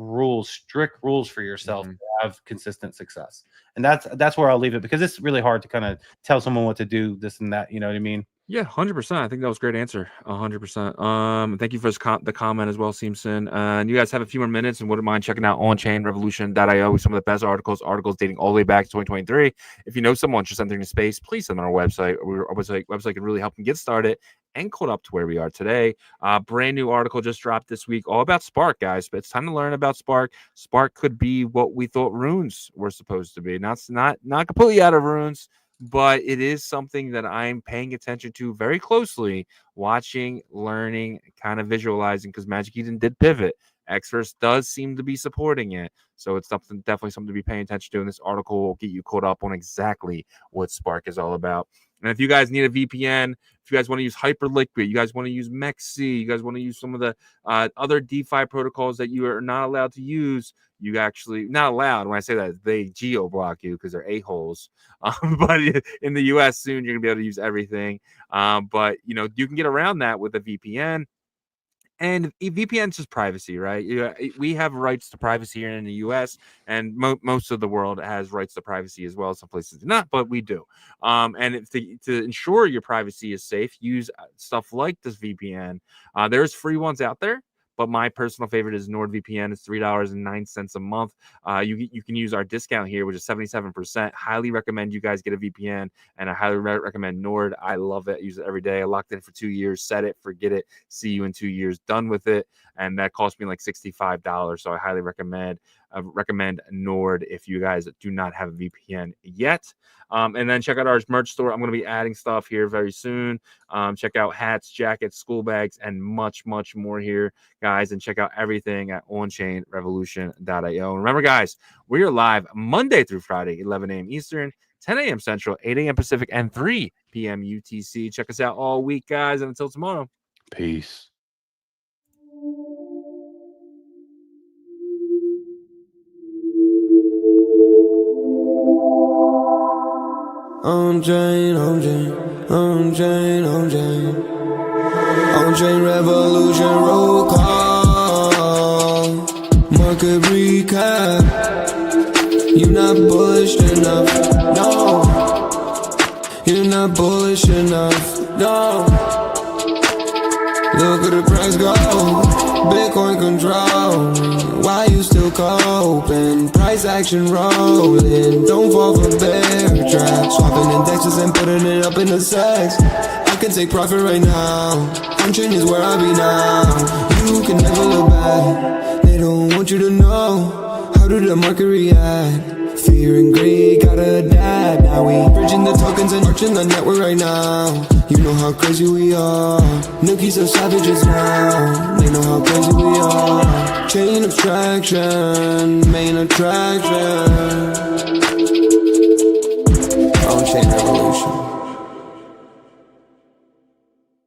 strict rules for yourself to have consistent success. And that's where I'll leave it, because it's really hard to kind of tell someone what to do, this and that. You know what I mean? Yeah, 100%. I think that was a great answer. 100%. Thank you for the comment as well, Seamson. And you guys have a few more minutes and wouldn't mind checking out onchainrevolution.io with some of the best articles dating all the way back to 2023. If you know someone just entering the space, please send them on our website. Our website can really help them get started and caught up to where we are today. Brand new article just dropped this week, all about Spark, guys. But it's time to learn about Spark. Spark could be what we thought runes were supposed to be. Not completely out of runes, but it is something that I'm paying attention to very closely, watching, learning, kind of visualizing, because Magic Eden did pivot. Xverse does seem to be supporting it. So it's definitely something to be paying attention to. And this article will get you caught up on exactly what Spark is all about. And if you guys need a VPN, if you guys want to use Hyperliquid, you guys want to use MEXC, you guys want to use some of the other DeFi protocols that you are not allowed to use, you actually, not allowed, when I say that, they geo-block you because they're a-holes. But in the US soon, you're going to be able to use everything. But, you can get around that with a VPN. And VPN is just privacy, right? We have rights to privacy here in the U.S., and most of the world has rights to privacy as well. Some places do not, but we do. And to ensure your privacy is safe, use stuff like this VPN. There's free ones out there, but my personal favorite is NordVPN. It's $3.09 a month. You can use our discount here, which is 77%. Highly recommend you guys get a VPN, and I highly recommend Nord. I love it. I use it every day. I locked in for 2 years. Set it, forget it. See you in 2 years. Done with it. And that cost me like $65. So I highly recommend Nord if you guys do not have a VPN yet. And then check out our merch store. I'm going to be adding stuff here very soon. Check out hats, jackets, school bags, and much, much more here, guys. And check out everything at onchainrevolution.io. And remember, guys, we are live Monday through Friday, 11 a.m. Eastern, 10 a.m. Central, 8 a.m. Pacific, and 3 p.m. UTC. Check us out all week, guys. And until tomorrow, peace. OnChain revolution, roll call, market recap. You not bullish enough, no. You're not bullish enough, no. Look at the price go, Bitcoin control. Why you still coping? Price action rolling. Don't fall for bear trap. Swapping indexes and putting it up in the sex. I can take profit right now. OnChain is where I be now. You can never look back. They don't want you to know. How did the market react? Fear and greed gotta adapt. Now we bridging the tokens and marching the network right now. You know how crazy we are. Nookies are savages now. They know how crazy we are. Chain abstraction, main attraction. OnChain revolution.